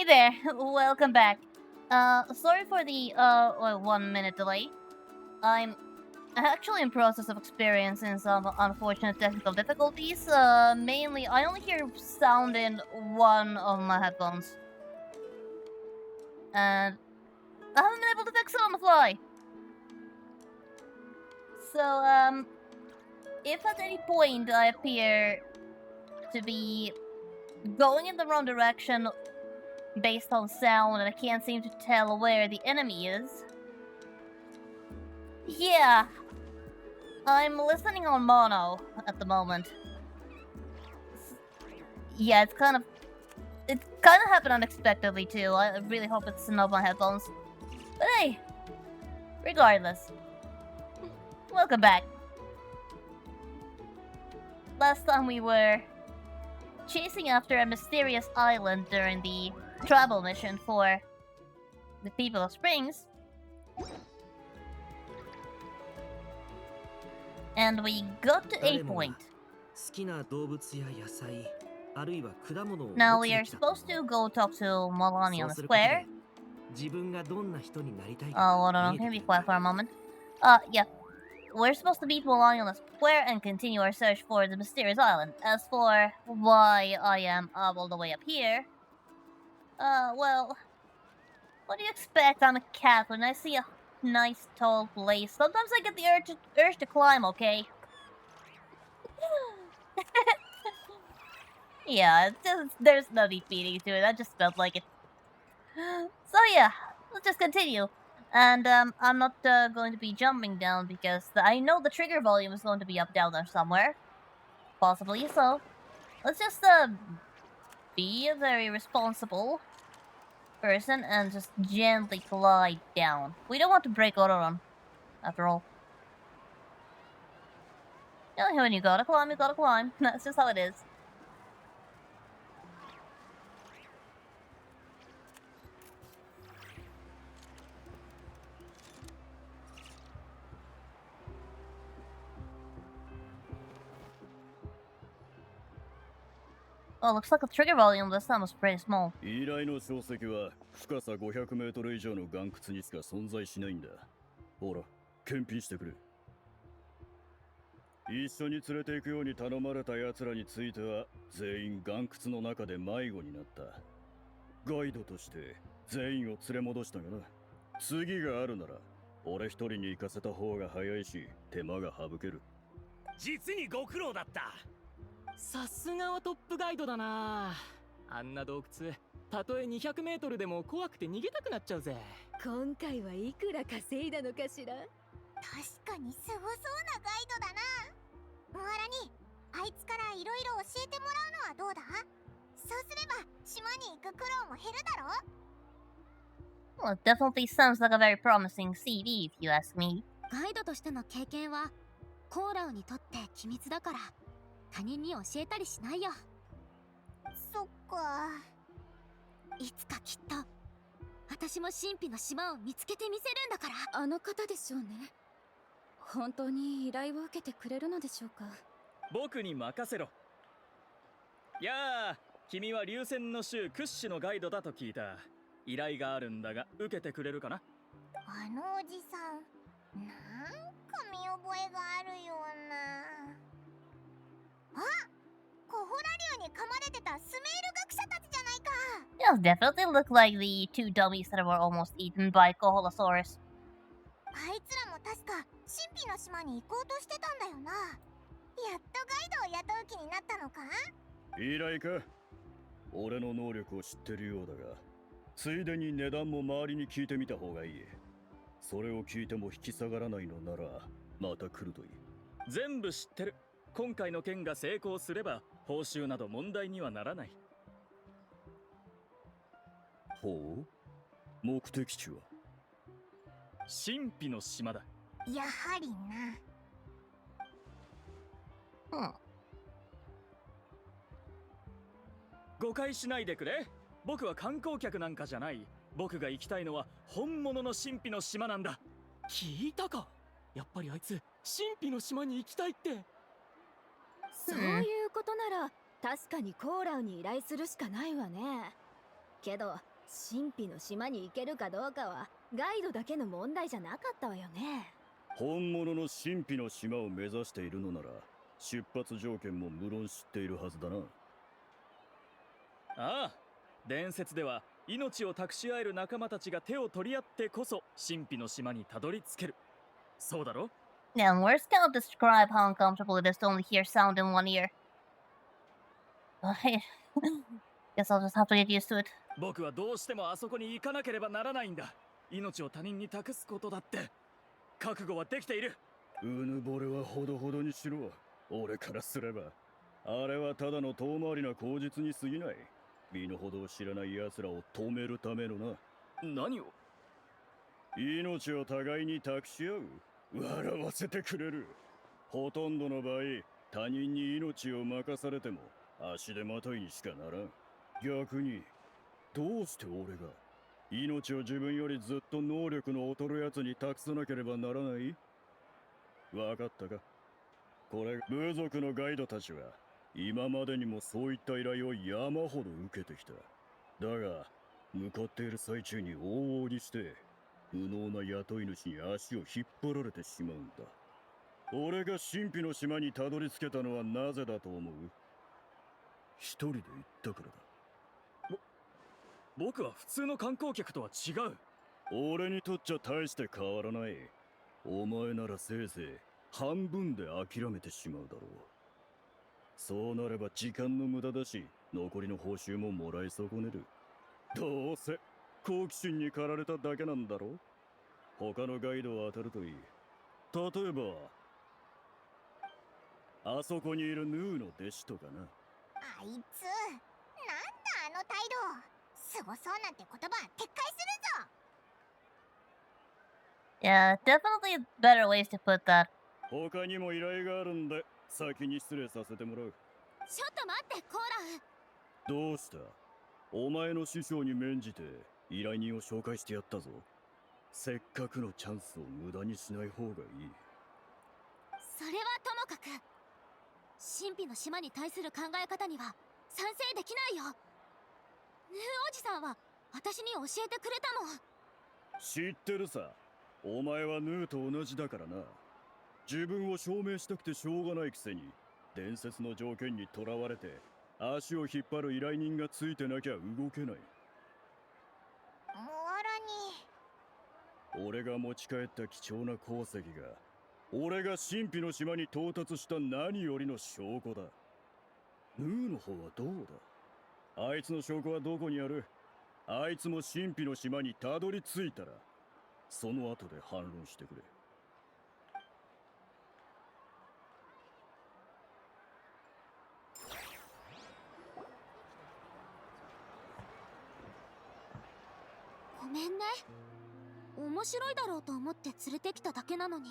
Hey there, welcome back. Sorry for the 1 minute delay. I'm actually in process of experiencing some unfortunate technical difficulties. Mainly, I only hear sound in one of my headphones, and I haven't been able to fix it on the fly. So, if at any point I appear to be going in the wrong direction based on sound and I can't seem to tell where the enemy is, yeah, I'm listening on mono at the moment. Yeah, it kind of happened unexpectedly too. I really hope it's not my headphones. But hey, regardless, welcome back. Last time we were chasing after a mysterious island during the travel mission for the people of Springs. And we got to a point. Now we are supposed to go talk to Molani on the square. Oh, hold on, can you be quiet for a moment? Yeah. We're supposed to beat Molani on the square and continue our search for the mysterious island. As for why I am up all the way up here, well, what do you expect? I'm a cat. When I see a nice tall place, sometimes I get the urge to climb, okay? Yeah, there's no deep meaning to it. I just felt like it. So yeah, let's just continue. And I'm not going to be jumping down because I know the trigger volume is going to be up down there somewhere, possibly. So let's just be a very responsible person and just gently glide down. We don't want to break auto run, after all. When you gotta climb, you gotta climb. That's just how it is. Oh, looks like the trigger volume this time was pretty small. 依頼の小石は深さ500メートル以上の岩窟にしか存在しないんだ。ほら、検品してくれ。一緒に連れて行くように頼まれた奴らについては全員岩窟の中で迷子になった。ガイドとして全員を連れ戻したがな。次があるなら俺一人に行かせた方が早いし手間が省ける。実にご苦労だった。さすがはトップガイドだな。あんな洞窟たとえ200メートルでも怖くて逃げたくなっちゃうぜ。今回はいくら稼いだのかしら。確かにすごそうなガイドだな。モアラにあいつからいろいろ教えてもらうのはどうだ？そうすれば島に行く苦労も減るだろ。 Well, it definitely sounds like a very promising CV, if you ask me. ガイドとしての経験はコーラウにとって機密だから他人に教えたりしないよ。そっか。いつかきっと私も神秘の島を見つけてみせるんだから。あの方でしょうね。本当に依頼を受けてくれるのでしょうか。僕に任せろ。やあ、君は流線の州屈指のガイドだと聞いた。依頼があるんだが受けてくれるかな。あのおじさん、なんか見覚えがあるような。あ、コホラ竜に噛まれてたスメール学者たちじゃないか。Those definitely look like the two dummies that were almost eaten by Koholosaurus. あいつらも確か神秘の島に行こうとしてたんだよな。やっとガイドを雇う気になったのか？依頼か？俺の能力を知ってるようだが、ついでに値段も周りに聞いてみた方がいい。それを聞いても引き下がらないのならまた来るといい。全部知ってる。今回の件が成功すれば報酬など問題にはならない。ほう？目的地は？神秘の島だ。やはりな。誤解しないでくれ。僕は観光客なんかじゃない。僕が行きたいのは本物の神秘の島なんだ。聞いたか？やっぱりあいつ神秘の島に行きたいって。そういうことなら確かにコーラウに依頼するしかないわね。けど神秘の島に行けるかどうかはガイドだけの問題じゃなかったわよね。本物の神秘の島を目指しているのなら出発条件も無論知っているはずだな。ああ、伝説では命を託し合える仲間たちが手を取り合ってこそ神秘の島にたどり着ける。そうだろ？ Now, words cannot describe how uncomfortable it is to only hear sound in one ear. I guess I'll just have to get used to it. 僕はどうしてもあそこに行かなければならないんだ。命を他人に託すことだって覚悟はできている。うぬぼれはほどほどにしろ。俺からすればあれはただの遠回りな口実に過ぎない。身の程を知らない奴らを止めるためのな。何を？命を互いに託し合う。笑わせてくれる。ほとんどの場合他人に命を任されても足手まといにしかならん。逆にどうして俺が命を自分よりずっと能力の劣る奴に託さなければならない？わかったか？これ部族のガイドたちは今までにもそういった依頼を山ほど受けてきた。だが向かっている最中に往々にして無能な雇い主に足を引っ張られてしまうんだ。俺が神秘の島にたどり着けたのはなぜだと思う？一人で行ったからだ。僕は普通の観光客とは違う。俺にとっちゃ大して変わらない。お前ならせいぜい半分で諦めてしまうだろう。そうなれば時間の無駄だし残りの報酬ももらい損ねる。どうせ好奇心に駆られただけなんだろう。他のガイドを当たるといい。例えばあそこにいるヌーの弟子とかな。あいつなんだあの態度。すごそうなんて言葉撤回するぞ。 Yeah, definitely better ways to put that. 他にも依頼があるんで先に失礼させてもらう。ちょっと待ってコーラウ。どうした？お前の師匠に免じて依頼人を紹介してやったぞ。せっかくのチャンスを無駄にしない方がいい。それはともかく神秘の島に対する考え方には賛成できないよ。ヌーおじさんは私に教えてくれたもん。知ってるさ。お前はヌーと同じだからな。自分を証明したくてしょうがないくせに伝説の条件にとらわれて足を引っ張る依頼人がついてなきゃ動けない。もわらに俺が持ち帰った貴重な鉱石が俺が神秘の島に到達した何よりの証拠だ。ヌーの方はどうだ？あいつの証拠はどこにある？あいつも神秘の島にたどり着いたらその後で反論してくれ。ごめんね。面白いだろうと思って連れてきただけなのに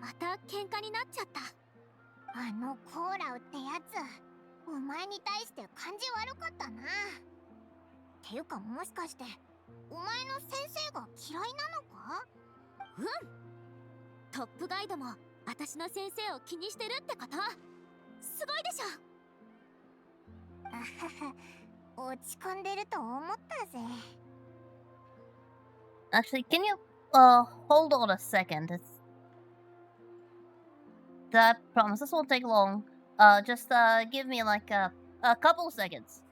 また喧嘩になっちゃった。あのコーラウってやつお前に対して感じ悪かったな。っていうかもしかしてお前の先生が嫌いなのか？うん、トップガイドも私の先生を気にしてるってこと？すごいでしょ。あはは、落ち込んでると思ったぜ。 Actually, can you hold on a second? I promise this won't take long. Just give me like a couple seconds.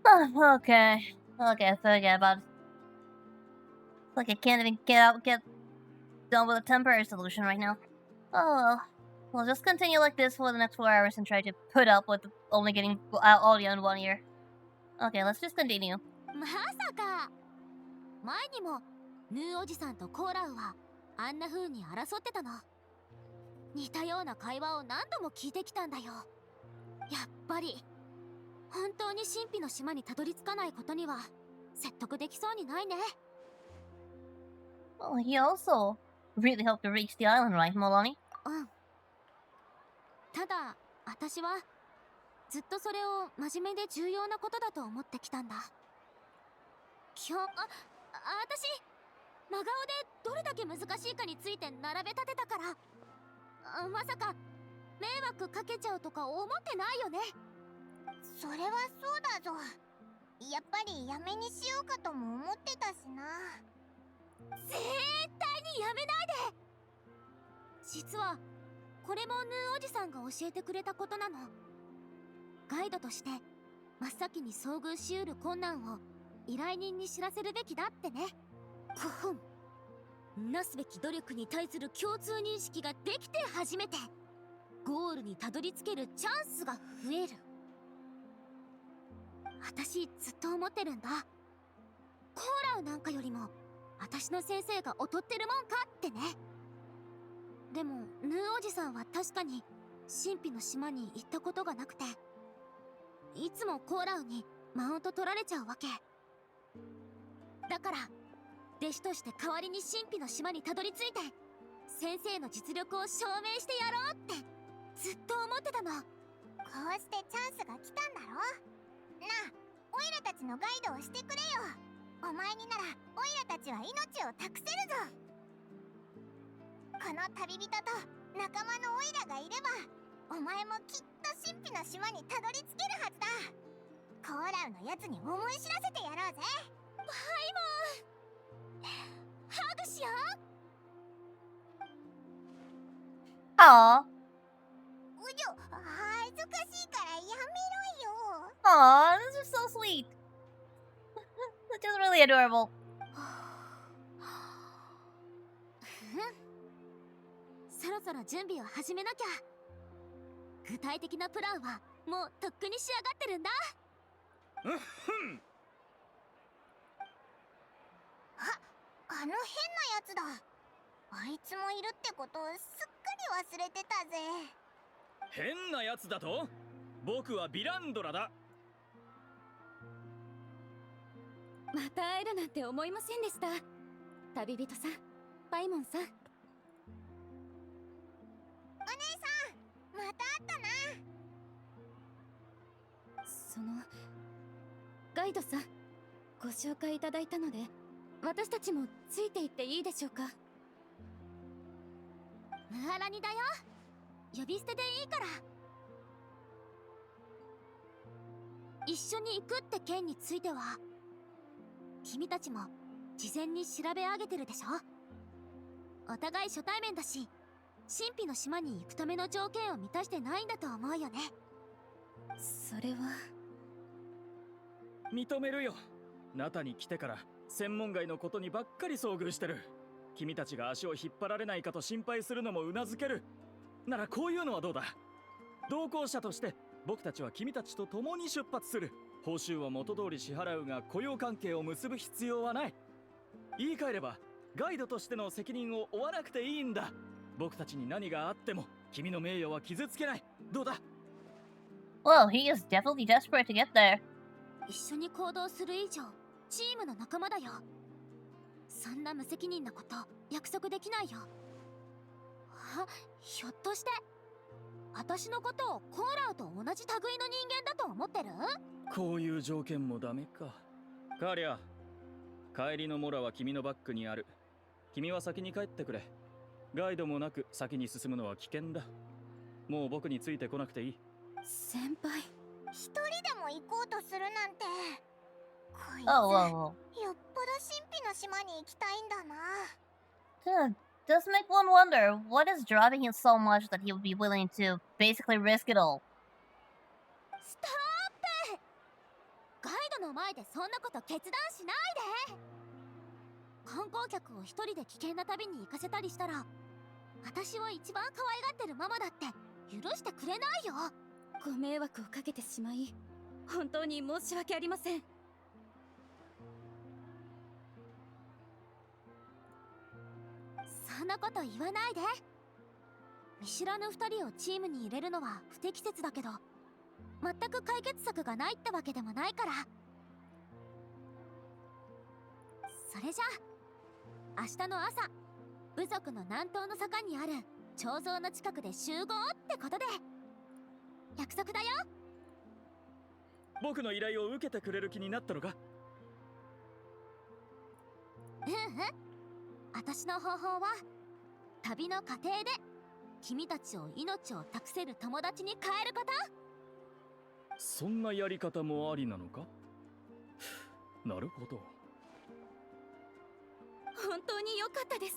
Okay. Okay, forget about it. Like I can't even get done with a temporary solution right now. Oh well. We'll just continue like this for the next 4 hours and try to put up with only getting audio in 1 ear. Okay, let's just continue. まさか前にもヌーおじさんとコーラウはあんな風に争ってたの。似たような会話を何度も聞いてきたんだよ。やっぱり本当に神秘の島にたどり着かないことには説得できそうにないね。 Well, he also really hoped to reach the island, right, Molani? うん。ただ私はずっとそれを真面目で重要なことだと思ってきたんだ。私真顔でどれだけ難しいかについて並べ立てたからまさか迷惑かけちゃうとか思ってないよね。それはそうだぞ。やっぱりやめにしようかとも思ってたしな。絶対にやめないで。実はこれもヌーおじさんが教えてくれたことなの。ガイドとして真っ先に遭遇しうる困難を依頼人に知らせるべきだってね。古本なすべき努力に対する共通認識ができて初めてゴールにたどり着けるチャンスが増える。私ずっと思ってるんだ。コーラウなんかよりも私の先生が劣ってるもんかってね。でもヌーおじさんは確かに神秘の島に行ったことがなくて、いつもコーラウにマウント取られちゃうわけだから、弟子として代わりに神秘の島にたどり着いて先生の実力を証明してやろうってずっと思ってたの。こうしてチャンスが来たんだろ。なあ、オイラたちのガイドをしてくれよ。お前にならオイラたちは命を託せるぞ。この旅人と仲間のオイラがいればお前もきっと神秘の島にたどり着けるはずだ。コーラウのやつに思い知らせてやろうぜ。パイモン、ハグしよう。 Aw. 恥ずかしいからやめろよ。 Aw, this is so sweet. That's just really adorable. そろそろ準備を始めなきゃ。具体的なプランはもうとっくに仕上がってるんだ。あの変なやつだ。あいつもいるってことをすっかり忘れてたぜ。変なやつだと？僕はビランドラだ。また会えるなんて思いませんでした。旅人さん、パイモンさん。お姉さん、また会ったな。そのガイドさん、ご紹介いただいたので私たちもついていっていいでしょうか。ムハラニだよ。呼び捨てでいいから。一緒に行くって件については君たちも事前に調べ上げてるでしょ。お互い初対面だし、神秘の島に行くための条件を満たしてないんだと思うよね。それは認めるよ。ナタに来てから専門外のことにばっかり遭遇してる。君たちが足を引っ張られないかと心配するのもうなずける。ならこういうのはどうだ。同行者として僕たちは君たちと共に出発する。報酬は元通り支払うが雇用関係を結ぶ必要はない。言い換えればガイドとしての責任を負わなくていいんだ。僕たちに何があっても君の名誉は傷つけない。どうだ？ Well, he is definitely desperate to get there. 一緒に行動する以上チームの仲間だよ。そんな無責任なこと約束できないよ。ひょっとして私のことをコーラウと同じ類の人間だと思ってる？こういう条件もダメか。カーリア、帰りのモラは君のバッグにある。君は先に帰ってくれ。ガイドもなく先に進むのは危険だ。もう僕についてこなくていい。先輩。一人でも行こうとするなんて。こいつ、 Oh, whoa, whoa. よっぽど神秘の島に行きたいんだな。 Does make one wonder what is driving him so much that he would be willing to basically risk it all. ストップ！ガイドの前でそんなこと決断しないで。観光客を一人で危険な旅に行かせたりしたら、私を一番可愛がってるママだって許してくれないよ。ご迷惑をかけてしまい本当に申し訳ありません。そんなこと言わないで。見知らぬ二人をチームに入れるのは不適切だけど、全く解決策がないってわけでもないから。それじゃあ明日の朝、部族の南東の坂にある彫像の近くで集合ってことで。約束だよ。僕の依頼を受けてくれる気になったのか？私の方法は旅の過程で君たちを命を託せる友達に変えること。そんなやり方もありなのか？なるほど。本当に良かったです。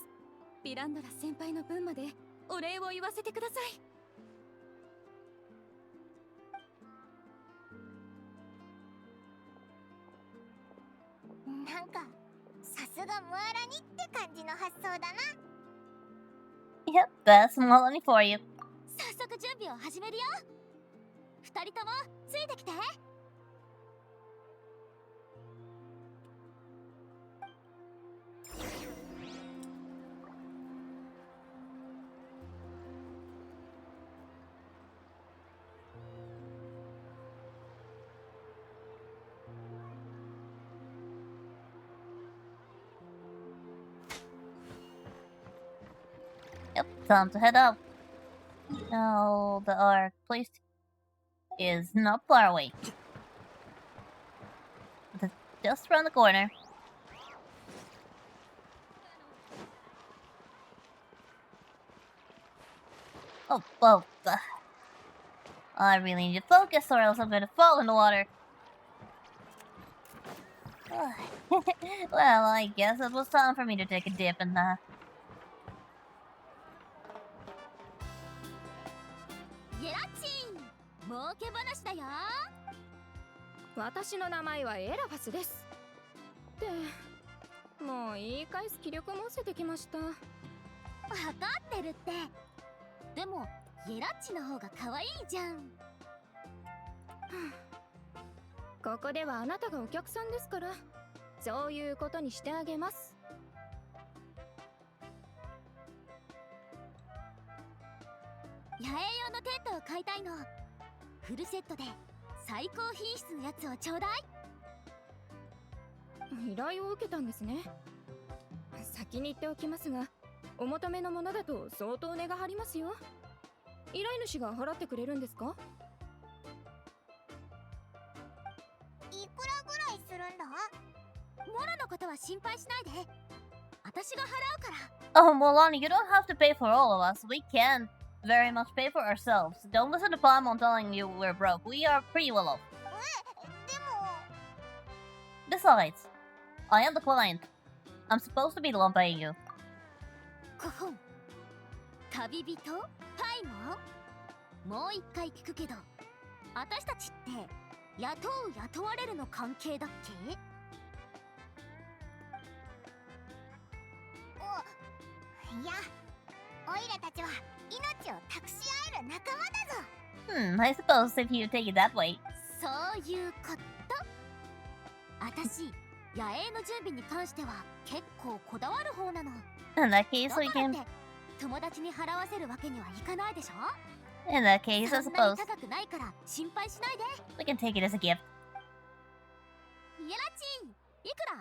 ビランドラ先輩の分までお礼を言わせてください。なんかさすがムアラニって感じの発想だな。 Yep, that's Melanie for you. 早速準備を始めるよ。二人ともついてきて。Yep, time to head out. Now, our place is not far away. It's just around the corner. Oh, well, I really need to focus or else I'm going to fall in the water. Well, I guess it was time for me to take a dip in that. ゲラッチン、儲け話だよ。私の名前はエラファスです。ってもう言い返す気力もせてきました。わかってるって。でもゲラッチの方が可愛いじゃん。ここではあなたがお客さんですから、そういうことにしてあげます。野営用のテントを買いたいの。フルセットで最高品質のやつをちょうだい。依頼を受けたんですね。先に言っておきますが、お求めのものだと相当値が張りますよ。依頼主が払ってくれるんですか？いくらぐらいするんだ？モラのことは心配しないで。私が払うから。Oh, Molani, you don't have to pay for all of us. We can very much pay for ourselves. Don't listen to Paimon telling you we're broke. We are pretty well off. でも Besides, I am the client. I'm supposed to be the one paying you. こほん。旅人パイモン、もう一回聞くけど、私たちって雇う雇われるの関係だっけ？いや、オイラたちは命を託し合える仲間だぞ。 I suppose if you take it that way. そういうこと。私野営の準備に関しては結構こだわる方なの。 In that case, だ we からっ can. て友達に払わせるわけにはいかないでしょ。 In that case, I そんなに suppose 高くないから心配しないで。 we can take it as a gift. イエラチンいくら？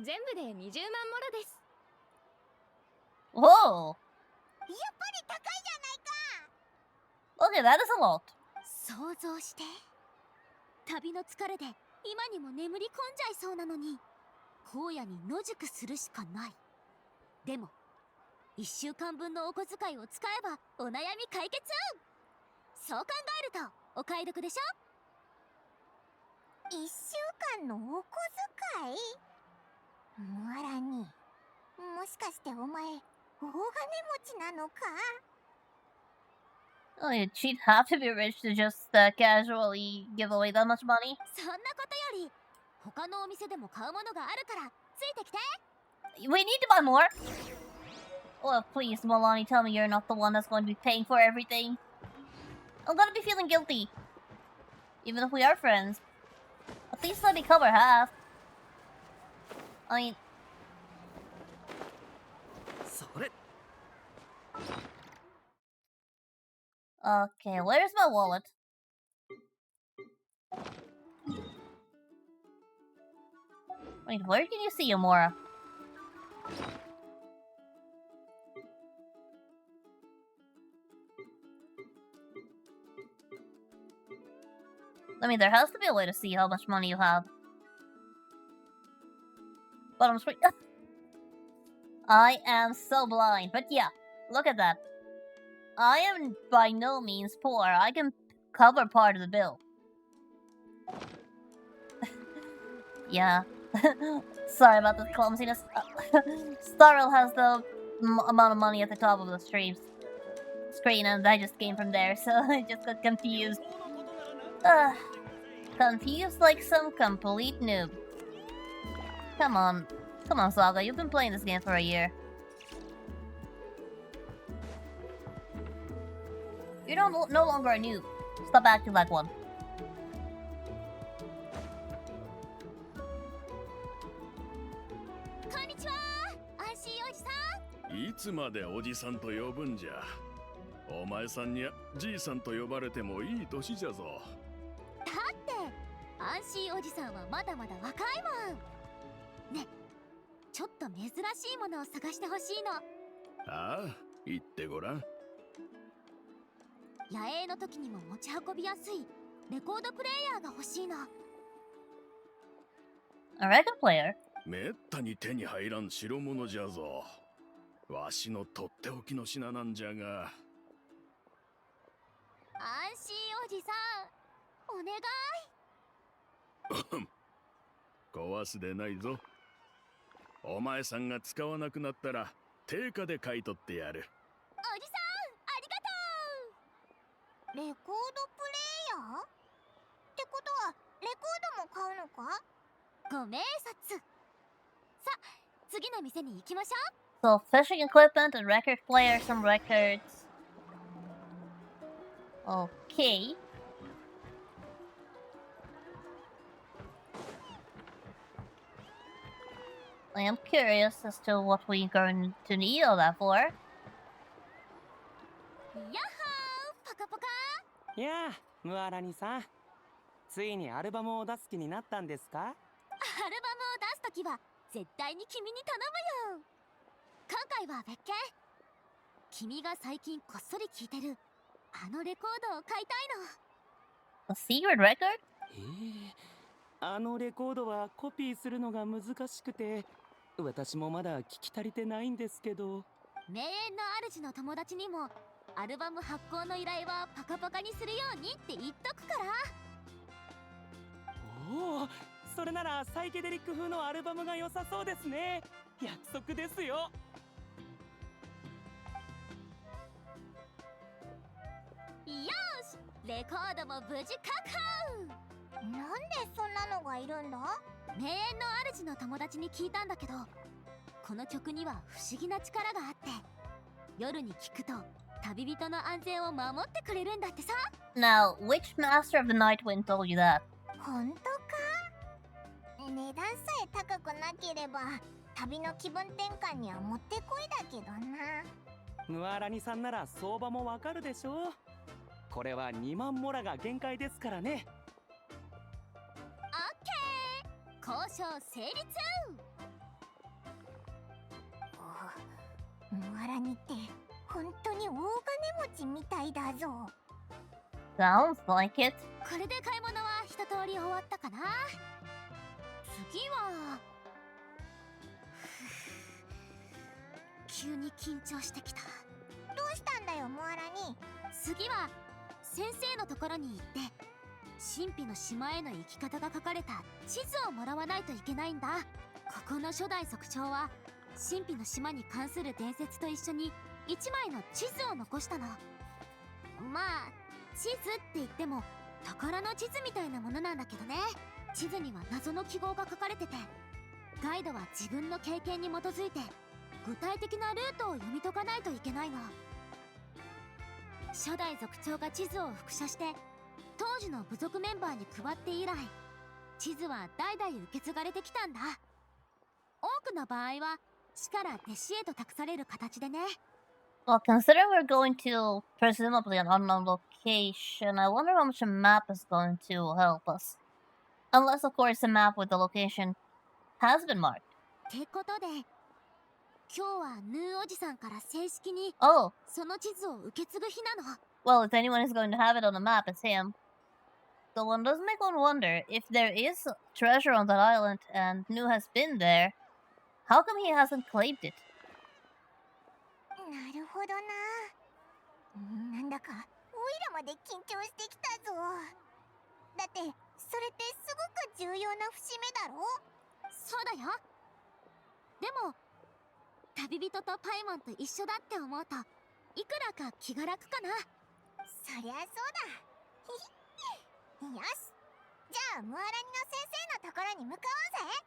全部で20万モラです。 Whoa! やっぱり高いじゃないか。 Okay, that is a lot. 想像して、旅の疲れで今にも眠り込んじゃいそうなのに荒野に野宿するしかない。でも1週間分のお小遣いを使えばお悩み解決。そう考えるとお買い得でしょ。1週間のお小遣い？ムアラに、もしかしてお前大金持ちなのか？ Oh, she'd have to be rich to just casually give away that much money. そんなことより他のお店でも買うものがあるからついてきて。 We need to buy more. Oh, please, Milani, tell me you're not the one that's going to be paying for everything. I'm gonna be feeling guilty. Even if we are friends. At least let me cover half. I mean, それ okay, where's my wallet? Wait, where can you see Yomura? I mean, there has to be a way to see how much money you have. But I'm sorry. I am so blind. But yeah, look at that. I am by no means poor. I can cover part of the bill. Yeah. Sorry about the clumsiness. Starrel has the amount of money at the top of the screen, and I just came from there, so I just got confused. Confused like some complete noob. Come on, Saga. You've been playing this game for a year. You're no longer a noob. Stop acting like one. こんにちは、安心おじさん。いつまでおじさんと呼ぶんじゃ。お前さんにはじいさんと呼ばれてもいい年じゃぞ。だって安心おじさんはまだまだ若いもん。ね、ちょっと珍しいものを探してほしいの。ああ、言ってごらん。野営の時にも持ち運びやすいレコードプレイヤーが欲しいの。 A record player? めったに手に入らん代物じゃぞ。わしのとっておきの品なんじゃが。安心おじさん、お願い。壊すでないぞ。お前さんが使わなくなったら定価で買い取ってやる。おじさん、ありがとう。レコードプレイヤー？ってことはレコードも買うのか？ご明察。さ、次の店に行きましょう。 So, fishing equipment, a record player, some records. Okay. I am curious as to what we're going to need all that for. やっほー、パカパカ。やあ、ムアラニさん。ついにアルバムを出す気になったんですか？アルバムを出すときは絶対に君に頼むよ。今回は別件。君が最近こっそり聴いてるあのレコードを買いたいの。 A secret record? あのレコードはコピーするのが難しくて、私もまだ聞き足りてないんですけど。名園の主の友達にもアルバム発行の依頼はパカパカにするようにって言っとくから。おお、それならサイケデリック風のアルバムが良さそうですね。約束ですよ。よし、レコードも無事確保。なんでそんなのがいるんだ？名園の主の友達に聞いたんだけど、この曲には不思議な力があって、夜に聴くと旅人の安全を守ってくれるんだってさ。 Now, which Master of the Night Wind told you that? 本当か？値段さえ高くなければ旅の気分転換にはもってこいだけどな。ムアラニさんなら相場もわかるでしょ。これは2万モラが限界ですからね。オッケー、交渉成立。ムアラニって本当に大金持ちみたいだぞ。Sounds like it. これで買い物は一通り終わったかな。次は急に緊張してきた。どうしたんだよモアラに。次は先生のところに行って神秘の島への行き方が書かれた地図をもらわないといけないんだ。ここの初代族長は神秘の島に関する伝説と一緒に一枚の地図を残したの。まあ地図って言っても宝の地図みたいなものなんだけどね。地図には謎の記号が書かれてて、ガイドは自分の経験に基づいて具体的なルートを読み解かないといけないの。初代族長が地図を複写して当時の部族メンバーに配って以来、地図は代々受け継がれてきたんだ。多くの場合は師から弟子へと託される形でね。Well, considering we're going to presumably an unknown location, I wonder how much a map is going to help us. Unless, of course, the map with the location has been marked. ってことで今日はヌーおじさんから正式に Oh, その地図を受け継ぐ日なの。 well, if anyone is going to have it on the map, it's him. So one does make one wonder, if there is treasure on that island and Nu has been there, how come he hasn't claimed it? なるほどな。なんだかオイラまで緊張してきたぞ。だってそれってすごく重要な節目だろ。そうだよ。でも旅人とパイモンと一緒だって思うといくらか気が楽かな。そりゃそうだ。よし、じゃあムアラニの先生のところに向かおうぜ。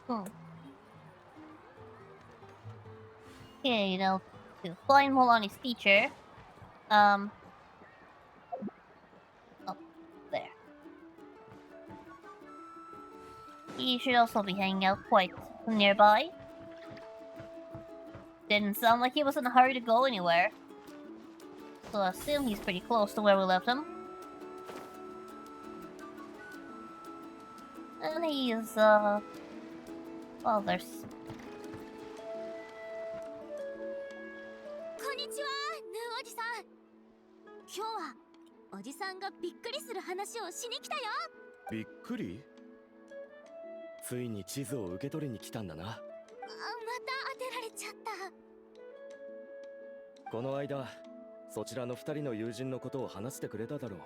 Hmm. Okay, now to find Molani's teacher. Oh, there. He should also be hanging out quite nearby. Didn't sound like he was in a hurry to go anywhere. So I assume he's pretty close to where we left him. And he's, well, there's... こんにちは、ヌーおじさん。今日はおじさんがびっくりする話をしに来たよ。びっくり？ついに地図を受け取りに来たんだな。また当てられちゃった。この間そちらの二人の友人のことを話してくれただろう。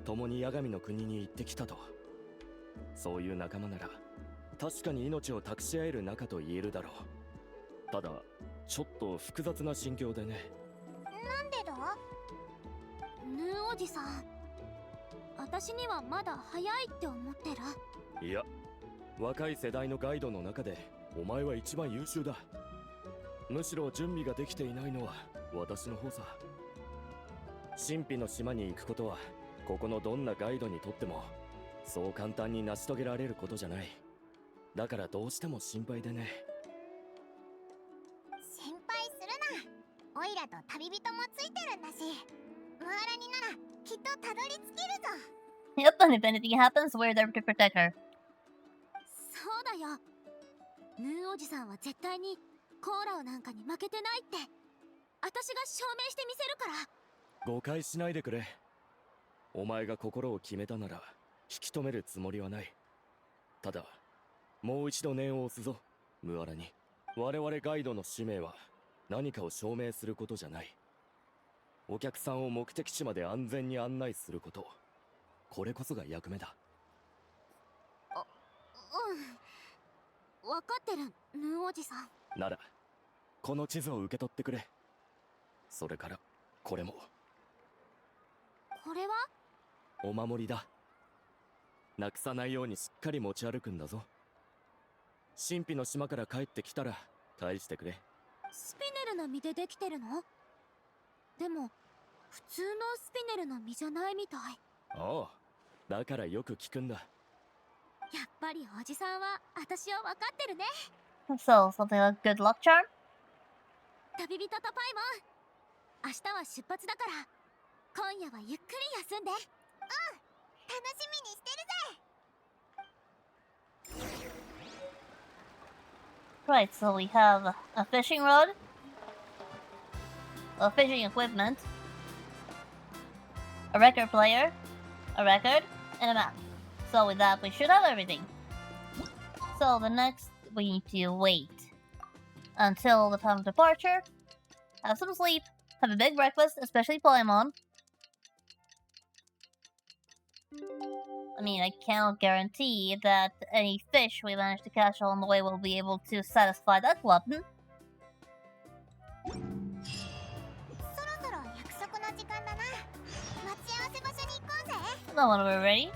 共に八神の国に行ってきたと。そういう仲間なら確かに命を託し合える仲と言えるだろう。ただちょっと複雑な心境でね。なんでだ？ヌーおじさん、私にはまだ早いって思ってる。いや、若い世代のガイドの中でお前は一番優秀だ。むしろ準備ができていないのは私の方さ。神秘の島に行くことはここのどんなガイドにとってもそう簡単に成し遂げられることじゃない。だからどうしても心配でね。心配するな。オイラと旅人もついてるんだし、ムアラニならきっとたどり着けるぞ。 Yep, and if anything happens, we're there to protect her. そうだよ。ヌーおじさんは絶対にコーラオなんかに負けてないって私が証明してみせるから。誤解しないでくれ。お前が心を決めたなら引き止めるつもりはない。ただもう一度念を押すぞ、ムアラに。我々ガイドの使命は何かを証明することじゃない。お客さんを目的地まで安全に案内すること、これこそが役目だ。分かってる、ヌーおじさん。ならこの地図を受け取ってくれ。それからこれも。これは？お守りだ。なくさないようにしっかり持ち歩くんだぞ。神秘の島から帰ってきたら返してくれ。スピネルの実でできてるの？でも普通のスピネルの実じゃないみたい。おう、だからよく聞くんだ。やっぱりおじさんは私を分かってるね。 So, something like good luck charm? 旅人とパイモン、明日は出発だから今夜はゆっくり休んで。うん、楽しみにしてるぜ。 Right, so we have a fishing rod, a fishing equipment, a record player, a record, and a map. So with that, we should have everything. So the next, we need to wait until the time of departure, have some sleep, have a big breakfast, especially Paimon. I mean, I cannot guarantee that any fish we manage to catch along the way will be able to satisfy that glutton. そろそろ約束の時間だな。待ち合わせ場所に行こうぜ。 Now when we're ready,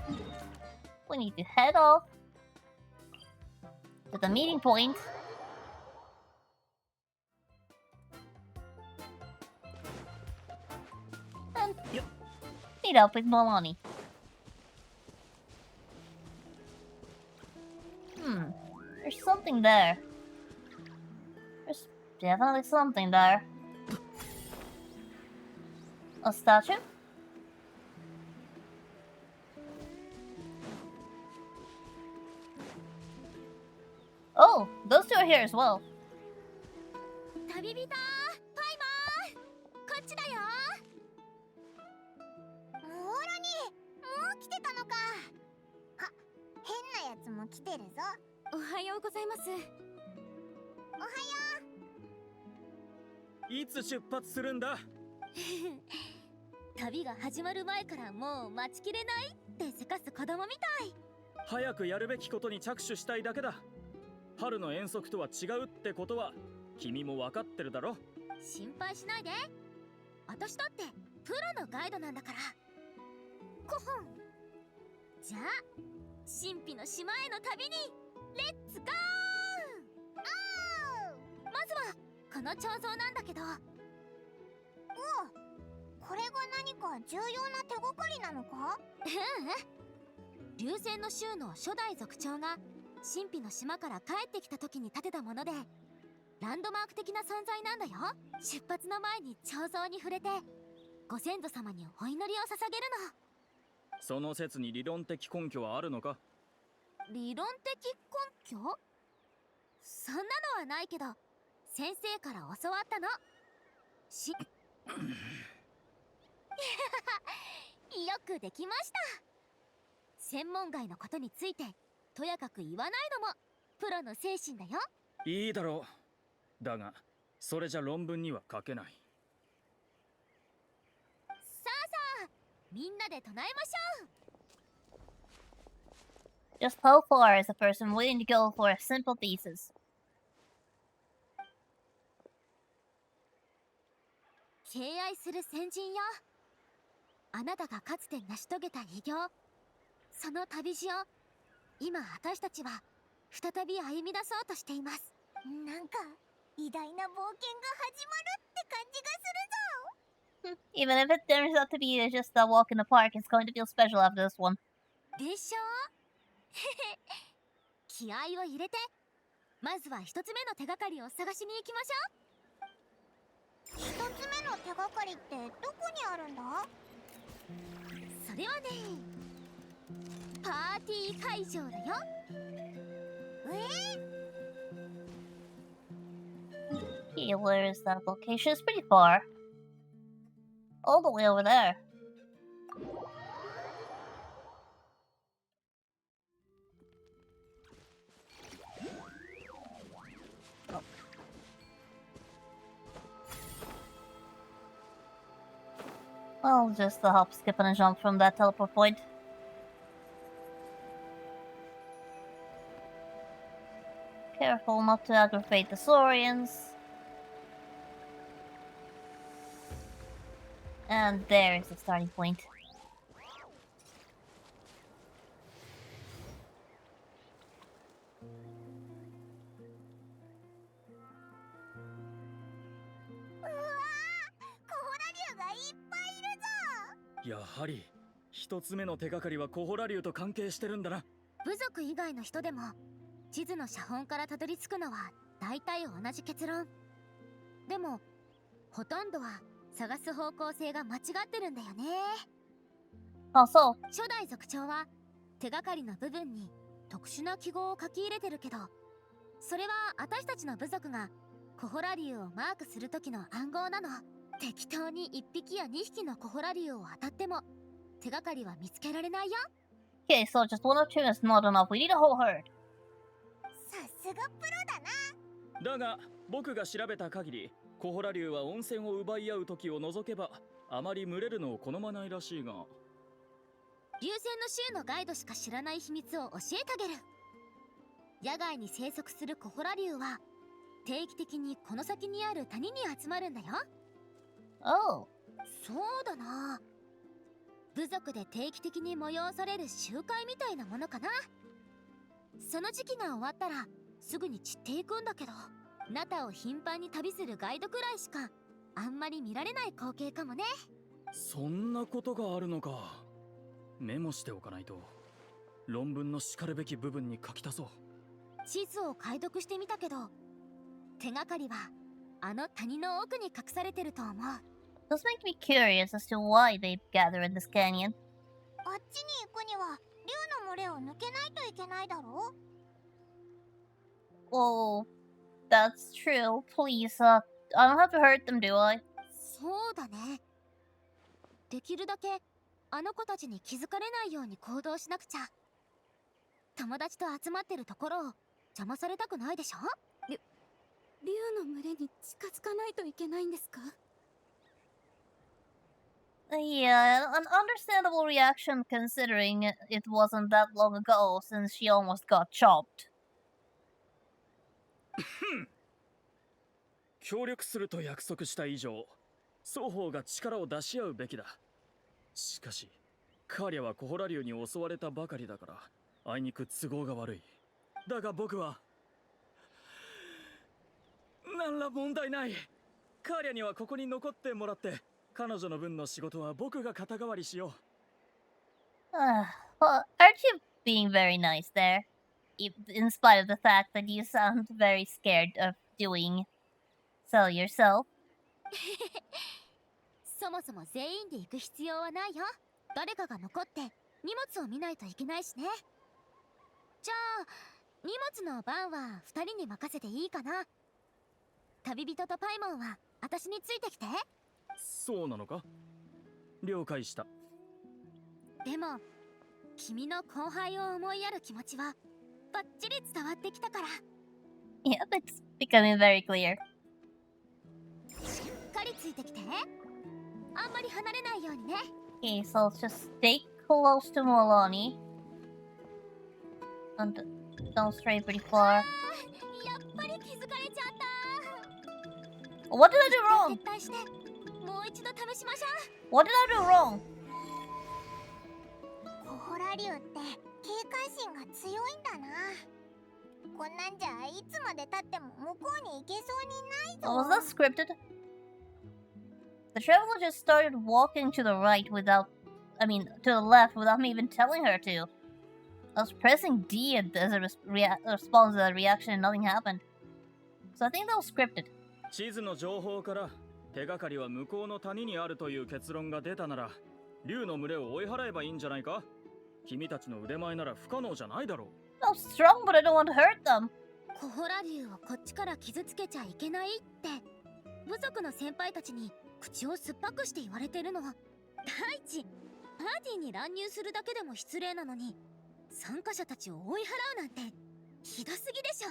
we need to head off to the meeting point. And meet up with Milani. There's something there. There's definitely something there. A statue? Oh, those two are here as well. 旅人パイモン、こっちだよ。オーロニ、もう来てたのか。あ、変なやつも来てるぞ。おはようございます。おはよう。いつ出発するんだ？旅が始まる前からもう待ちきれないってせかす子供みたい。早くやるべきことに着手したいだけだ。春の遠足とは違うってことは君も分かってるだろ。心配しないで。私だってプロのガイドなんだから。コホン。じゃあ神秘の島への旅にレッツゴー。まずはこの彫像なんだけど。おお、これが何か重要な手がかりなのか？流星の州の初代族長が神秘の島から帰ってきた時に建てたもので、ランドマーク的な存在なんだよ。出発の前に彫像に触れてご先祖様にお祈りを捧げるの。その説に理論的根拠はあるのか？理論的根拠？そんなのはないけど先生から教わったの。よくできました。専門外のことについてとやかく言わないのもプロの精神だよ。いいだろう。だがそれじゃ論文には書けない。さあさあ、みんなで唱えましょう。 Just how far is a person willing to go for a simple thesis? 敬愛する先人よ。あなたがかつて成し遂げた偉業、その旅路を今私たちは再び歩み出そうとしています。なんか偉大な冒険が始まるって感じがするぞ。 Even if it turns out to be just a walk in the park, it's going to feel special after this one. でしょ。気合を入れて、まずは一つ目の手がかりを探しに行きましょう。一つ目の手がかりってどこにあるんだ？それはね、パーティー会場だよ。Okay, where is that location? It's pretty far. All the way over there. I'll just hop, skip, and jump from that teleport point. Careful not to aggravate the Saurians. And there is the starting point. やはり一つ目の手がかりはコホラ竜と関係してるんだな。部族以外の人でも地図の写本からたどり着くのは大体同じ結論。でもほとんどは探す方向性が間違ってるんだよね。あ、そう。初代族長は手がかりの部分に特殊な記号を書き入れてるけど、それは私たちの部族がコホラ竜をマークする時の暗号なの。適当に1匹や2匹のコホラ竜を当たっても手がかりは見つけられないよ。 Okay, so just one or two is not enough. We need a whole herd. さすがプロだな。だが僕が調べた限り、コホラ竜は温泉を奪い合う時を除けばあまり群れるのを好まないらしいが。流星の州のガイドしか知らない秘密を教えてあげる。野外に生息するコホラ竜は定期的にこの先にある谷に集まるんだよ。Oh. そうだな、部族で定期的に催される集会みたいなものかな。その時期が終わったらすぐに散っていくんだけど、ナタを頻繁に旅するガイドくらいしかあんまり見られない光景かもね。そんなことがあるのか。メモしておかないと論文のしかるべき部分に書き足そう。地図を解読してみたけど、手がかりはあの谷の奥に隠されてると思う。 This makes me curious as to why they gather in this canyon. あっちに行くには竜の群れを抜けないといけないだろう。 Oh, that's true. Please, I don't have to hurt them, do I? そうだね。できるだけあの子たちに気づかれないように行動しなくちゃ。友達と集まってるところを邪魔されたくないでしょ。竜の群れに近づかないといけないんですか？ Yeah, an understandable reaction considering it wasn't that long ago since she almost got chopped. 協力すると約束した以上、双方が力を出し合うべきだ。しかしカーリャはコホラ竜に襲われたばかりだからあいにく都合が悪い。だが僕は何ら問題ない。カーリャにはここに残ってもらって、彼女の分の仕事は僕が肩代わりしよう。Well, aren't you being very nice there? In spite of the fact that you sound very scared of doing so yourself. そもそも全員で行く必要はないよ。誰かが残って荷物を見ないといけないしね。じゃあ荷物の番は2人に任せていいかな。旅人とパイモンは私についてきて。そうなのか。了解した。でも君の後輩を思いやる気持ちはバッチリ伝わってきたから。 Yep, it's becoming very clear. しっかりついてきて。あんまり離れないようにね。 Okay, so let's just stay close to Molani. And don't stray pretty far. やっぱり気づかれちゃった。 What did I do wrong? 撤退してもう一度試しましょう。 What did I do wrong? コホラ竜って警戒心が強いんだな。こんなんじゃいつまで経っても向こうに行けそうにないぞ。 Oh, was that scripted? The traveler just started walking to the right to the left without me even telling her to. I was pressing D as a response to that reaction and nothing happened. So I think that was scripted. 地図の情報から手がかりは向こうの谷にあるという結論が出たなら、竜の群れを追い払えばいいんじゃないか。君たちの腕前なら不可能じゃないだろう。I'm strong, but I don't want to hurt them. コホラ竜をこっちから傷つけちゃいけないって部族の先輩たちに口を酸っぱくして言われてるの。第一、パーティーに乱入するだけでも失礼なのに参加者たちを追い払うなんてひどすぎでしょ。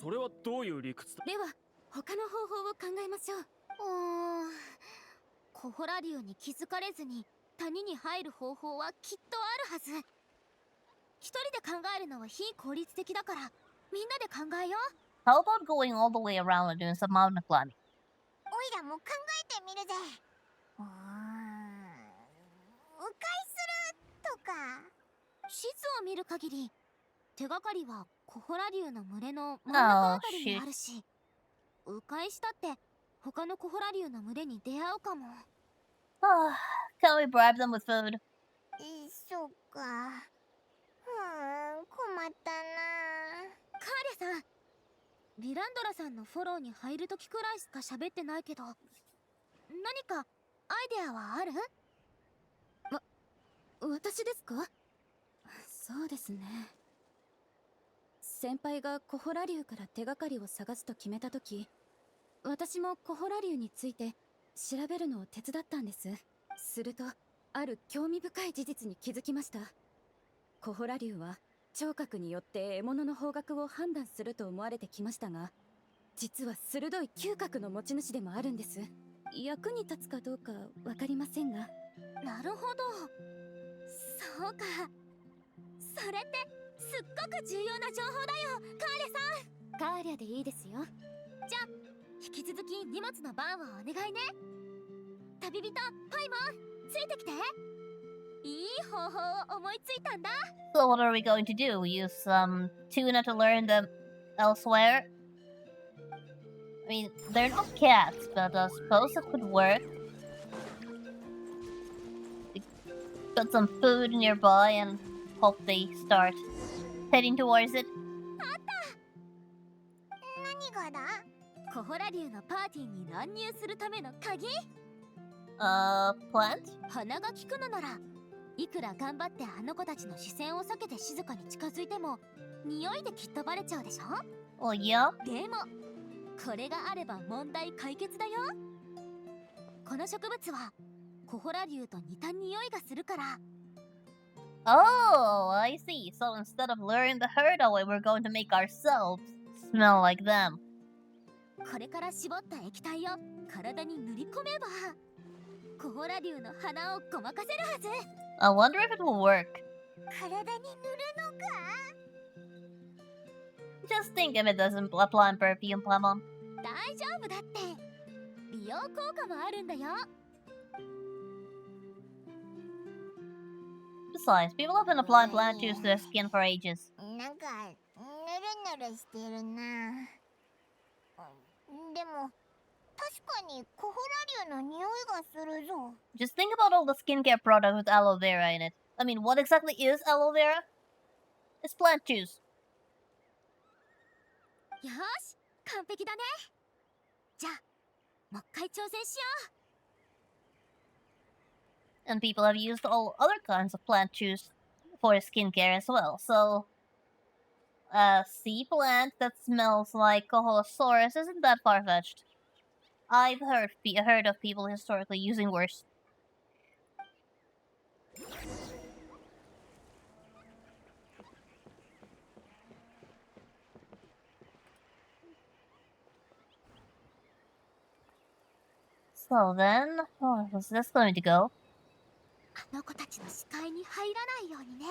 それはどういう理屈だ。では他の方法を考えましょう。コホラ竜に気づかれずに谷に入る方法はきっとあるはず。一人で考えるのは非効率的だからみんなで考えよう。 How about going all the way around and doing some mountain climbing? おいらも考えてみるぜ。迂回するとか。地図を見る限り手がかりはコホラ竜の群れの真ん中あたりにあるし、迂回したって他のコホラ竜の群れに出会うかも。Can we bribe them with food? そっか。困ったな。カーリャさん、リランドラさんのフォローに入るときくらいしか喋ってないけど、何かアイデアはある？私ですか？そうですね。先輩がコホラ竜から手がかりを探すと決めたとき、私もコホラ竜について調べるのを手伝ったんです。すると、ある興味深い事実に気づきました。コホラ竜は聴覚によって獲物の方角を判断すると思われてきましたが、実は鋭い嗅覚の持ち主でもあるんです。役に立つかどうかわかりませんが。なるほど。そうか。それってすっごく重要な情報だよ、カーリャさん。カーリャでいいですよ。じゃあ引き続き荷物の番をお願いね。旅人パイモン、ついてきて。いい方法を思いついたんだ。 So what are we going to do? Use some tuna to learn them elsewhere? I mean, they're not cats, but I suppose it could work. Put some food nearby and hope they start heading towards it. 何がだ？コホラ竜のパーティーに乱入するための鍵？ Plant? 鼻が利くのなら、いくら頑張ってあの子たちの視線を避けて静かに近づいても匂いできっとバレちゃうでしょ。 Well, yeah. でもこれがあれば問題解決だよ。この植物はコホラ竜と似た匂いがするから。 Oh, I see. So instead of luring the herd away, we're going to make ourselves smell like them. これから絞った液体を体に塗り込めば、コホラ竜の鼻をごまかせるはず。 I wonder if it will work. 体に塗るのか？ Just think if it doesn't apply perfume, Plemon. 大丈夫だって。美容効果もあるんだよ。 Besides, people have been applying plant juice to their skin for ages. なんかぬるぬるしてるな。でも確かにコホラ竜の匂いがするぞ。 Just think about all the skincare products with aloe vera in it. I mean, what exactly is aloe vera? It's plant juice. よし、完璧だね。じゃあもう一回挑戦しよう。 And people have used all other kinds of plant juice for skincare as well. So, a sea plant that smells like Coholosaurus isn't that far-fetched. I've heard of people historically using worse. So then, oh, was this going to go? あの子たちの視界に入らないようにね。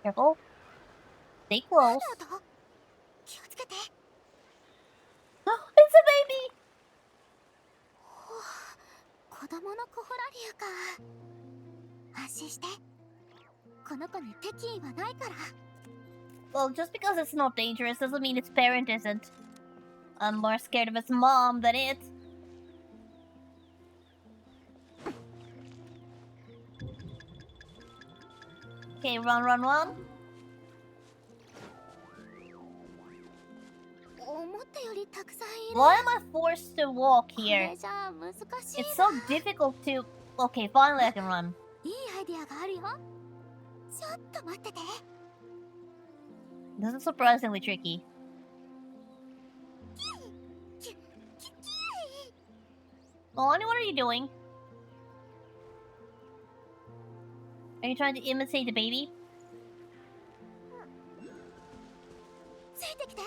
Careful. Stay close. 気をつけて。 Oh, it's a baby! 子供のコホラ竜か。安心して。この子に敵意はないから。 Well, just because it's not dangerous doesn't mean its parent isn't. I'm more scared of its mom than it. Okay, run, run, run. 思ったよりたくさんいる。 Why am I forced to walk こ here? れじゃあ難しい It's な。 so difficult to... Okay, finally I can run. いいアイデアがあるよ。ちょっと待ってて。 This is surprisingly tricky. Lonnie, what are you doing? Are you trying to imitate the baby? ついてきて。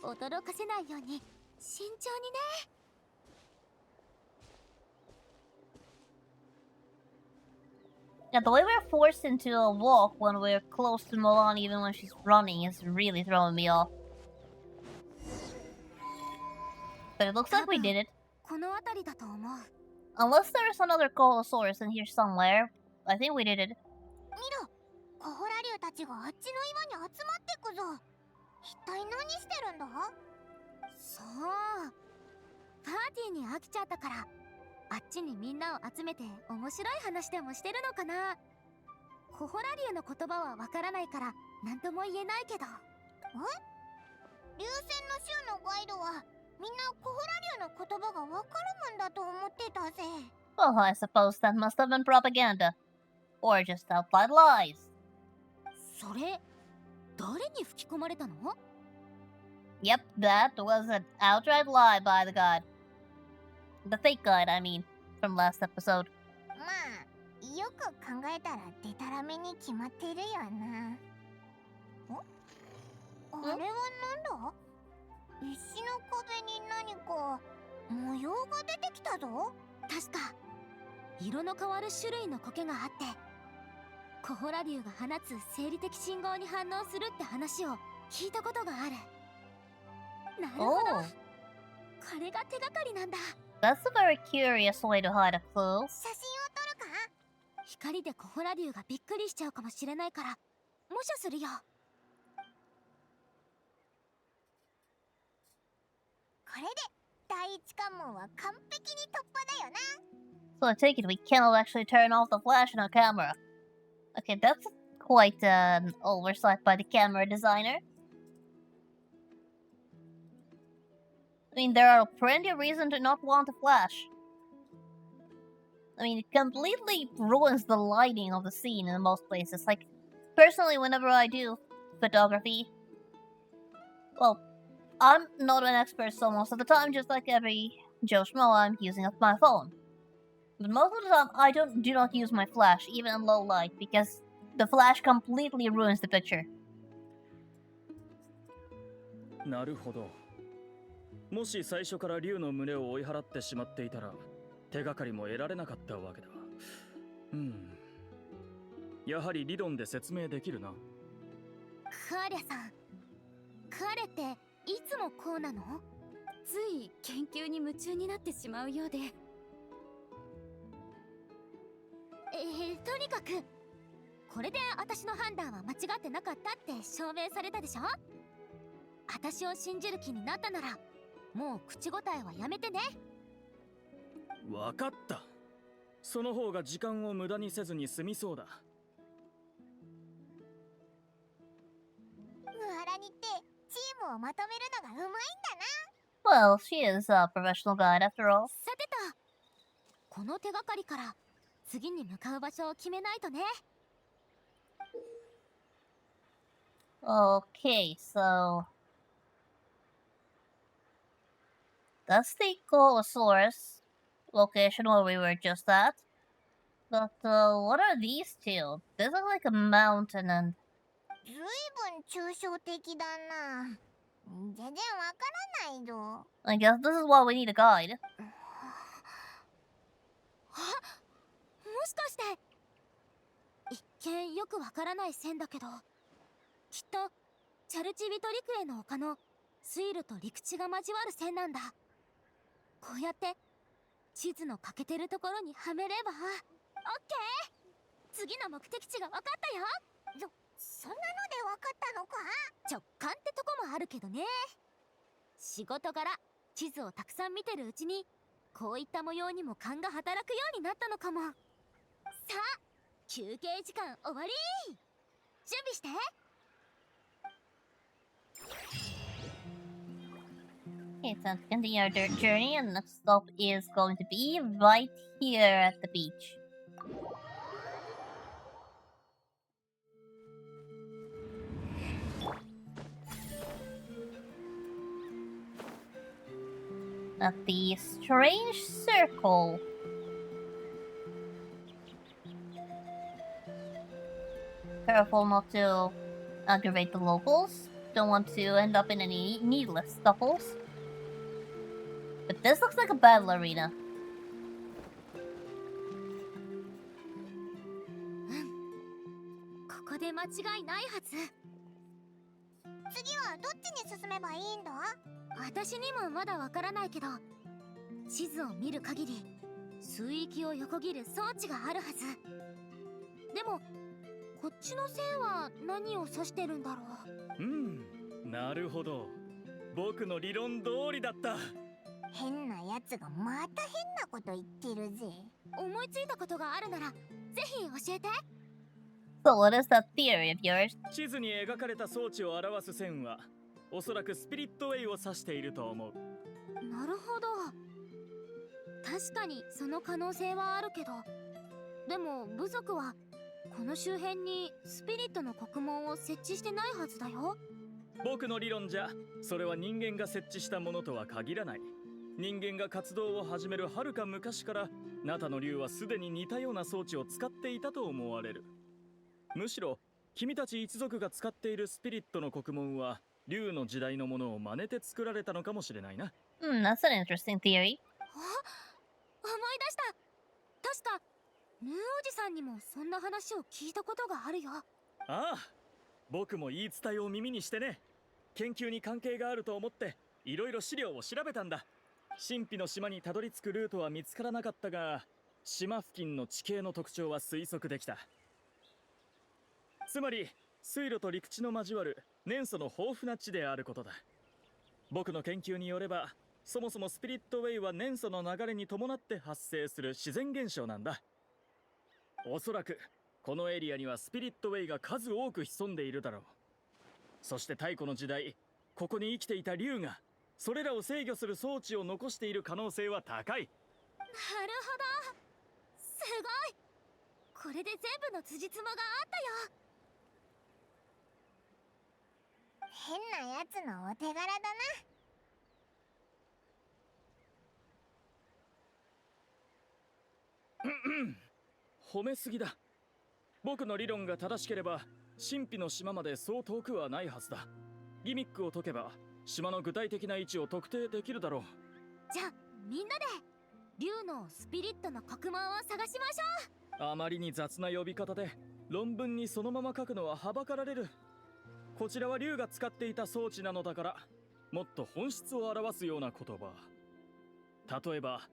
驚かせないように慎重にね。 Yeah, the way we're forced into a walk when we're close to Mulan, even when she's running, is really throwing me off. But it looks like we did it. この辺りだと思う。 Unless there's another Coholosaurus in here somewhere, I think we did it. 見ろ、コホラ竜たちがあっちの岩に集まってくぞ。一体何してるんだ？そう、パーティーに飽きちゃったから、あっちにみんなを集めて面白い話でもしてるのかな。コホラ竜の言葉はわからないから何とも言えないけど。流線の州のガイドはみんなコホラ竜の言葉がわかるもんだと思ってたぜ。Well, I suppose that must have been propaganda. Or just outright lies. それ、誰に吹き込まれたの？ Yep, that was an outright lie by the god. The fake god, I mean, from last episode. まあ、よく考えたらデタラメに決まってるよな。あれはなんだ？石の壁に何か模様が出てきたぞ。確か色の変わる種類の苔があって、コホラ竜が放つ生理的信号に反応するって話を聞いたことがある。なるほど。 Oh, これが手がかりなんだ。 that's a very curious way to hide a clue. 写真を撮るか？光でコホラ竜がびっくりしちゃうかもしれないから模写するよ。これで第一関門は完璧に突破だよな。 So I take it we cannot actually turn off the flash in our camera. Okay, that's quite an oversight by the camera designer. I mean, there are plenty of reasons to not want a flash. I mean, it completely ruins the lighting of the scene in most places. Like, personally, whenever I do photography, well, I'm not an expert, so most of the time, just like every Joe Schmo, I'm using up my phone. But most of the time, I do not use my flash, even in low light, because the flash completely ruins the picture. なるほど。もし最初から竜の胸を追い払ってしまっていたら、手がかりも得られなかったわけだ。やはり理論で説明できるな。カーリャさん、彼っていつもこうなの？つい研究に夢中になってしまうようで。とにかくこれで私の判断は間違ってなかったって証明されたでしょ。私を信じる気になったならもう口答えはやめてね。わかった。その方が時間を無駄にせずに済みそうだ。ムハラニってチームをまとめるのがうまいんだな。 Well, she is a professional guide after all. さてと、この手がかりから次に向かう場所を決めないとね。 Okay, so that's the Golosaurus location where we were just at. But what are these two? This looks like a mountain and ずいぶん抽象的だな。全然わからないぞ。 I guess this is why we need a guide. あ、もしかして一見よくわからない線だけど、きっとチャルチビトリクエの丘の水路と陸地が交わる線なんだ。こうやって地図の欠けてるところにはめれば。オッケー、次の目的地がわかったよ。そんなのでわかったのか？直感ってとこもあるけどね。仕事柄地図をたくさん見てるうちにこういった模様にも勘が働くようになったのかも。さあ、休憩時間終わり。準備して。Okay, it's time to continue our journey, and the next stop is going to be right here at the beach. At the strange circle. Careful not to aggravate the locals. Don't want to end up in any needless scuffles. But this looks like a battle arena. ここで間違いないはず。次はどっちに進めばいいんだ？私にもまだわからないけど、地図を見る限り水域を横切る装置があるはず。でもこっちの線は何を指してるんだろなるほど。僕の理論通りだった。う。変なやつがまた変なこと言ってるぜ。思いついたことがあるならぜひ教えて。 So what is that theory of yours? 地図に描かれた装置を表す線はおそらくスピリットウェイを指していると思う。なるほど。確かにその可能性はあるけど、でも部族はこの周辺にスピリットの国門を設置してないはずだよ。僕の理論じゃそれは人間が設置したものとは限らない。人間が活動を始めるはるか昔からナタの竜はすでに似たような装置を使っていたと思われる。むしろ君たち一族が使っているスピリットの国門は竜の時代のものを真似て作られたのかもしれないな。That's an interesting theory. あ、思い出した。確かヌーおじさんにもそんな話を聞いたことがあるよ。ああ、僕も言い伝えを耳にしてね。研究に関係があると思っていろいろ資料を調べたんだ。神秘の島にたどり着くルートは見つからなかったが、島付近の地形の特徴は推測できた。つまり水路と陸地の交わる年素の豊富な地であることだ。僕の研究によれば、そもそもスピリットウェイは年素の流れに伴って発生する自然現象なんだ。おそらくこのエリアにはスピリットウェイが数多く潜んでいるだろう。そして太古の時代、ここに生きていた竜がそれらを制御する装置を残している可能性は高い。なるほど、すごい。これで全部の辻褄があったよ。変なやつのお手柄だな。褒めすぎだ。僕の理論が正しければ神秘の島までそう遠くはないはずだ。ギミックを解けば島の具体的な位置を特定できるだろう。じゃあみんなで竜のスピリットの国門を探しましょう。あまりに雑な呼び方で論文にそのまま書くのははばかられる。こちらは竜が使っていた装置なのだから、もっと本質を表すような言葉、例えば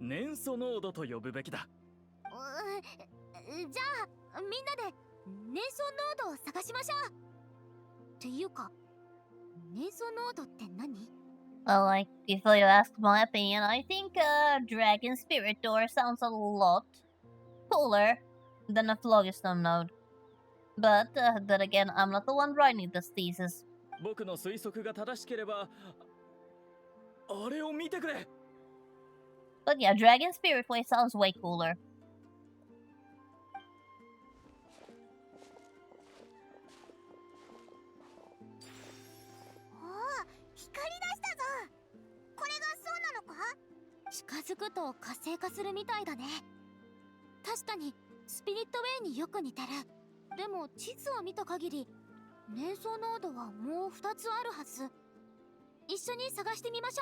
年素濃度と呼ぶべきだ。じゃあみんなで年素濃度を探しましょう。っていうか年素濃度って何？ Well, like, before you ask my opinion, I think Dragon Spirit Door sounds a lot cooler than a Phlogiston node. But then again, I'm not the one writing this thesis. 僕の推測が正しければ、あれを見てくれ。 But yeah, Dragon Spirit Way sounds way cooler. 光り出したぞ。これがそうなのか？近づくと活性化するみたいだね。確かにスピリットウェイによく似てる。でも地図を見た限り年素濃度はもう2つあるはず。一緒に探してみまし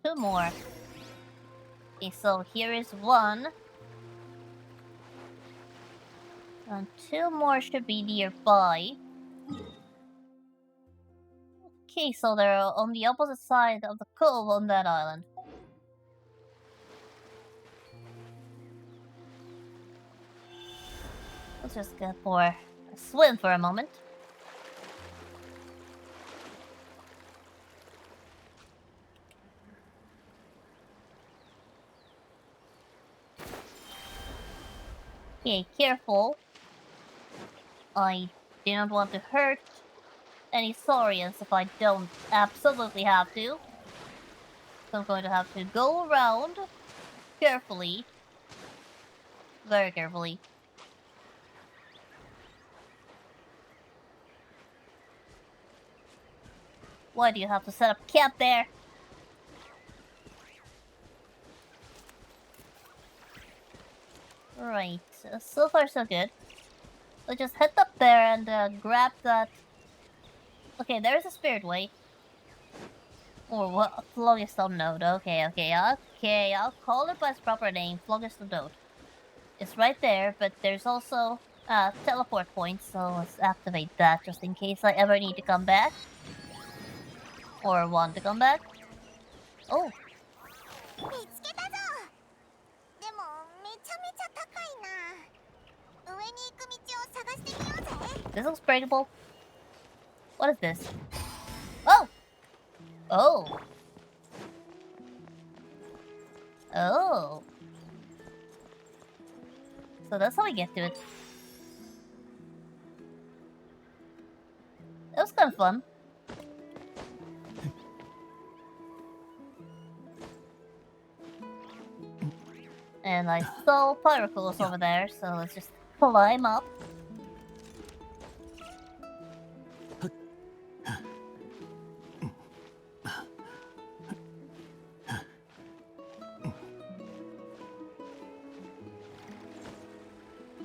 ょう。 Two more. Okay, so here is one. And two more should be nearby. Okay, so they're on the opposite side of the cove on that island. Let's just go for a swim for a moment. Okay, careful. I do not want to hurt any saurians if I don't absolutely have to. So I'm going to have to go around carefully. Very carefully. Why do you have to set up camp there? Right, so far so good. Let's just head up there and grab that. Okay, there's a spirit way. Or what? Phlogiston node. Okay, I'll call it by its proper name, Phlogiston node. It's right there, but there's also a teleport point, so let's activate that just in case I ever need to come back. Or want to come back. Oh. 見つけたぞ。でもめちゃめちゃ高いな。This looks breakable. What is this? Oh! Oh! Oh! So that's how we get to it. That was kind of fun. And I saw pyracles over there, so let's just climb up.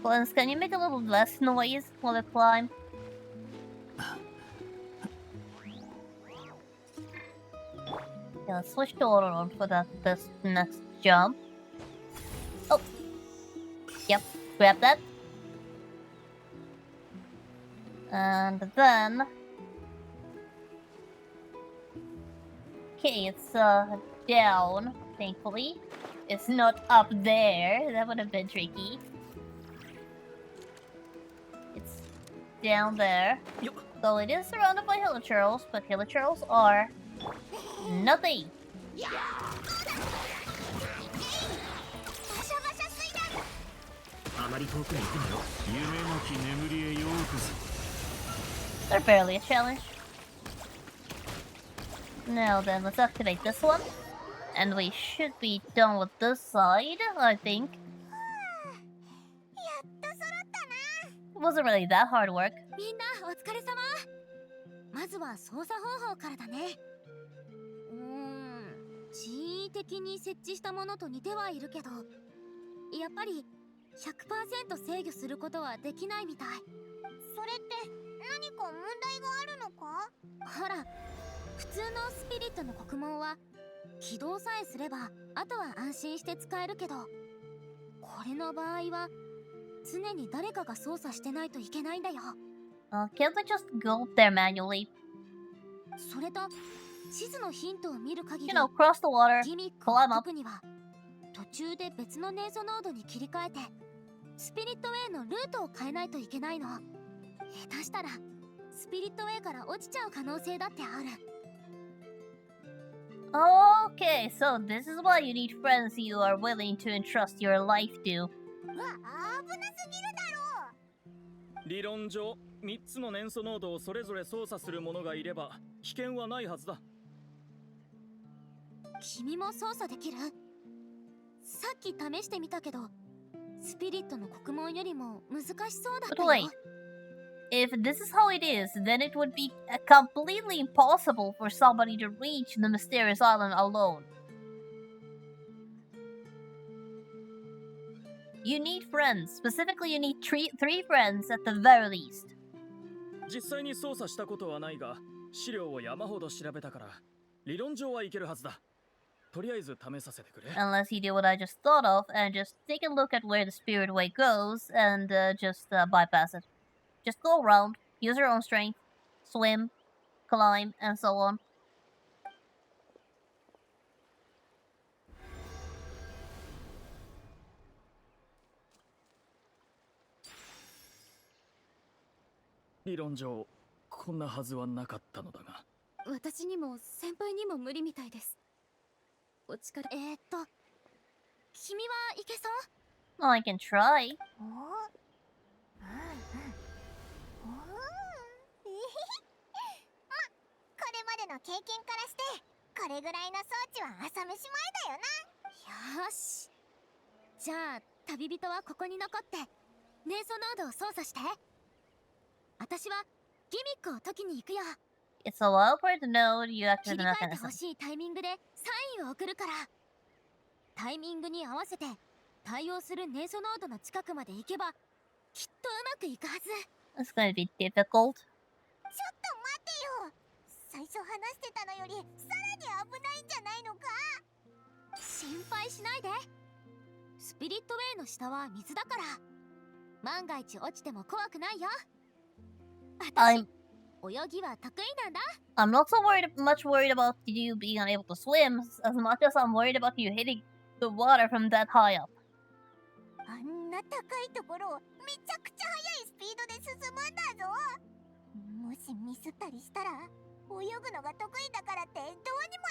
Clance, can you make a little less noise while I climb? Yeah, let's switch to auto on for this next jump. Oh! Yep, grab that. And then... Okay, it's down, thankfully. It's not up there, that would have been tricky. It's down there. So it is surrounded by hilichurls, but hilichurls are nothing. あまり遠くに行くなよ。夢なき眠りへようこそ。 They're barely a challenge. Now then, let's activate this one. And we should be done with this side, I think. It wasn't really that hard work. みんなお疲れ様。まずは操作方法からだね。人為的に設置したものと似てはいるけど、やっぱり 100% 制御することはできないみたい。それって何か問題があるのか？ほら、普通のスピリットの刻紋は起動さえすればあとは安心して使えるけど、これの場合は常に誰かが操作してないといけないんだよ。Can't I just go up there manually? それと地図のヒントを見る限り、You know, cross the water, ギミックを climb 解 up. くには途中で別のネーゾノードに切り替えてスピリットウェイのルートを変えないといけないの。下手したらスピリットウェイから落ちちゃう可能性だってある。Okay, so this is why you need friends you are willing to entrust your life to. うわ、危なすぎるだろう。理論上3つの年素濃度をそれぞれ操作する者がいれば危険はないはずだ。君も操作できる？さっき試してみたけど、スピリットの刻紋よりも難しそうだった But よ。 wait, if this is how it is, then it would be completely impossible for somebody to reach the mysterious island alone. You need friends. Specifically, you need three friends at the very least. 実際に操作したことはないが、資料を山ほど調べたから理論上はいけるはずだ。とりあえず試させてくれ。 Unless you do what I just thought of and just take a look at where the spirit way goes and just bypass it. Just go around, use your own strength, swim, climb, and so on. 理論上こんなはずはなかったのだが。私にも先輩にも無理みたいです。お力。君はいけそう？ Well, I can try. これまでの経験からしてこれぐらいの装置は朝飯前だよな。よし、じゃあ旅人はここに残ってネーソノードを操作して。私はギミックを解きに行くよ。 It's a while for it to know you 切 activated り the 替えてほ mechanism. しいタイミングでサインを送るから。タイミングに合わせて対応するネーソノードの近くまで行けばきっとうまくいくはず。 It's going to be difficult. ちょっと待てよ。最初話してたのよりさらに危ないんじゃないのか？心配しないで。スピリットウェイの下は水だから万が一落ちても怖くないよ。私 泳ぎは得意なんだ。 I'm not so much worried about you being unable to swim as much as I'm worried about you hitting the water from that high up. あんな高いところをめちゃくちゃ速いスピードで進むんだぞ。もしミスったりしたら泳ぐのが得意だからってどうにも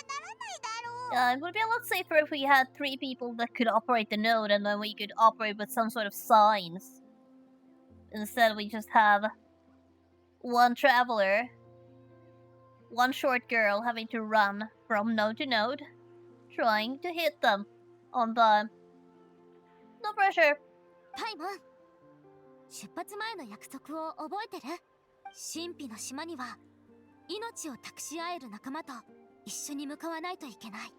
ならないだろう。 It would be a lot safer if we had 3 people that could operate the node and then we could operate with some sort of signs. Instead, we just have one traveler, one short girl having to run from node to node, trying to hit them on time. No pressure. パイモン、出発前の約束を覚えてる？神秘の島には命を託し合える仲間と一緒に向かわないといけない。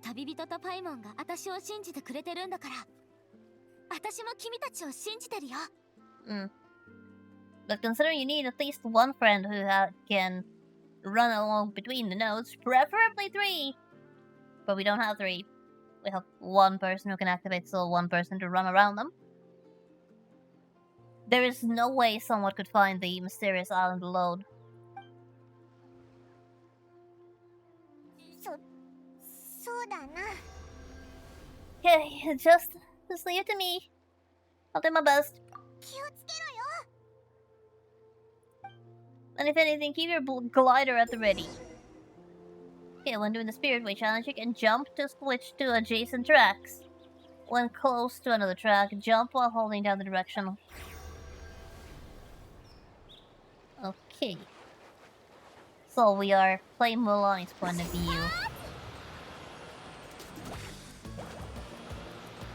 旅人とパイモンが私を信じてくれてるんだから、私も君たちを信じてるよ。But considering you need at least one friend who can run along between the nodes, preferably 3. But we don't have 3. We have one person who can activate, so one person to run around them. There is no way someone could find the mysterious island alone. そうだな。Okay, just leave it to me. I'll do my best. 気をつけろよ。 And if anything, keep your glider at the ready. Okay, when doing the Spirit Way challenge, you can jump to switch to adjacent tracks. When close to another track, jump while holding down the direction. Okay. So we are playing Mulan's point of view.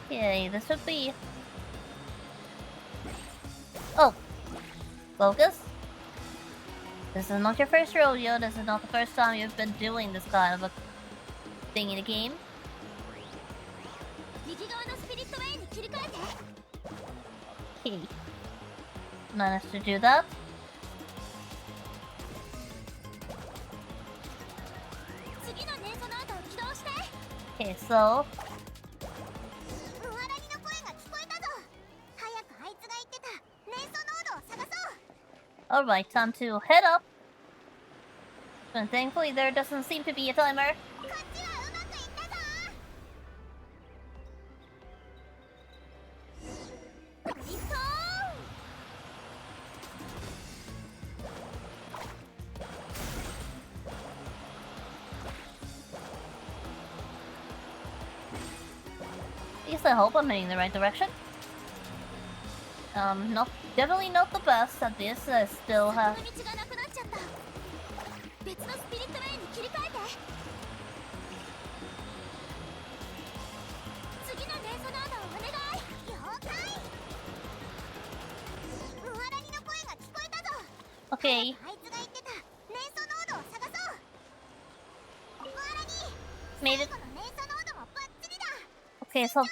Okay, this would be... Oh! Focus? This is not your first rodeo, this is not the first time you've been doing this kind of a thing in a game. 右側のスピリットウェイに切り替えて。 Okay. Managed to do that. 次のネンソノートを起動して。 Okay, so... ムワラニの声が聞こえたぞ。早くあいつが言ってたネンソノードを探そう。 Alright, time to head up. And thankfully there doesn't seem to be a timer. こっちはうまくいったぞ。ドリフトー。 At least I hope I'm heading in the right direction. Definitely not the best at this. I still have... 道がなくなっちゃった。別のスピリットウェイに切り替えて。次のネンソノードをお願い。了解。ムワラニの声が聞こえたぞ。 Okay, あいつが言ってたネンソノードを探そう。ムワラニ、 made 最 it. 後のネンソノードもバッチリだ。 Okay, so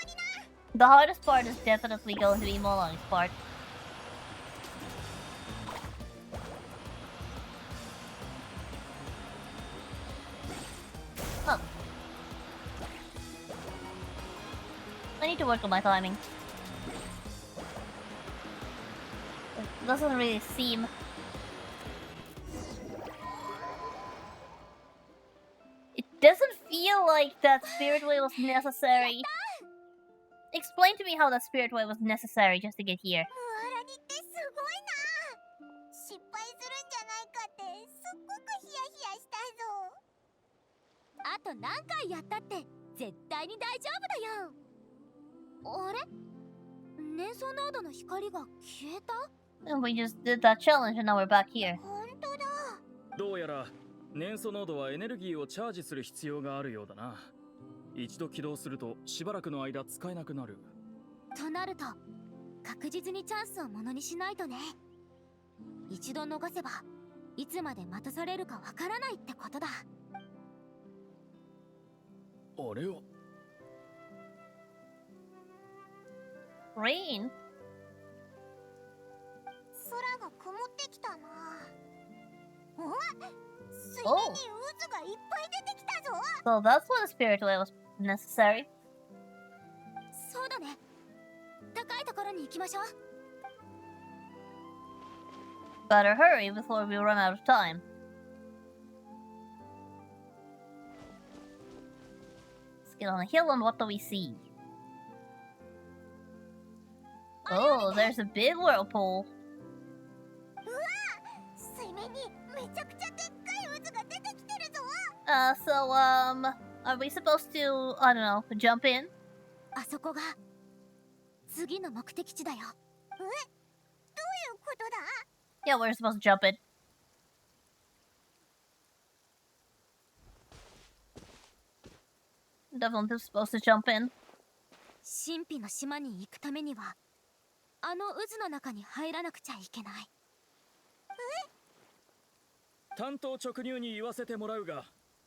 the hardest part is definitely going to be Molong's part. Oh. I need to work on my timing. It doesn't really seem... It doesn't feel like that Spirit Way was necessary. Explain to me how that Spirit Way was necessary just to get here. ムワラニってすごいな。失敗するんじゃないかってすっごくヒヤヒヤしたぞ。あと何回やったって絶対に大丈夫だよ。あれ？ネンソノードの光が消えた？ And we just did that challenge and now we're back here. 本当だ。どうやら年素濃度はエネルギーをチャージする必要があるようだな。一度起動するとしばらくの間使えなくなる。となると確実にチャンスをものにしないとね。一度逃せばいつまで待たされるかわからないってことだ。あれは Rain? 空が曇ってきたな。お？水面に渦がいっぱい出てきたぞ。 So that's why the Spirit Way was necessary. そうだね。高いところに行きましょう。 Better hurry before we run out of time. Let's get on a hill and what do we see? Oh, there's a big whirlpool. 水面にめちゃくちゃでっかい渦が出てきてるぞ。 Are we supposed to, I don't know, jump in? あそこが次の目的地だよ。え、どういうことだ？ Yeah, we're supposed to jump in. Definitely supposed to jump in. 神秘の島に行くためにはあの渦の中に入らなくちゃいけない。担当直入に言わせてもらうが、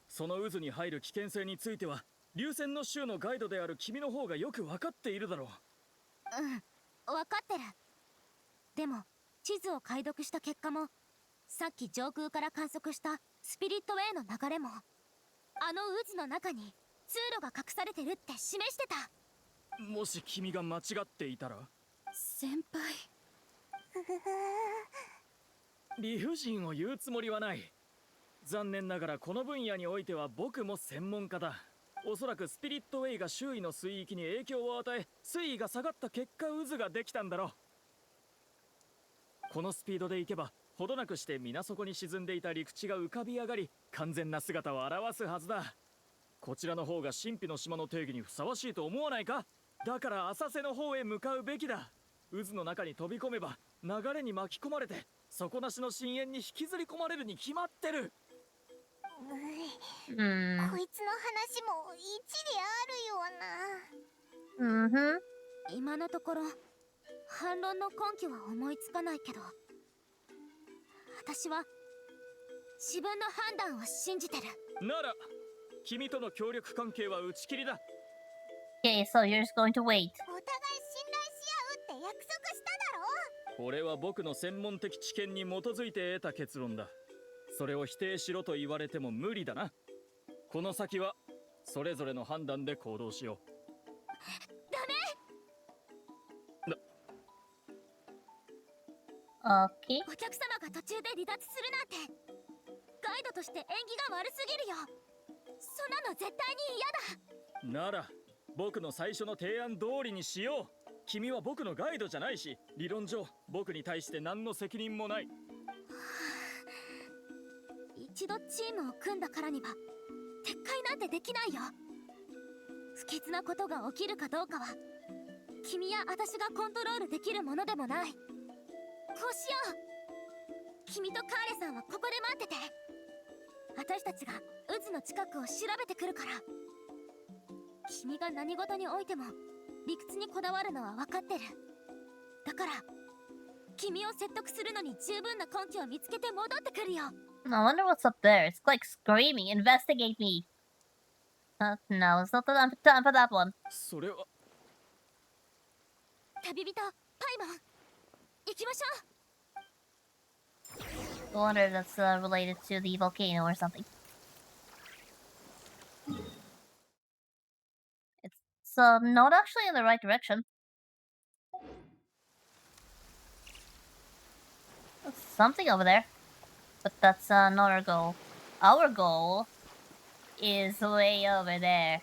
その渦に入る危険性については流線の州のガイドである君の方がよく分かっているだろう。うん、分かってる。でも地図を解読した結果も、さっき上空から観測したスピリットウェイの流れも、あの渦の中に通路が隠されてるって示してた。もし君が間違っていたら？先輩。理不尽を言うつもりはない。残念ながらこの分野においては僕も専門家だ。おそらくスピリットウェイが周囲の水域に影響を与え、水位が下がった結果渦ができたんだろう。このスピードで行けばほどなくして水底に沈んでいた陸地が浮かび上がり、完全な姿を現すはずだ。こちらの方が神秘の島の定義にふさわしいと思わないか？だから浅瀬の方へ向かうべきだ。渦の中に飛び込めば流れに巻き込まれて底なしの深淵に引きずり込まれるに決まってる。こいつの話 Hmm. も一理あるような。Mm-hmm. 今のところ反論の根拠は思いつかないけど、私は自分の判断を信じてる。なら君との協力関係は打ち切りだ。Okay, so you're just going to wait. お互い信頼し合うって約束しただろ。これは僕の専門的知見に基づいて得た結論だ。それを否定しろと言われても無理だな。この先はそれぞれの判断で行動しよう。ダメ。 Okay. お客様が途中で離脱するなんて、ガイドとして縁起が悪すぎるよ。そんなの絶対に嫌だ。なら僕の最初の提案通りにしよう。君は僕のガイドじゃないし、理論上僕に対して何の責任もない。一度チームを組んだからには撤回なんてできないよ。不吉なことが起きるかどうかは君や私がコントロールできるものでもない。こうしよう。君とカーレさんはここで待ってて。私たちが渦の近くを調べてくるから。君が何事においても理屈にこだわるのは分かってる。だから君を説得するのに十分な根拠を見つけて戻ってくるよ。 I wonder what's up there. It's like screaming, investigate me. No, it's not the time for that one. それは旅人パイモン、行きましょう。 I wonder if that's related to the volcano or something. It's not actually in the right direction. There's something over there. But that's not our goal. Our goal is way over there.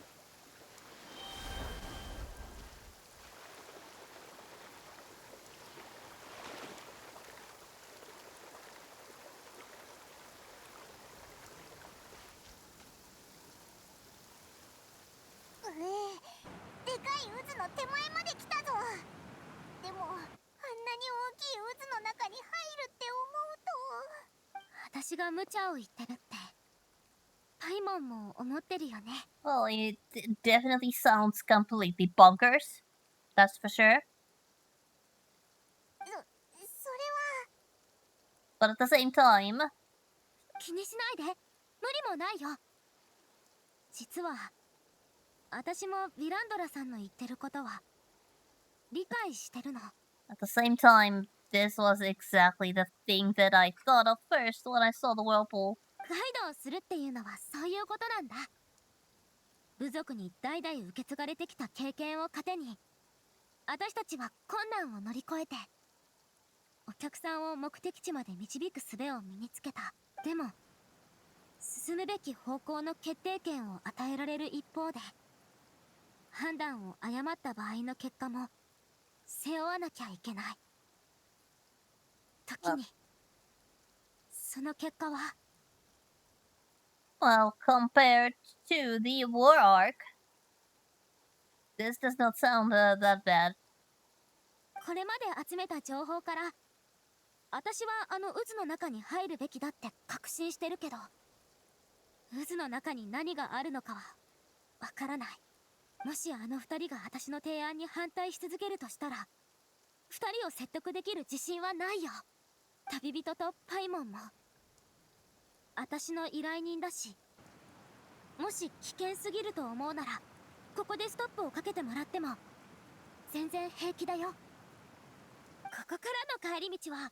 Well, it definitely sounds completely bonkers. That's for sure. But at the same time, 気にしないで。無理もないよ。実は私もヴィランドラさんの言ってることは理解してるの。 at the same time, this was exactly the thing that I thought of first when I saw the whirlpool. ガイドをするっていうのはそういうことなんだ。部族に代々受け継がれてきた経験を糧に、私たちは困難を乗り越えてお客さんを目的地まで導く術を身につけた。でも進むべき方向の決定権を与えられる一方で、判断を誤った場合の結果も背負わなきゃいけない。時にその結果は Well, compared to the war arc, this does not sound that bad. これまで集めた情報から私はあの渦の中に入るべきだって確信してるけど、渦の中に何があるのかはわからない。もしあの二人が私の提案に反対し続けるとしたら、二人を説得できる自信はないよ。旅人とパイモンも私の依頼人だし、もし危険すぎると思うならここでストップをかけてもらっても全然平気だよ。ここからの帰り道は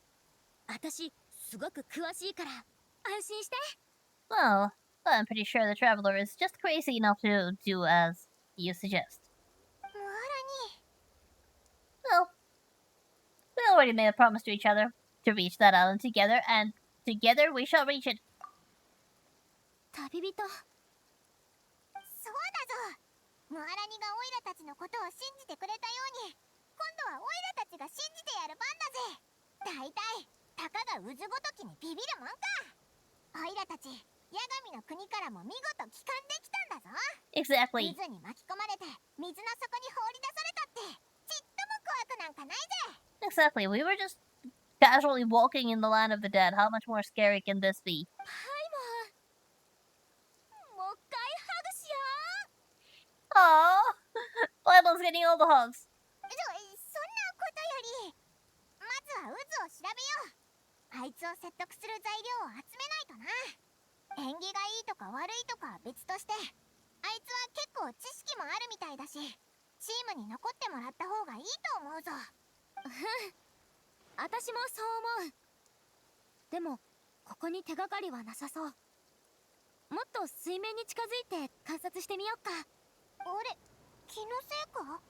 私すごく詳しいから安心して。 Well, I'm pretty sure the traveler is just crazy enough to do as you suggest. モアラに Well, we already made a promise to each other to reach that island together, and together we shall reach it. 旅人、そうだぞ。モアラニがオイラたちのことを信じてくれたように、今度はオイラたちが信じてやる番だぜ。だいたいたかが渦ごときにビビるもんか。オイラたちヤガミの国からも見事帰還できたんだぞ。 Exactly. 渦に巻き込まれて水の底に放り出されたってちっとも怖くなんかないぜ。 Exactly. We were just casually walking in the land of the dead. How much more scary can this be? パイモン、もう一回ハグしよう。 Aww! Lyman's getting all the hugs. そんなことよりまずは渦を調べよう。あいつを説得する材料を集めないとな。縁起がいいとか悪いとかは別として、あいつは結構知識もあるみたいだし、チームに残ってもらった方がいいと思うぞ。私もそう思う。でもここに手がかりはなさそう。もっと水面に近づいて観察してみよっか。あれ、気のせいか。モアラ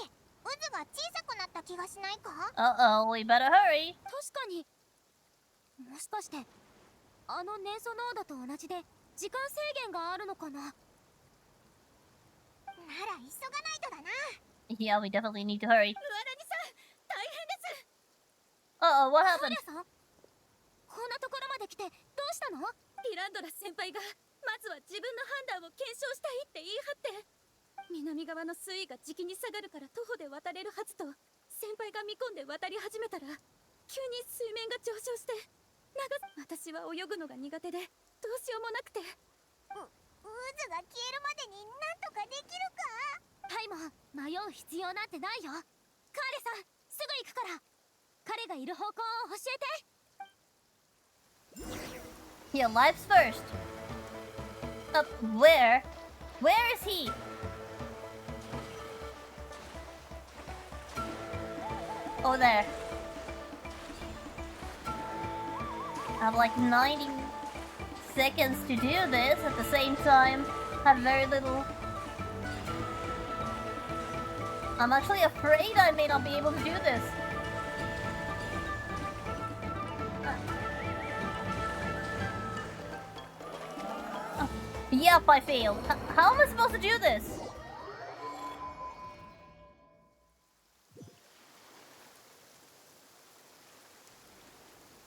に渦が小さくなった気がしないか。 Uh-oh, we better hurry. 確かに。もしかしてあの年素濃度と同じで時間制限があるのかな。なら急がないとだな。 Yeah, we definitely need to hurry. モアラニさん、大変です。 Uh-oh, what カー happened? リャさん、こんなところまで来てどうしたの。リランドラ先輩がまずは自分の判断を検証したいって言い張って、南側の水位がじきに下がるから徒歩で渡れるはずと先輩が見込んで渡り始めたら、急に水面が上昇して私は泳ぐのが苦手でどうしようもなくて。渦が消えるまでになんとかできるか。パイモン、迷う必要なんてないよ。カーレさん、すぐ行くから。彼がいる方向を教えて。 He lives first. Where? Where is he? Oh, there. I have like 90 seconds to do this at the same time. Have very little. I'm actually afraid I may not be able to do this. Yep, I failed. How am I supposed to do this?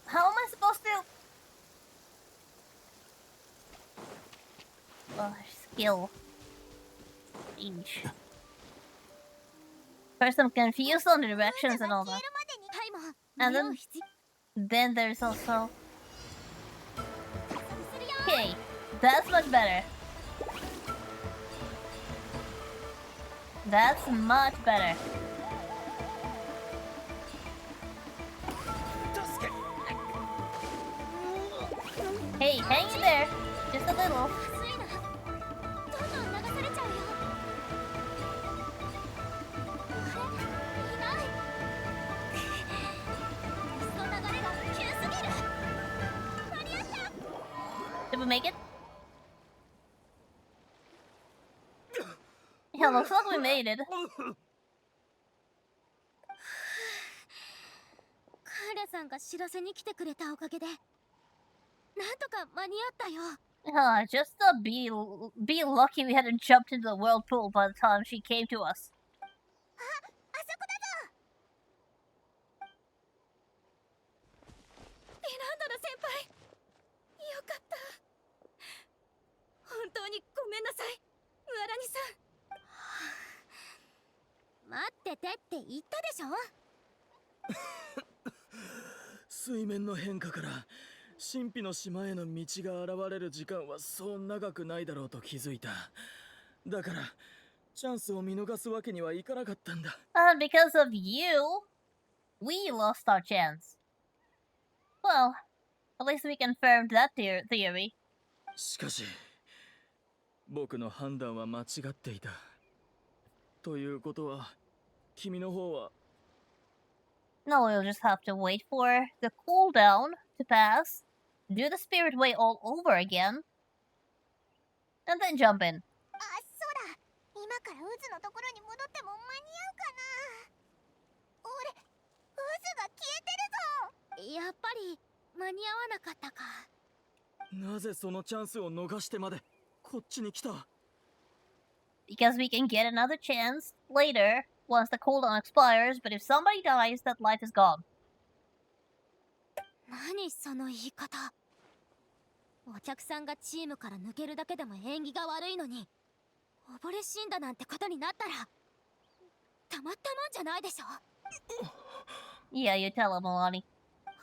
How am I supposed to? Skill. Each. First, I'm confused on the directions and all that. And then there's also. Okay, that's much better. That's much better. Hey, hang in there. Just a little. Did we make it? Yeah, looks like we made it. カーレさんが知らせに来てくれたおかげでなんとか間に合ったよ。 Just be lucky we hadn't jumped into the whirlpool by the time she came to us. あミランダラ先輩、よかった。本当にごめんなさい、ムアラニさん。待っててって言ったでしょ。水面の変化から神秘の島への道が現れる時間はそう長くないだろうと気づいた。だからチャンスを見逃すわけにはいかなかったんだ。And because of you, we lost our chance. Well, at least we confirmed that theory. しかし僕の判断は間違っていた。ということは君の方は。 No, we'll just have to wait for the cooldown to pass, do the spirit way all over again, and then jump in. あ、そうだ。今から渦のところに戻っても間に合うかな。俺、渦が消えてるぞ。やっぱり間に合わなかったか。なぜそのチャンスを逃してまでこっちに来た？ Because we can get another chance later once the cooldown expires, but if somebody dies, that life is gone. 何その言い方。お客さんがチームから抜けるだけでも縁起が悪いのに、溺れ死んだなんてことになったらたまったもんじゃないでしょ。Yeah, you tell him, Alani.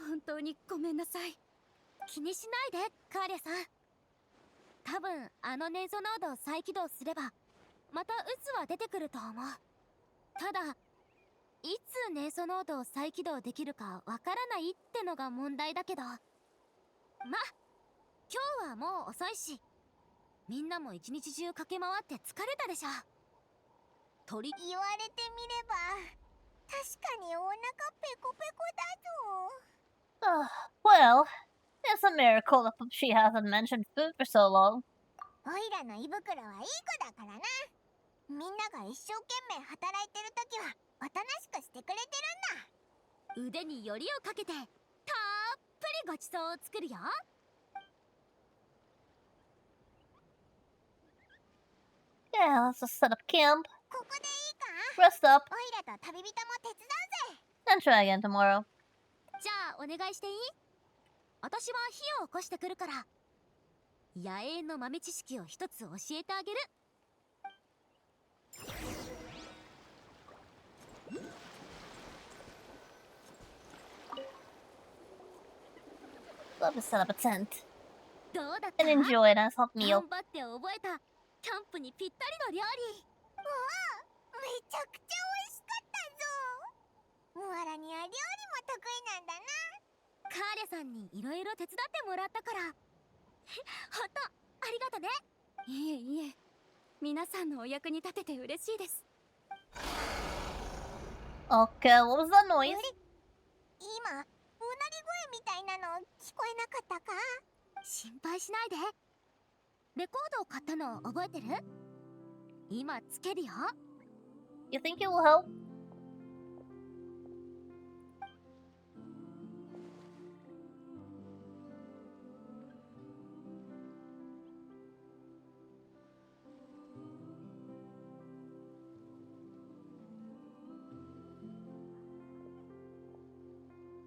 本当にごめんなさい。気にしないで、カーリャさん。多分あのネゾノードを再起動すればまた渦は出てくると思う。ただいつネゾノードを再起動できるかわからないってのが問題だけど、ま、今日はもう遅いし、みんなも一日中駆け回って疲れたでしょ。言われてみれば確かにお腹ペコペコだぞ。Well, it's a miracle that she hasn't mentioned food for so long. おいらの胃袋はいい子だからな。みんなが一生懸命働いてる時はおとなしくしてくれてるんだ。腕によりをかけてたっぷりごちそうを作るよ。Yeah, let's just set up camp, ここでいいか？ rest up, おいらと旅人も手伝うぜ。 and try again tomorrow. じゃあお願いしていい？私は火を起こしてくるから野営の豆知識を一つ教えてあげる。Let me set up a tent どうだった？ and enjoy a nice hot meal. 頑張って覚えたキャンプにぴったりの料理。わあ、めちゃくちゃ美味しかったぞ。ムアラには料理も得意なんだな。カーレさんにいろいろ手伝ってもらったからほんとありがとね。いえいえ、皆さんのお役に立てて嬉しいです。 Okay, what was that noise? 今うなり声みたいなの聞こえなかったか？心配しないで。レコードを買ったの覚えてる？今つけるよ。 You think it will help?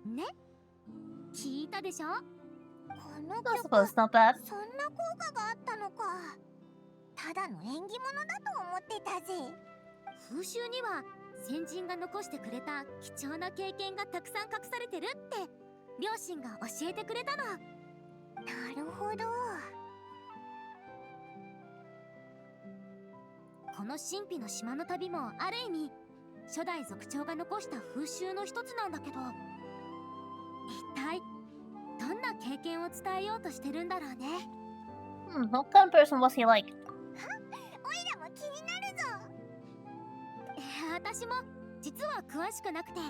ね、聞いたでしょ？この I 曲 suppose it's not bad. そんな効果があったのか。ただの縁起物だと思ってたぜ。風習には先人が残してくれた貴重な経験がたくさん隠されてるって両親が教えてくれたの。なるほど。この神秘の島の旅もある意味初代族長が残した風習の一つなんだけど、一体どんな経験を伝えようとしてるんだろうね。What kind of person was he like? おいらも気になるぞ。私も実は詳しくなくて、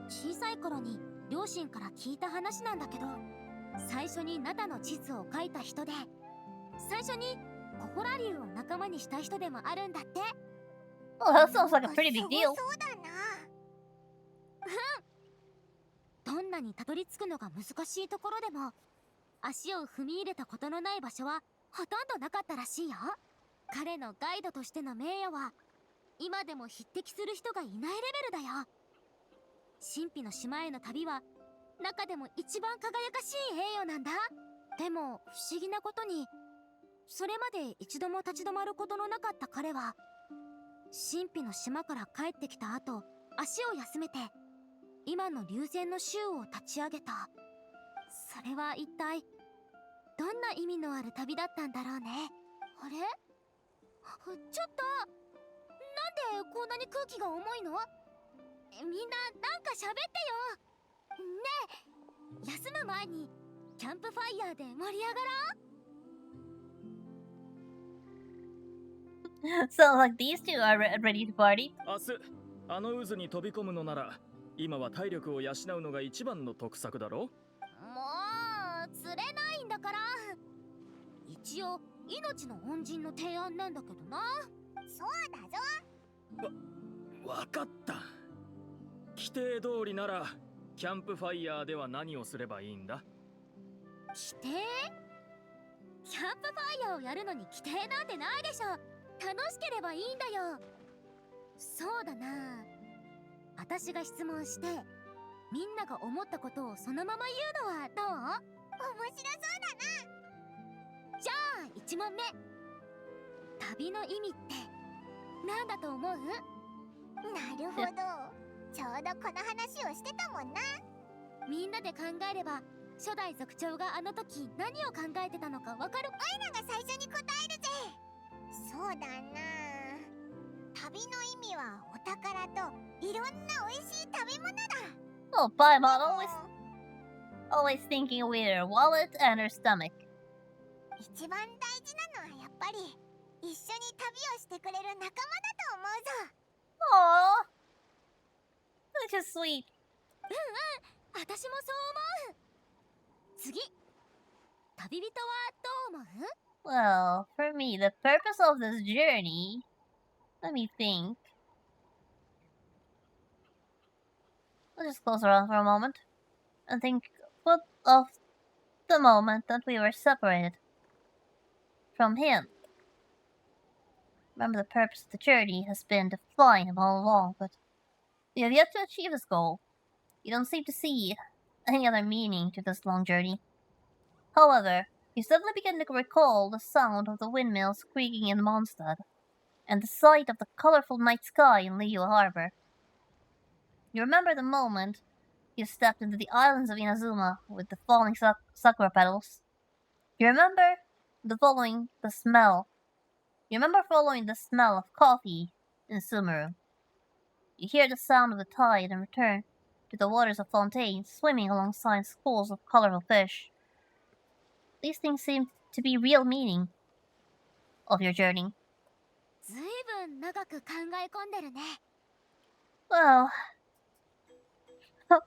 小さい頃に両親から聞いた話なんだけど、最初にナタの地図を書いた人で、最初にコホラ竜を仲間にした人でもあるんだって。 Oh, that sounds like a pretty big deal. そうだな。どんなにたどり着くのが難しいところでも足を踏み入れたことのない場所はほとんどなかったらしいよ。彼のガイドとしての名誉は今でも匹敵する人がいないレベルだよ。神秘の島への旅は中でも一番輝かしい栄誉なんだ。でも不思議なことに、それまで一度も立ち止まることのなかった彼は、神秘の島から帰ってきた後、足を休めて今の龍涎の州を立ち上げた。それは一体どんな意味のある旅だったんだろうね。あれ、ちょっと、なんでこんなに空気が重いの？みんななんか喋ってよ。ねえ、休む前にキャンプファイヤーで盛り上がろう。 So, like, these two are ready to party? 明日あの渦に飛び込むのなら今は体力を養うのが一番の得策だろ。もう釣れないんだから。一応命の恩人の提案なんだけどな。そうだぞ。わかった。規定通りならキャンプファイヤーでは何をすればいいんだ？規定？キャンプファイヤーをやるのに規定なんてないでしょ。楽しければいいんだよ。そうだな、私が質問してみんなが思ったことをそのまま言うのはどう？面白そうだな。じゃあ1問目、旅の意味って何だと思う？なるほど、ちょうどこの話をしてたもんな。みんなで考えれば初代族長があの時何を考えてたのかわかる。おいらが最初に答えるぜ。そうだな、旅の意味はお宝といろんな美味しい食べ物だ。 Oh, Paimon always thinking with her wallet and her stomach. 一番大事なのはやっぱり一緒に旅をしてくれる仲間だと思うぞ。 Aww. That's just sweet. 私もそう思う。次、旅人はどう思う？ Well, for me, the purpose of this journey... Let me think. I'll just close around for a moment and think of the moment that we were separated from him. Remember, the purpose of the journey has been to find him all along, but we have yet to achieve this goal. You don't seem to see any other meaning to this long journey. However, you suddenly begin to recall the sound of the windmills creaking in Mondstadt, and the sight of the colorful night sky in Liyue Harbor. You remember the moment you stepped into the islands of Inazuma with the falling sakura petals. You remember following the smell of coffee in Sumeru. You hear the sound of the tide and return to the waters of Fontaine swimming alongside schools of colorful fish. These things seem to be real meaning of your journey. ずいぶん長く考え込んでるね。 Well,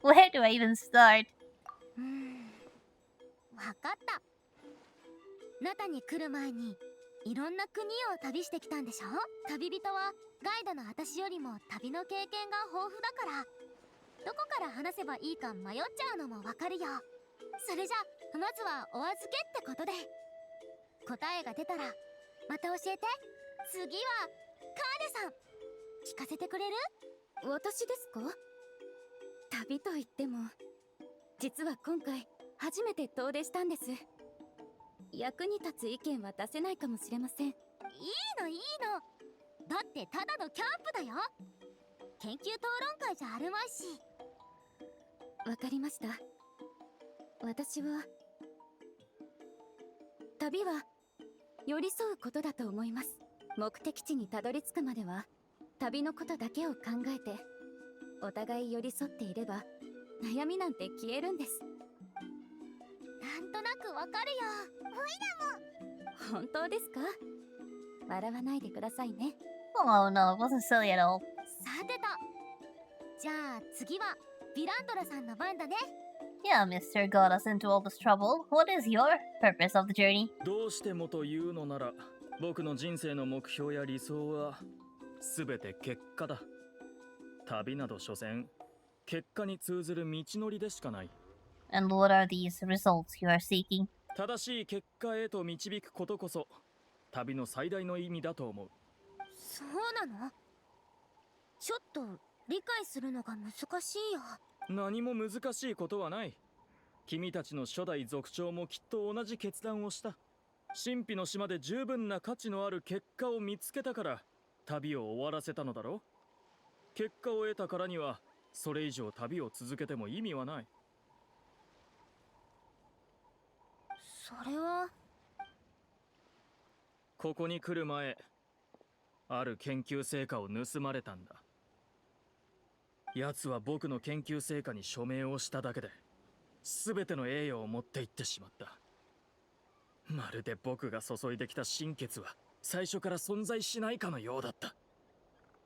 where do I even start? わかった。ナタに来る前にいろんな国を旅してきたんでしょ。旅人はガイドの私よりも旅の経験が豊富だから、どこから話せばいいか迷っちゃうのもわかるよ。それじゃまずはお預けってことで、答えが出たらまた教えて。次はカーレさん、聞かせてくれる？私ですか？旅といっても実は今回初めて遠出したんです。役に立つ意見は出せないかもしれません。いいのいいの。だってただのキャンプだよ。研究討論会じゃあるまいし。わかりました。私は旅は寄り添うことだと思います。目的地にたどり着くまでは旅のことだけを考えてお互い寄り添っていれば悩みなんて消えるんです。なんとなくわかるよ。おいらも。本当ですか？笑わないでくださいね。 Oh no, it wasn't silly at all. さてと、じゃあ次はヴィランドラさんの番だね。Yeah, Mr. got us into all this trouble. What is your purpose of the journey? どうしてもというのなら、僕の人生の目標や理想は全て結果だ。旅など所詮結果に通ずる道のりでしかない。And what are these results you are seeking? 正しい結果へと導くことこそ旅の最大の意味だと思う。そうなの？ちょっと理解するのが難しいよ。何も難しいことはない。君たちの初代族長もきっと同じ決断をした。神秘の島で十分な価値のある結果を見つけたから旅を終わらせたのだろう。結果を得たからにはそれ以上旅を続けても意味はない。それは。ここに来る前、ある研究成果を盗まれたんだ。奴は僕の研究成果に署名をしただけで全ての栄誉を持って行ってしまった。まるで僕が注いできた心血は最初から存在しないかのようだった。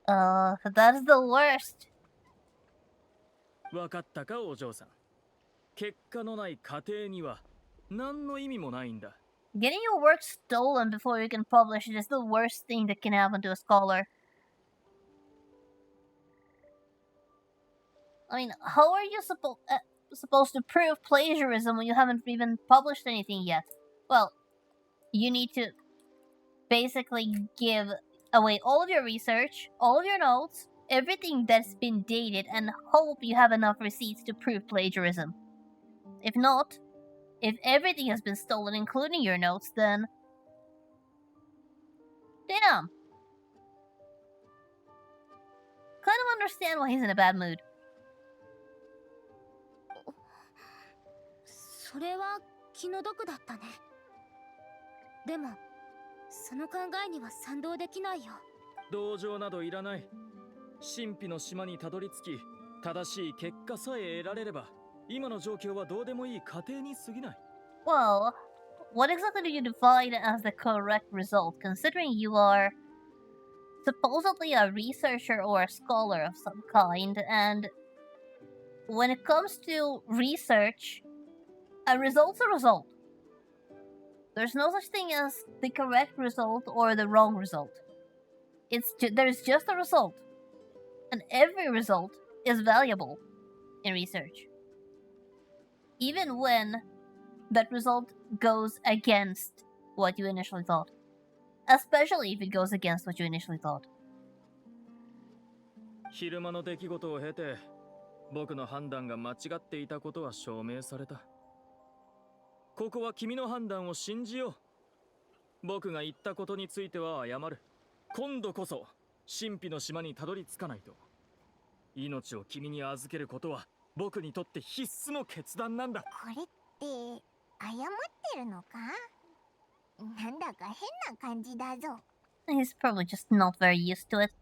That's the worst. わかったか、お嬢さん。結果のない過程には何の意味もないんだ。Getting your work stolen before you can publish it is the worst thing that can happen to a scholar. I mean, how are you supposed to prove plagiarism when you haven't even published anything yet? Well, you need to basically give away all of your research, all of your notes, everything that's been dated, and hope you have enough receipts to prove plagiarism. If not, if everything has been stolen, including your notes, then... Damn. Kind of understand why he's in a bad mood. それは気の毒だったね。でもその考えには賛同できないよ。同情などいらない。神秘の島にたどり着き、正しい結果さえ得られれば、今の状況はどうでもいい過程に過ぎない。Well, what exactly do you define as the correct result, considering you are supposedly a researcher or a scholar of some kind, and when it comes to research, a result's a result. There's no such thing as the correct result or the wrong result. There's just a result. And every result is valuable in research. Even when that result goes against what you initially thought. Especially if it goes against what you initially thought. 昼間の出来事を経て、僕の判断が間違っていたことは証明された。ここは君の判断を信じよう。僕が言ったことについては謝る。今度こそ神秘の島にたどり着かないと。命を君に預けることは僕にとって必須の決断なんだ。これって謝ってるのか？なんだか変な感じだぞ。 He's probably just not very used to it.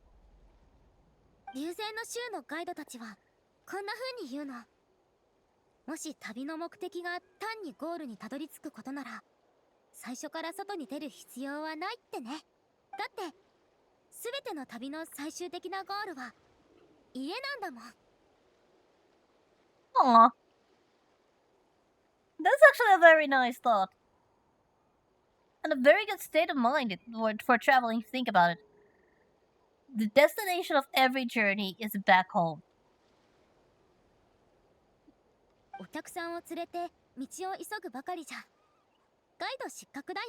流星の州のガイドたちはこんな風に言うの。もし旅の目的が単にゴールにたどり着くことなら、最初から外に出る必要はないってね。だって全ての旅の最終的なゴールは家なんだもん。Aw. That's actually a very nice thought. And a very good state of mind for traveling, if you think about it. The destination of every journey is back home. お客さんを連れて道を急ぐばかりじゃガイド失格だよ。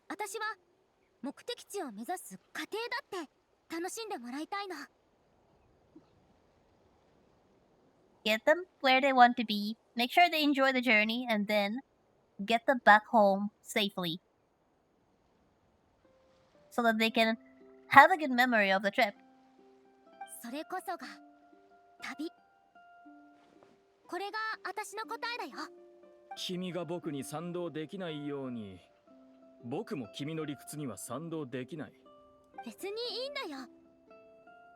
私は目的地を目指す過程だって楽しんでもらいたいの。Get them where they want to be, make sure they enjoy the journey, and then get them back home safely. So that they can have a good memory of the trip. それこそが旅。これが私の答えだよ。君が僕に賛同できないように、僕も君の理屈には賛同できない。別にいいんだよ。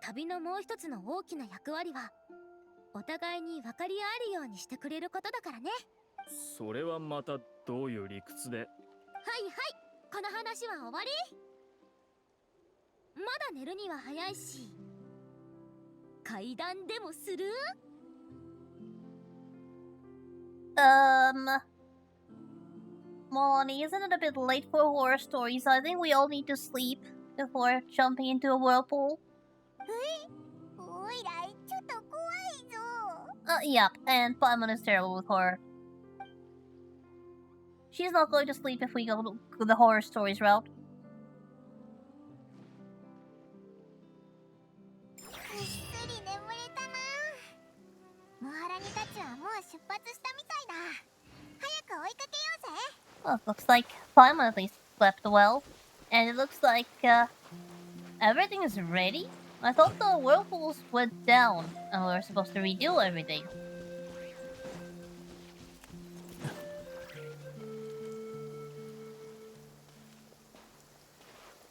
旅のもう一つの大きな役割はお互いに分かり合えるようにしてくれることだからね。それはまたどういう理屈で？はいはい、この話は終わり。まだ寝るには早いし、階段でもするMolani, isn't it a bit late for horror stories? I think we all need to sleep before jumping into a whirlpool. おいらちょっと怖いぞ。Yep, and Paimon is terrible with horror. She's not going to sleep if we go to the horror stories route. ムハラニたちはもう出発したみたいだ。早く追いかけようぜ。Well, it looks like Paimon at least slept well. And it looks like, everything is ready? I thought the whirlpools went down and we were supposed to redo everything.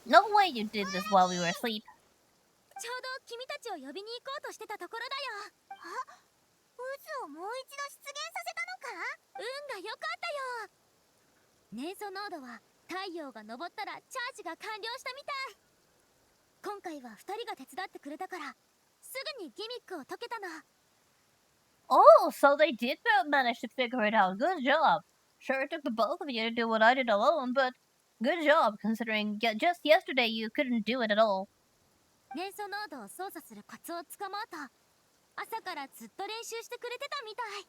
No way you did this while we were asleep. ちょうど君たちを呼びに行こうとしてたところだよ。渦をもう一度出現させたのか？運が良かったよ。粘素濃度は太陽が昇ったらチャージが完了したみたい。今回は2人が手伝ってくれたからすぐにギミックを解けたの。Oh, so they did manage to figure it out. Good job. Sure, it took the both of you to do what I did alone, but good job considering just yesterday you couldn't do it at all. 粘素濃度を操作するコツをつかもうと朝からずっと練習してくれてたみたい。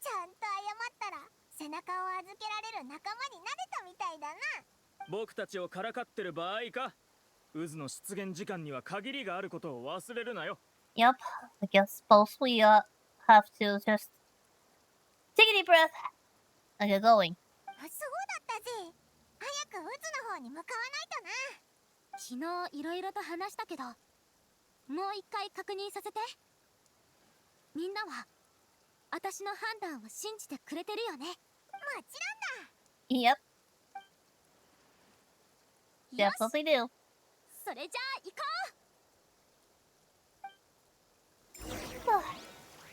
ちゃんと謝ったら背中を預けられる仲間になれたみたいだな。僕たちをからかってる場合か。渦の出現時間には限りがあることを忘れるなよ。Yep, I guess suppose we have to just take a deep breath and get going. そうだったぜ。早く渦の方に向かわないとな。昨日いろいろと話したけど、もう一回確認させて。みんなは私の判断を信じてくれてるよね。もちろんだ。Yep, definitely do. それじゃあ行こう。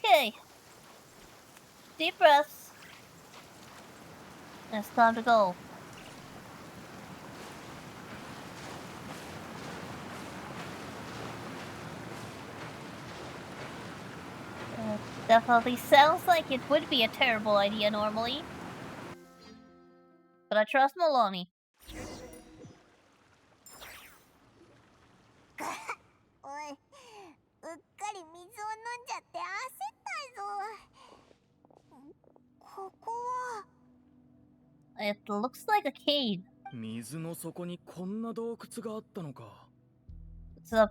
Okay. Deep breaths. It's time to go. Definitely sounds like it would be a terrible idea normally. But I trust Maloney. おい、うっかり水を飲んじゃって焦ったぞ。ここは It looks like a cave. 水の底にこんな洞窟があったのか。It's a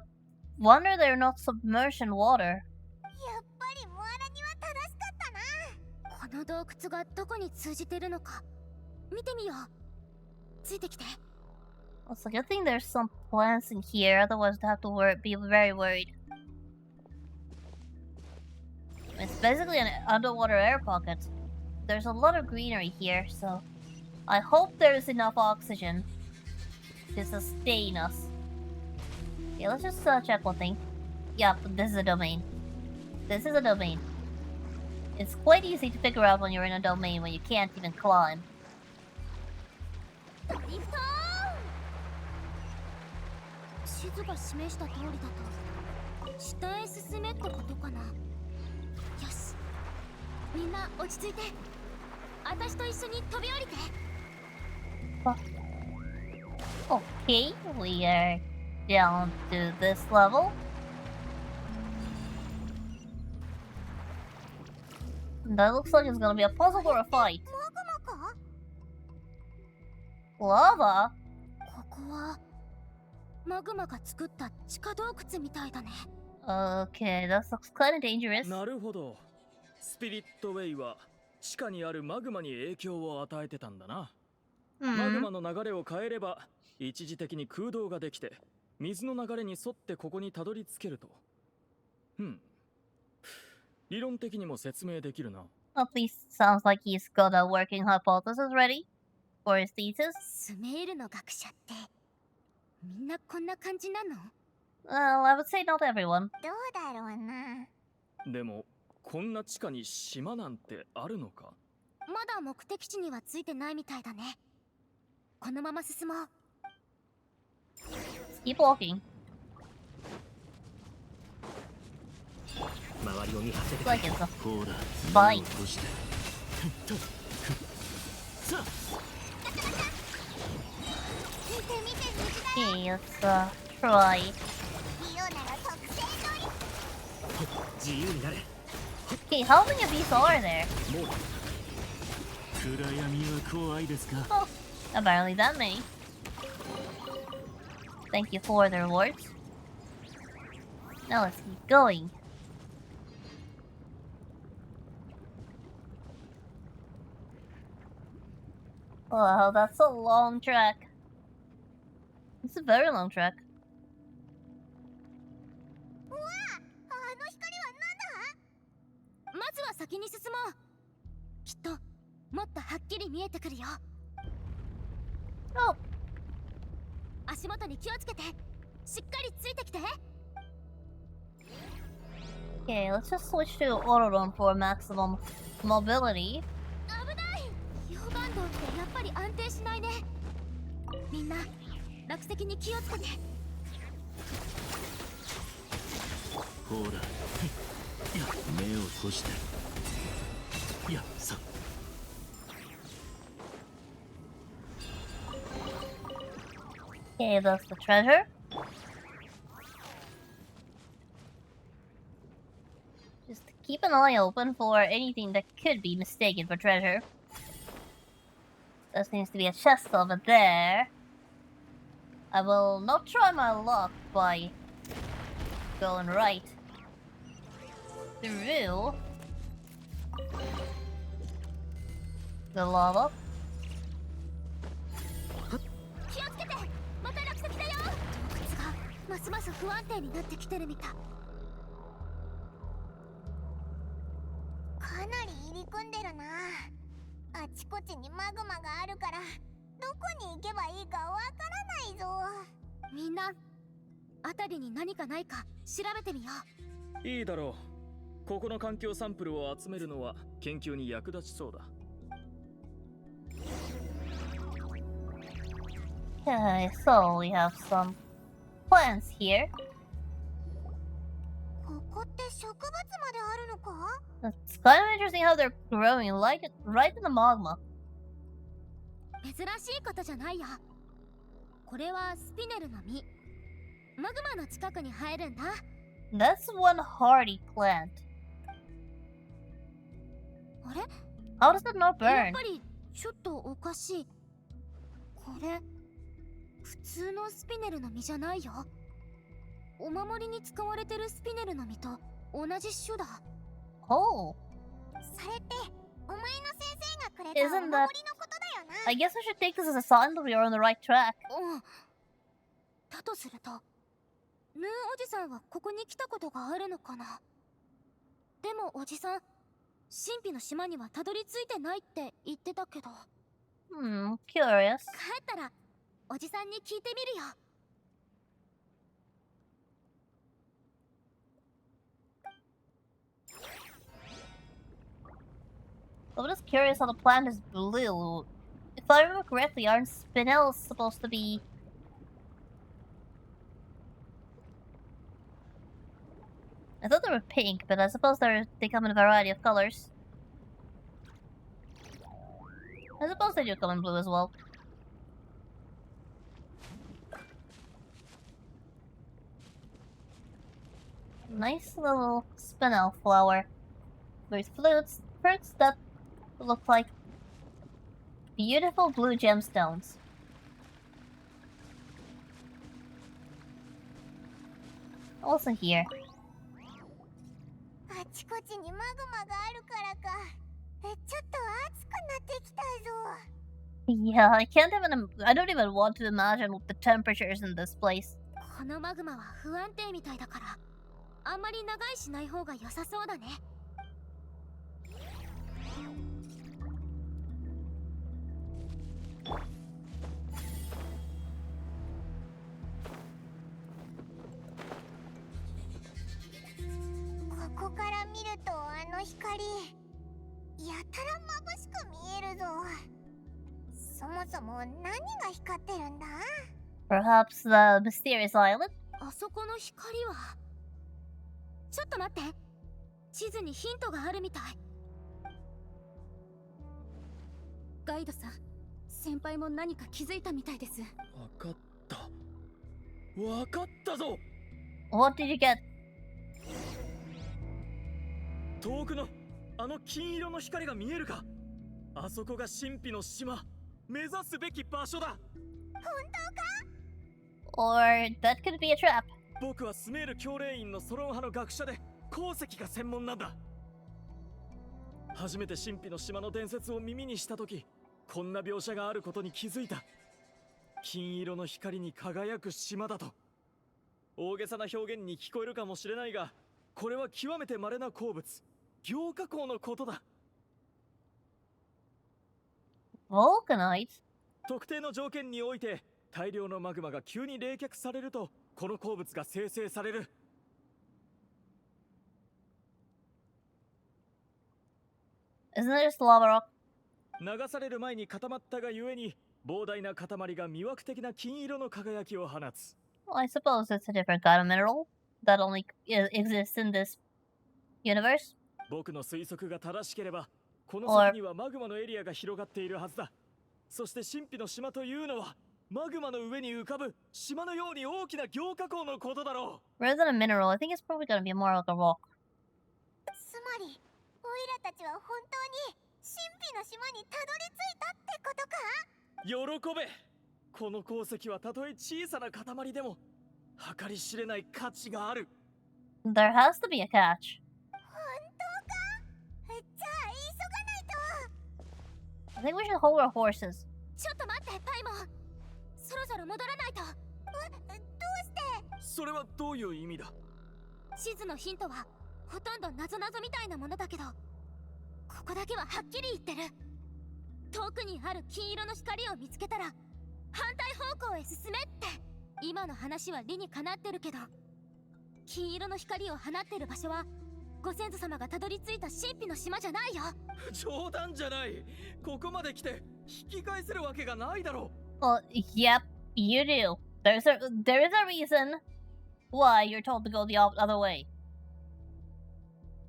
wonder they're not submerged in water. やっぱりモアラには正しかったな。この洞窟がどこに通じてるのか見てみよう。ついてきて。It's a good thing there's some plants in here, otherwise I'd have to be very worried. It's basically an underwater air pocket. There's a lot of greenery here, so I hope there's enough oxygen to sustain us. Okay, let's just check one thing. Yep, this is a domain. This is a domain. It's quite easy to figure out when you're in a domain when you can't even climb. ドリフト地図が示した通りだと下へ進めってことかな。よし、みんな落ち着いて。私と一緒に飛び降りて。Okay, we are down to this level. That looks like it's gonna be a puzzle or a fight. マグマか？ Lava? ここはマグマが作った地下洞窟みたいだね。 Okay, that looks kinda dangerous. なるほど。スピリットウェイは地下にあるマグマに影響を与えてたんだな。マグマの流れを変えれば一時的に空洞ができて水の流れに沿ってここにたどり着けると。理論的にも説明できるな。At least sounds like he's got a working hypothesis ready for his thesis. スメールの学者ってみんなこんな感じなの？ Well, I would say not everyone. どうだろうな。でもこんな地下に島なんてあるのか？まだ目的地にはついてないみたいだね。このまま進もう。Keep walking. 周りを見張ってて Like it's a ほら bite. 目を閉じてさあ見て見て水だ。 Okay, let's try. リオなら特製のり。自由になれ。 Okay, how many of these are there? もう暗闇は怖いですか？ Oh, apparently that many. Thank you for the rewards. Now let's keep going. Wow, that's a long trek. It's a very long trek. うわあの光は何だ？まずは先に進もう。きっともっとはっきり見えてくるよ。Oh, 足元に気をつけて。しっかりついてきて。 okay, let's just switch to auto-run for maximum mobility. 危ない。溶岩道ってやっぱり安定しないね。みんな落石に気をつけて。ほらいや目を閉じていやさ Okay, that's the treasure. Just keep an eye open for anything that could be mistaken for treasure. There seems to be a chest over there. I will not try my luck by going right through the lava. 気をつけて。また落石だよ。洞窟がますます不安定になってきてるみたい。かなり入り組んでるな。あちこちにマグマがあるからどこに行けばいいかわからないぞ。みんな辺りに何かないか調べてみよう。いいだろう。ここの環境サンプルを集めるのは研究に役立ちそうだ。Okay, so we have some plants here. ここって植物まであるのか？ It's kind of interesting how they're growing right in the magma. 珍しいことじゃないよ。これはスピネルの実。マグマの近くに生えるんだ。 That's one hardy plant. あれ？ How does it not やっ burn? ぱりちょっとおかしい。これ普通のスピネルの実じゃないよ。お守りに使われてるスピネルの実と同じ種だ。Oh, それってお前の先生がくれた Isn't お守りの that- ことだよな。 I guess we should take this as a sign that we are on the right track. うん。だとするとヌーおじさんはここに来たことがあるのかな。でもおじさん神秘の島にはたどり着いてないって言ってたけど。 Curious. 帰ったらおじさんに聞いてみるよ。 I'm just curious how the plant is blue. If I remember correctly, aren't spinels supposed to be... I thought they were pink, but I suppose they come in a variety of colors. I suppose they do come in blue as well. Nice little spinel flower. There's fruits that look like beautiful blue gemstones. Also here. あちこちにマグマがあるからか。ちょっと暑くなってきたぞ。 Yeah, I don't even want to imagine what the temperatures in this place. このマグマは不安定みたいだからあんまり長居しない方が良さそうだね。ここから見るとあの光やたら眩しく見えるぞ。そもそも何が光ってるんだ？ Perhaps the mysterious island? あそこの光は。ちょっと待って。地図にヒントがあるみたい。ガイドさん、先輩も何か気づいたみたいです。わかった。わかったぞ。 What did you get? 遠くのあの金色の光が見えるか。あそこが神秘の島。目指すべき場所だ。本当か？ Or that could be a trap. 僕はスメール教令員のソロン派の学者で鉱石が専門なんだ。初めて神秘の島の伝説を耳にした時、こんな描写があることに気づいた。金色の光に輝く島だと。大げさな表現に聞こえるかもしれないが、これは極めて稀な鉱物、凝化鉱のことだ。Vulcanite? 特定の条件において大量のマグマが急に冷却されると、この鉱物が生成される。Isn't it just lava rock? 流される前に固まったがゆえに、膨大な塊が魅惑的な金色の輝きを放つ。Well, I suppose it's a different kind of mineral that only exists in this universe. 僕の推測が正しければ、この先にはマグマのエリアが広がっているはずだ。そして神秘の島というのは、マグマの上に浮かぶ島のように大きな凝化鉱のことだろう。 Rather than a mineral, I think it's probably gonna be more like a rock. つまりオイラたちは本当に神秘の島にたどり着いたってことか？喜べ。この鉱石はたとえ小さな塊でも計り知れない価値がある。 There has to be a catch. 本当か？じゃあ急がないと。 I think we should hold our horses. ちょっと待って、パイモン。そろそろ戻らないと。どうして？それはどういう意味だ？地図のヒントはほとんど謎々みたいなものだけど、ここだけははっきり言ってる。遠くにある金色の光を見つけたら反対方向へ進めって。今の話は理にかなってるけど、金色の光を放ってる場所はご先祖様がたどり着いた神秘の島じゃないよ。冗談じゃない。ここまで来て引き返せるわけがないだろう。 Well, yep, you do. There is a reason why you're told to go the other way.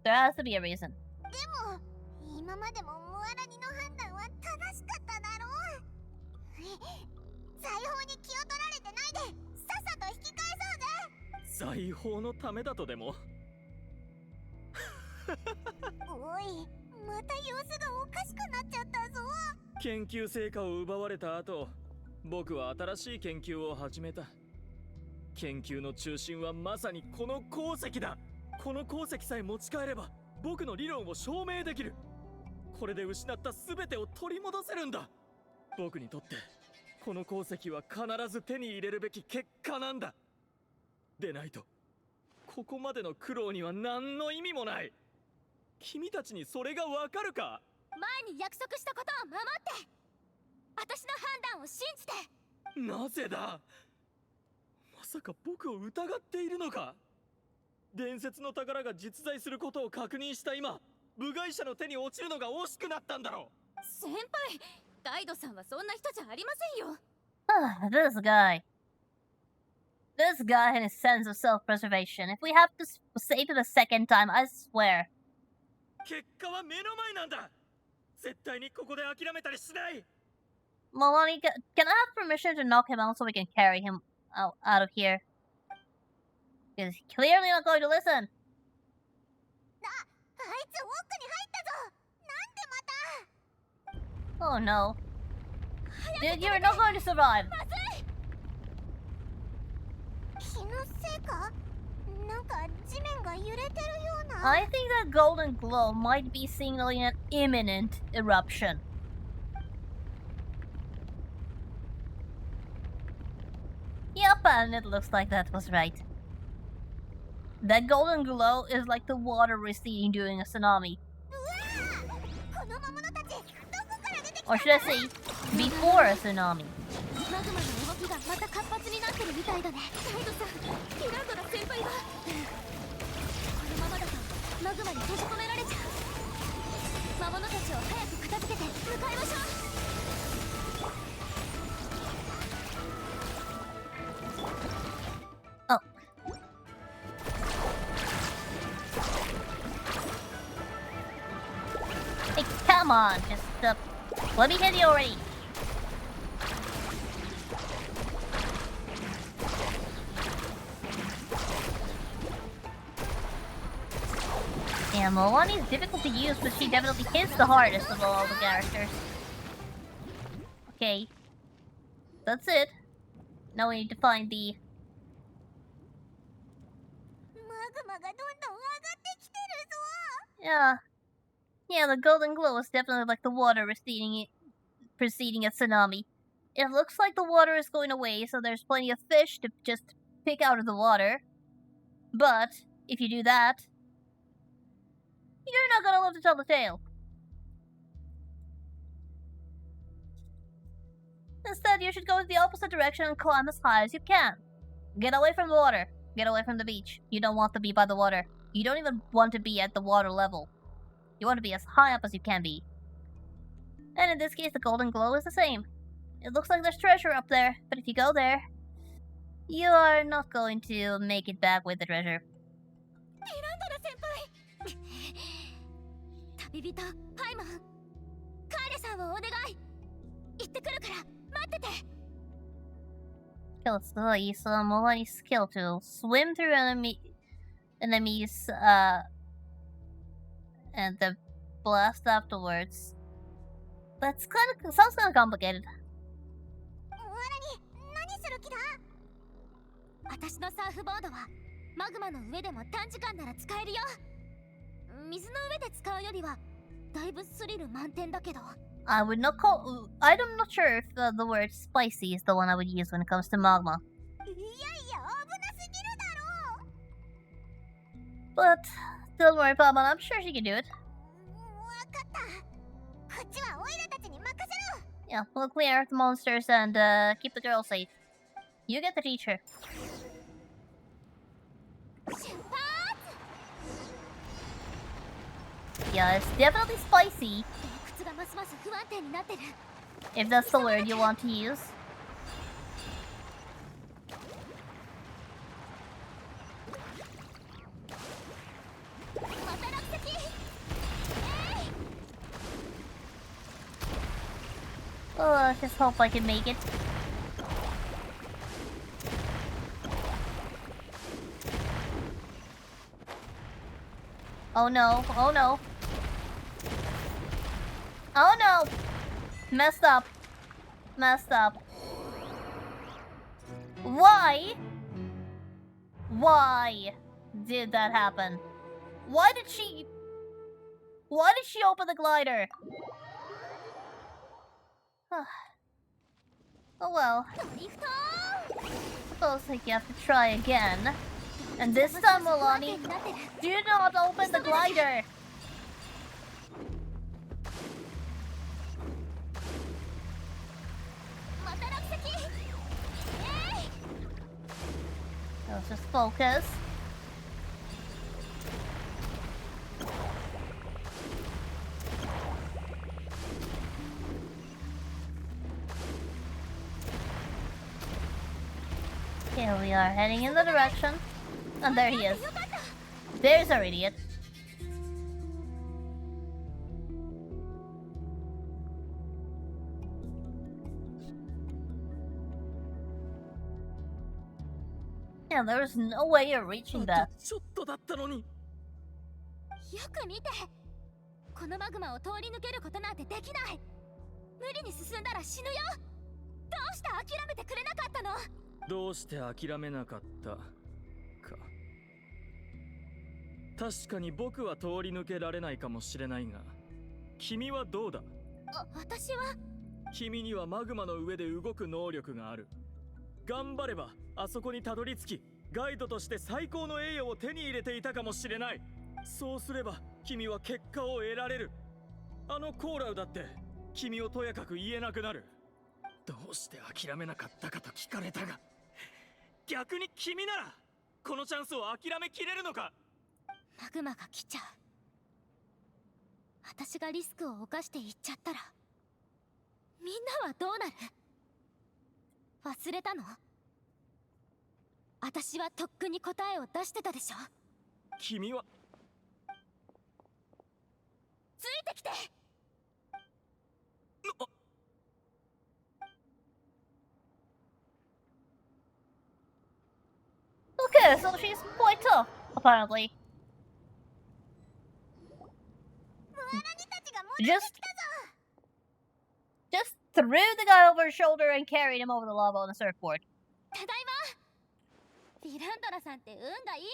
There has to be a reason. でも今までもムアラニの判断は正しかっただろう。財宝に気を取られてないでさっさと引き返そうぜ。財宝のためだとでも？おい、また様子がおかしくなっちゃったぞ。研究成果を奪われた後、僕は新しい研究を始めた。研究の中心はまさにこの鉱石だ。この鉱石さえ持ち帰れば僕の理論を証明できる。これで失った全てを取り戻せるんだ。僕にとってこの鉱石は必ず手に入れるべき結果なんだ。でないとここまでの苦労には何の意味もない。君たちにそれがわかるか？前に約束したことを守って。私の判断を信じて。なぜだ？まさか僕を疑っているのか？伝説の宝が実在することを確認した今、部外者の手に落ちるのが惜しくなったんだろう。先輩、ガイドさんはそんな人じゃありませんよ。This guy. This guy and his sense of self-preservation. If we have to say it a second time, I swear. 結果は目の前なんだ。絶対にここで諦めたりしない。 Milani, can I have permission to knock him out so we can carry him out of here? He's clearly not going to listen. あいつ奥に入ったぞ。なんでまた？ Oh no. Dude, you're not going to survive. 気のせいか？なんか地面が揺れてるような。I think that golden glow might be signaling an imminent eruption. Yep, and it looks like that was right. That golden glow is like the water receding during a tsunami. この魔物たちどこから出てきた？ Or should I say, before a tsunami. マグマの動きがまた活発になってるみたいだね。ガイドさん、ミランドラ先輩が。このままだとマグマに閉じ込められちゃう。魔物たちを早く片付けて向かいましょう。Hey, come on, just let me hit you already. Yeah, Milani's difficult to use, but she definitely hits the hardest of all the characters. Okay. That's it. Now we need to find the... マグマがどんどん上がってきてるぞ。 Yeah. Yeah, the golden glow is definitely like the water receding preceding a tsunami. It looks like the water is going away, so there's plenty of fish to just pick out of the water. But if you do that, you're not gonna live to tell the tale. Instead, you should go in the opposite direction and climb as high as you can. Get away from the water. Get away from the beach. You don't want to be by the water. You don't even want to be at the water level. You want to be as high up as you can be. And in this case, the golden glow is the same. It looks like there's treasure up there, but if you go there, you are not going to make it back with the treasure. 旅人パイモン、カーレさんをお願い。行ってくるから待ってて。 Skill is Molani's skill to swim through enemies, and then blast afterwards. Sounds kind of complicated. 何する気だ？私のサーフボードはマグマの上でも短時間なら使えるよ。水の上で使うよりはだいぶスリル満点だけど。I'm not sure if the word spicy is the one I would use when it comes to magma. いやいや危なすぎるだろう。 But don't worry, Paimon. I'm sure she can do it. わかった。こっちはオイラたちに任せろ。 Yeah, we'll clear the monsters and keep the girl safe. You get to teach her. 出発。 Yeah, it's definitely spicy. 洞窟がますます不安定になってる。 If that's the word you want to use. また落石。Oh, I just hope I can make it. Oh no, oh no. Oh no! Messed up. Messed up. Why? Why did that happen? Why did she open the glider? Oh well. Suppose like you have to try again. And this time, Molani, do not open the glider! Let's just focus. Here we are, heading in the direction. And there he is. There's our idiot. Yeah, there's no way you're reaching that. ちょっとだったのに。よく見て。このマグマを通り抜けることなんてできない。無理に進んだら死ぬよ。どうして諦めてくれなかったの？どうして諦めなかったか。確かに僕は通り抜けられないかもしれないが、君はどうだ？私は君にはマグマの上で動く能力がある。頑張ればあそこにたどり着き、ガイドとして最高の栄誉を手に入れていたかもしれない。そうすれば君は結果を得られる。あのコーラウだって君をとやかく言えなくなる。どうして諦めなかったかと聞かれたが、逆に君ならこのチャンスを諦めきれるのか？マグマが来ちゃう。私がリスクを冒して行っちゃったらみんなはどうなる？忘れたの？私はとっくに答えを出してたでしょ。君はついてきて。Okay, so she's quite tough, apparently. Just threw the guy over his shoulder and carried him over the lava on a surfboard. ただいま。ヴィランドラさんって運がいいね。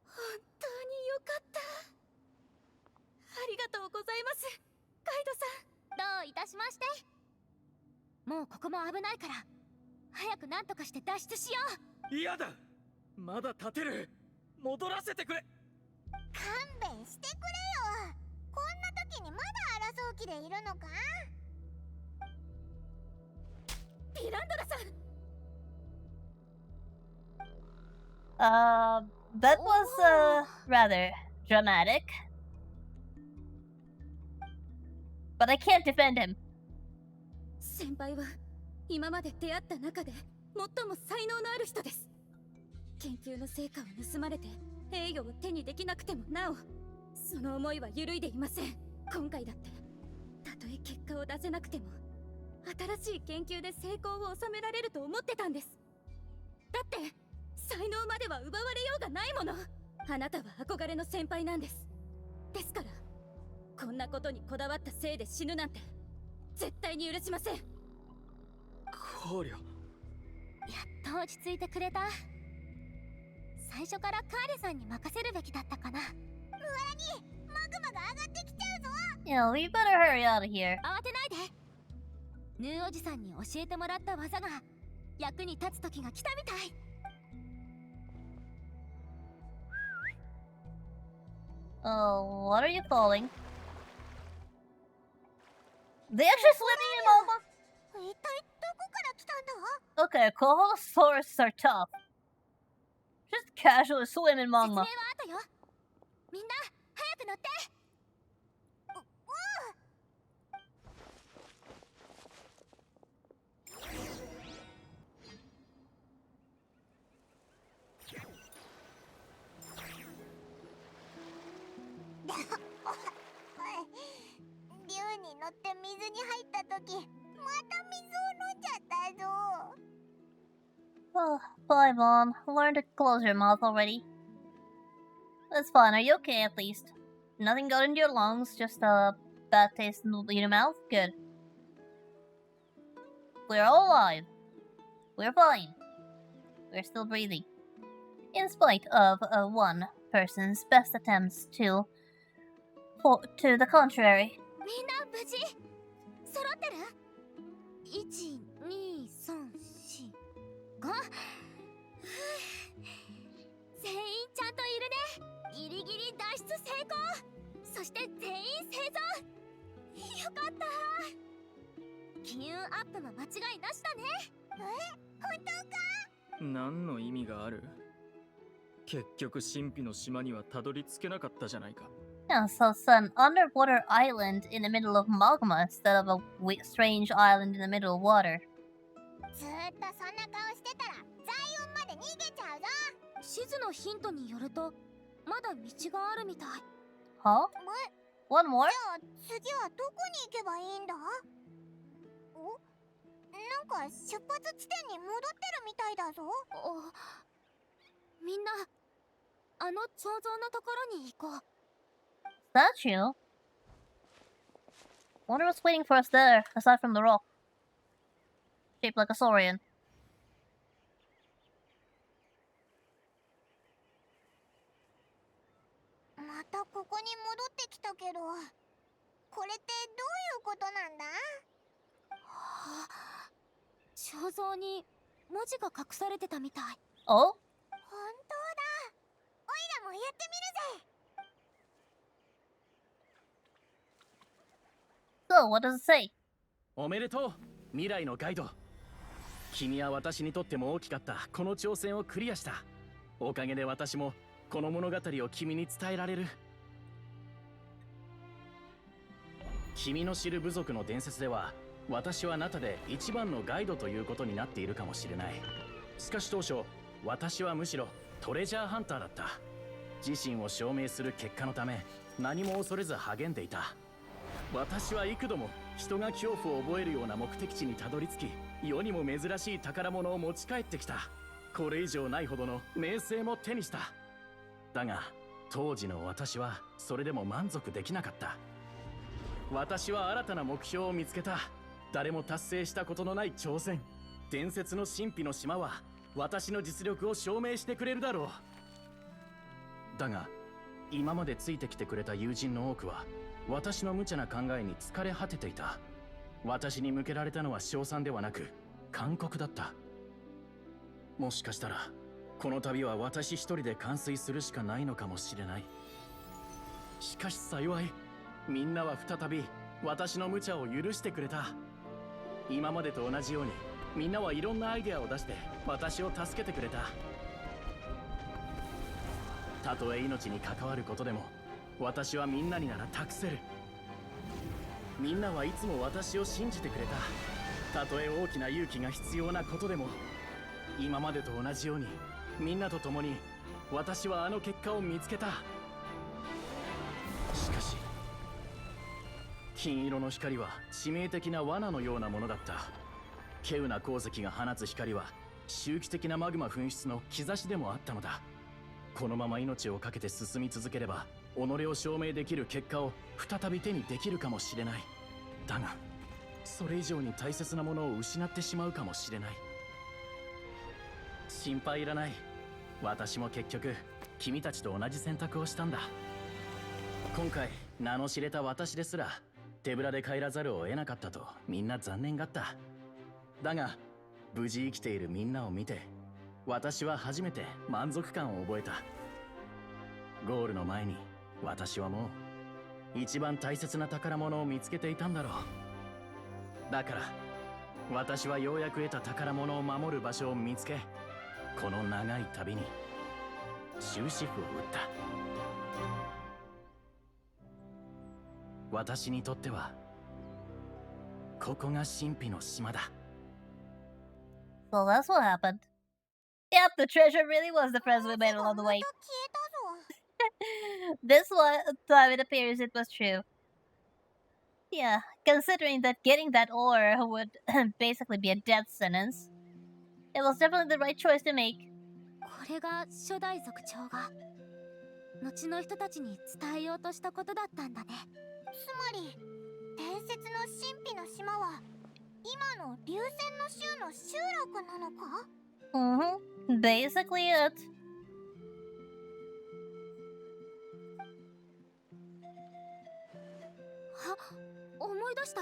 本当によかった。りがとうございます、ガイドさん。どういたしまして。もうここも危ないから早く何とかして脱出しよう。嫌だ、まだ立てる。戻らせてくれ。勘弁してくれよ。こんな時にまだ争う気でいるのか。ディランドラさん。That was rather dramatic. But I can't defend him. 先輩は今まで出会った中で最も才能のある人です。研究の成果を盗まれて栄誉を手にできなくてもなお、その思いは揺るいでいません。今回だってたとえ結果を出せなくても新しい研究で成功を収められると思ってたんです。だって才能までは奪われようがないもの。あなたは憧れの先輩なんです。ですからこんなことにこだわったせいで死ぬなんて絶対に許しません。考慮。やっと落ち着いてくれた。最初からカーレさんに任せるべきだったかな。ムアラにマグマが上がってきちゃうぞ。Yeah, we better hurry out of here. 慌てないで。ヌーおじさんに教えてもらった技が役に立つ時が来たみたい。Oh, what are you calling? They actually swimming in magma? 一体どこから来たんだ。 Okay, Koholosaurus are tough. Just casually swim in 説明は magma. 後よ。みんな早く乗って。竜に乗って水に入った時また水を飲んじゃったぞ。 Oh, bye, Mom. Learn to close your mouth already. That's fine. Are you okay at least? Nothing got into your lungs, just a bad taste in your mouth? Good. We're all alive. We're fine. We're still breathing. In spite of one person's best attempts to the contrary. みんな無事揃ってる ?1,2,3,4,5 全員ちゃんといるね。ギリギリ脱出成功。そして全員生存。よかった。気運アップも間違いなしだね。本当か。何の意味がある？結局神秘の島にはたどり着けなかったじゃないか。Yeah, so it's an underwater island in the middle of magma instead of a strange island in the middle of water. ずーっとそんな顔してたら財運まで逃げちゃうぞ。地図のヒントによるとまだ道があるみたい。Huh? One more? じゃあ次はどこに行けばいいんだ。お、なんか出発地点に戻ってるみたいだぞ。みんなあの彫像のところに行こう。Statue? Wonder what's waiting for us there, aside from the rock. Shaped like a saurian. またここに戻ってきたけど、これってどういうことなんだ。肖像に文字が隠されてたみたい。Oh? 本当だ。おいらもやってみるぜ。So, what does it say? おめでとう、未来のガイド。君は私にとっても大きかったこの挑戦をクリアした。おかげで私もこの物語を君に伝えられる。君の知る部族の伝説では、私はあなたで一番のガイドということになっているかもしれない。しかし当初、私はむしろトレジャーハンターだった。自身を証明する結果のため、何も恐れず励んでいた。私は幾度も人が恐怖を覚えるような目的地にたどり着き、世にも珍しい宝物を持ち帰ってきた。これ以上ないほどの名声も手にした。だが当時の私はそれでも満足できなかった。私は新たな目標を見つけた。誰も達成したことのない挑戦。伝説の神秘の島は私の実力を証明してくれるだろう。だが今までついてきてくれた友人の多くは私の無茶な考えに疲れ果てていた。私に向けられたのは称賛ではなく勧告だった。もしかしたらこの旅は私一人で完遂するしかないのかもしれない。しかし幸い、みんなは再び私の無茶を許してくれた。今までと同じようにみんなはいろんなアイデアを出して私を助けてくれた。たとえ命に関わることでも私はみんなになら託せる。みんなはいつも私を信じてくれた。たとえ大きな勇気が必要なことでも今までと同じようにみんなと共に私はあの結果を見つけた。しかし金色の光は致命的な罠のようなものだった。稀有な鉱石が放つ光は周期的なマグマ噴出の兆しでもあったのだ。このまま命を懸けて進み続ければ己を証明できる結果を再び手にできるかもしれない。だがそれ以上に大切なものを失ってしまうかもしれない。心配いらない。私も結局君たちと同じ選択をしたんだ。今回名の知れた私ですら手ぶらで帰らざるを得なかったとみんな残念がった。だが無事生きているみんなを見て私は初めて満足感を覚えた。ゴールの前に私はもう一番大切な宝物を見つけていたんだろう。だから私はようやく得た宝物を守る場所を見つけ、この長い旅に終止符を打った。私にとってはここが神秘の島だ。 So that's what happened. Yep, the treasure really was the friends we made along the way. 消えたぞ。 This one time it appears it was true. Yeah, considering that getting that ore would basically be a death sentence, it was definitely the right choice to make. これが初代族長が後の人たちに伝えようとしたことだったんだね。つまり伝説の神秘の島は今の流線の州の集落なのか？ Basically it. あ、思い出した。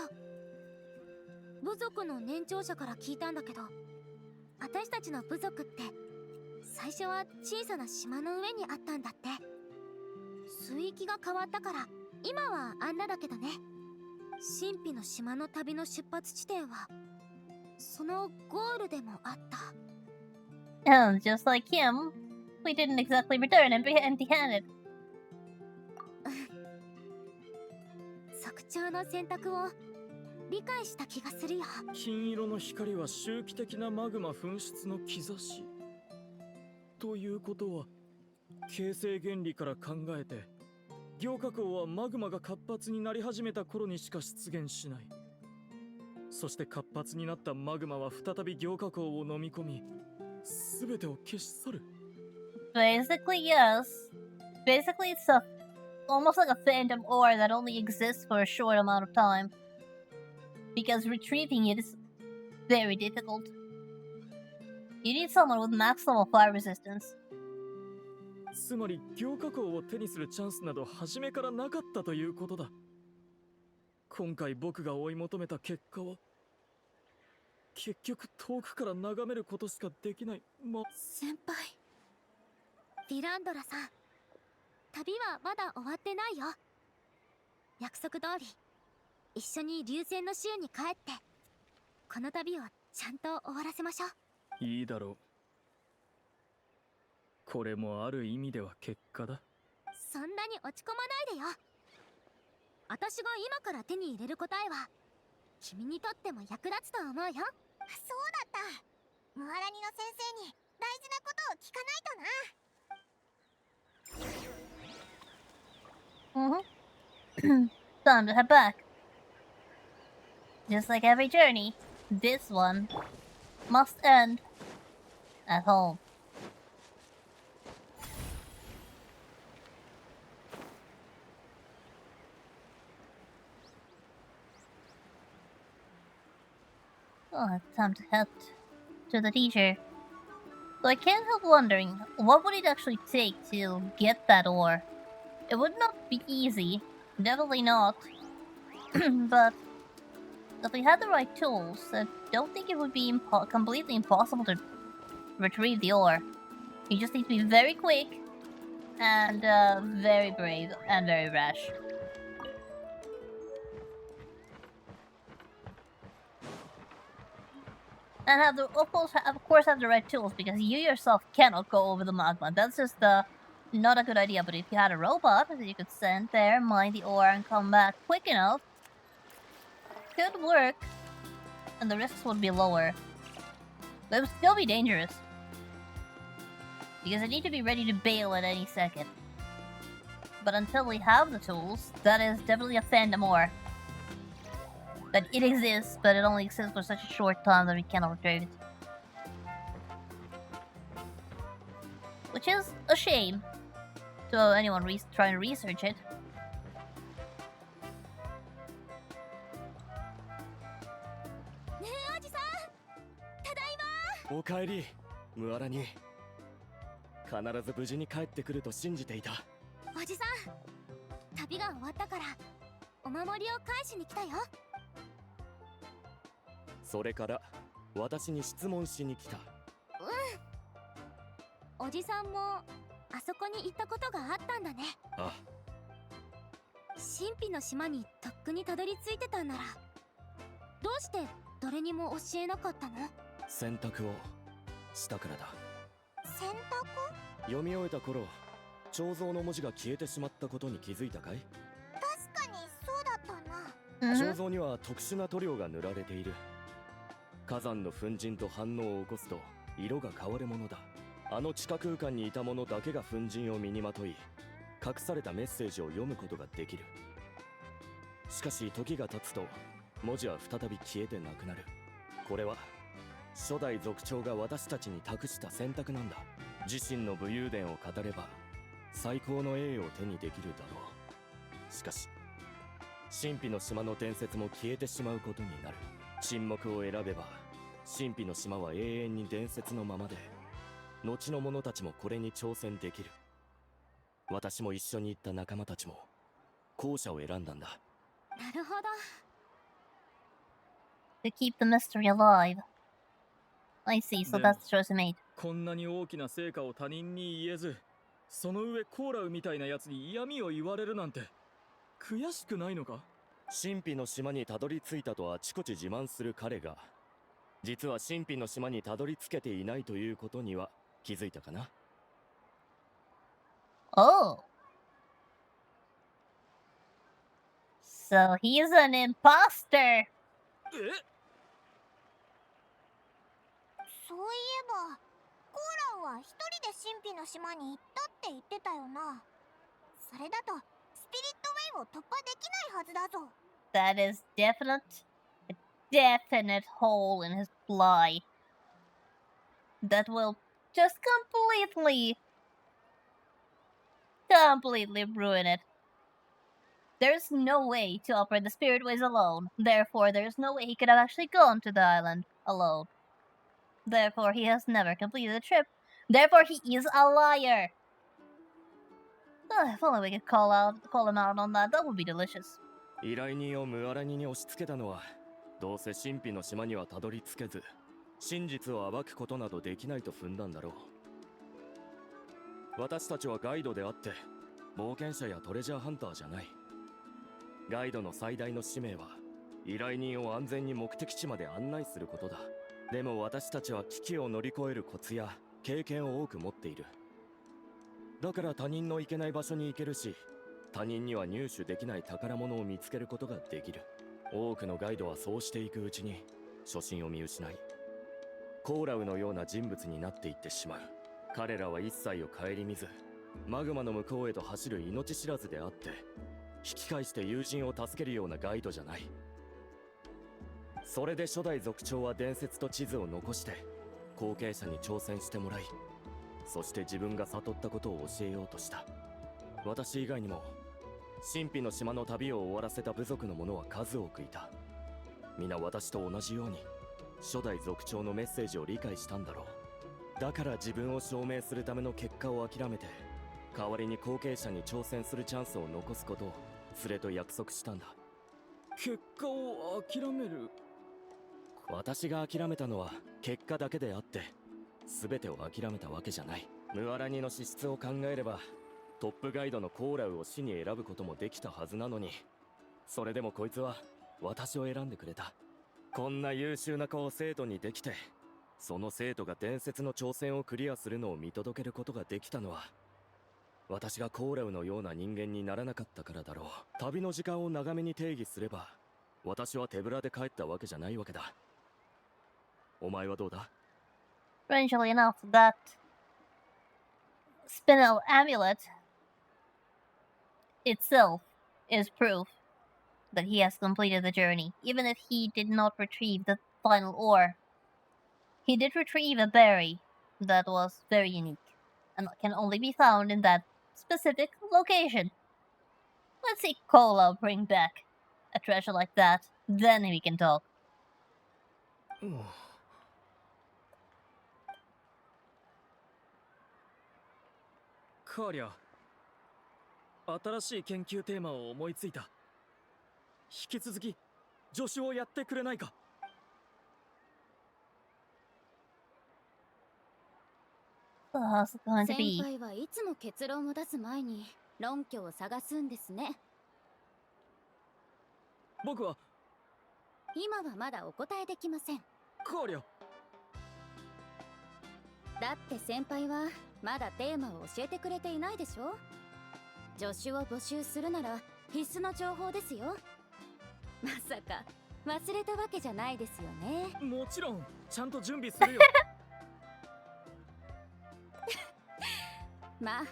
部族の年長者から聞いたんだけど、私たちの部族って最初は小さな島の上にあったんだって。水域が変わったから今はあんなだけどね。神秘の島の旅の出発地点はそのゴールでもあった。And just like him, we didn't exactly return empty-handed. 族長の選択を理解した気がするよ。金色の光は周期的なマグマ噴出の兆し。ということは形成原理から考えて凝花鉱はマグマが活発になり始めた頃にしか出現しない。そして活発になったマグマは再び凝花鉱を飲み込み全てを消し去る。 Basically, yes. Basically, it's almost like a phantom ore that only exists for a short amount of time. Because retrieving it is very difficult. You need someone with maximal fire resistance. つまり凝花鉱を手にするチャンスなど初めからなかったということだ。今回僕が追い求めた結果は結局遠くから眺めることしかできない。先輩、ディランドラさん、旅はまだ終わってないよ。約束通り一緒に流線の州に帰ってこの旅をちゃんと終わらせましょう。いいだろう。これもある意味では結果だ。そんなに落ち込まないでよ。私が今から手に入れる答えは君にとっても役立つと思うよ。そうだった。ムアラニの先生に大事なことを聞かないとな。Time to head back. Just like every journey, this one must end at home. Oh, it's time to head to the teacher. So I can't help wondering, what would it actually take to get that ore? It would not be easy, definitely not. But if we had the right tools, I don't think it would be completely impossible to retrieve the ore. You just need to be very quick and very brave and very rash. And have the of course have the right tools, because you yourself cannot go over the magma. That's just not a good idea. But if you had a robot that you could send there, mine the ore, and come back quick enough, it could work, and the risks would be lower. But it would still be dangerous, because I need to be ready to bail at any second. But until we have the tools, that is definitely a fandom ore. That it exists, but it only exists for such a short time that we cannot retrieve it. Which is a shame to anyone trying to research it.おかえり、ムアラに。必ず無事に帰ってくると信じていた。おじさん、旅が終わったからお守りを返しに来たよ。それから私に質問しに来た。おじさんもあそこに行ったことがあったんだね。あ、神秘の島にとっくにたどり着いてたんなら、どうして誰にも教えなかったの？選択をしたからだ。選択？読み終えた頃、彫像の文字が消えてしまったことに気づいたかい？確かにそうだったな。彫像には特殊な塗料が塗られている。火山の粉塵と反応を起こすと色が変わるものだ。あの地下空間にいた者だけが粉塵を身にまとい、隠されたメッセージを読むことができる。しかし時が経つと文字は再び消えてなくなる。これは初代族長が私たちに託した選択なんだ。自身の武勇伝を語れば最高の栄誉を手にできるだろう。しかし神秘の島の伝説も消えてしまうことになる。沈黙を選べば神秘の島は永遠に伝説のままで、後の者たちもこれに挑戦できる。私も一緒に行った仲間たちも後者を選んだんだ。なるほど。To keep the mystery alive. I see, so that's the choice we made. こんなに大きな成果を他人に言えず、その上コーラウみたいなやつに嫌味を言われるなんて悔しくないのか？神秘の島にたどり着いたとあちこち自慢する彼が、実は神秘の島にたどり着けていないということには気づいたかな？ Oh. So he's an imposter. そういえばコーランは一人で神秘の島に行ったって言ってたよな。それだとスピリットウェイを突破できないはずだぞ。That is a definite hole in his lie. That will just completely ruin it. There's no way to operate the spirit ways alone. Therefore, there's no way he could have actually gone to the island alone. Therefore, he has never completed the trip. Therefore, he is a liar. If only we could call him out on that, that would be delicious. 依頼人をムアラニに押し付けたのは、どうせ神秘の島にはたどり着けず、真実を暴くことなどできないと踏んだんだろう。私たちはガイドであって、冒険者やトレジャーハンターじゃない。ガイドの最大の使命は、依頼人を安全に目的地まで案内することだ。でも私たちは危機を乗り越えるコツや経験を多く持っている。だから他人の行けない場所に行けるし、他人には入手できない宝物を見つけることができる。多くのガイドはそうしていくうちに初心を見失い、コーラウのような人物になっていってしまう。彼らは一切を顧みず、マグマの向こうへと走る命知らずであって、引き返して友人を助けるようなガイドじゃない。それで初代族長は伝説と地図を残して後継者に挑戦してもらい、そして自分が悟ったことを教えようとした。私以外にも神秘の島の旅を終わらせた部族の者は数多くいた。皆私と同じように初代族長のメッセージを理解したんだろう。だから自分を証明するための結果を諦めて代わりに後継者に挑戦するチャンスを残すことを連れと約束したんだ。結果を諦める？私が諦めたのは結果だけであって、全てを諦めたわけじゃない。ムアラニの資質を考えればトップガイドのコーラウを死に選ぶこともできたはずなのに、それでもこいつは私を選んでくれた。こんな優秀な子を生徒にできて、その生徒が伝説の挑戦をクリアするのを見届けることができたのは、私がコーラウのような人間にならなかったからだろう。旅の時間を長めに定義すれば、私は手ぶらで帰ったわけじゃないわけだ。お前はどうだ？ Strangely enough, that spinel amulet itself is proof that he has completed the journey, even if he did not retrieve the final ore. He did retrieve a berry that was very unique and can only be found in that specific location. Let's see Cola bring back a treasure like that, then we can talk. カーリャ、新しい研究テーマを思いついた。引き続き助手をやってくれないか？It's going to 先 be 輩はいつも結論を出す前に論拠を探すんですね。僕は今はまだお答えできません。カーリャ。だって先輩はまだテーマを教えてくれていないでしょ。助手を募集するなら必須の情報ですよ。まさか忘れたわけじゃないですよね。もちろんちゃんと準備するよ。まあ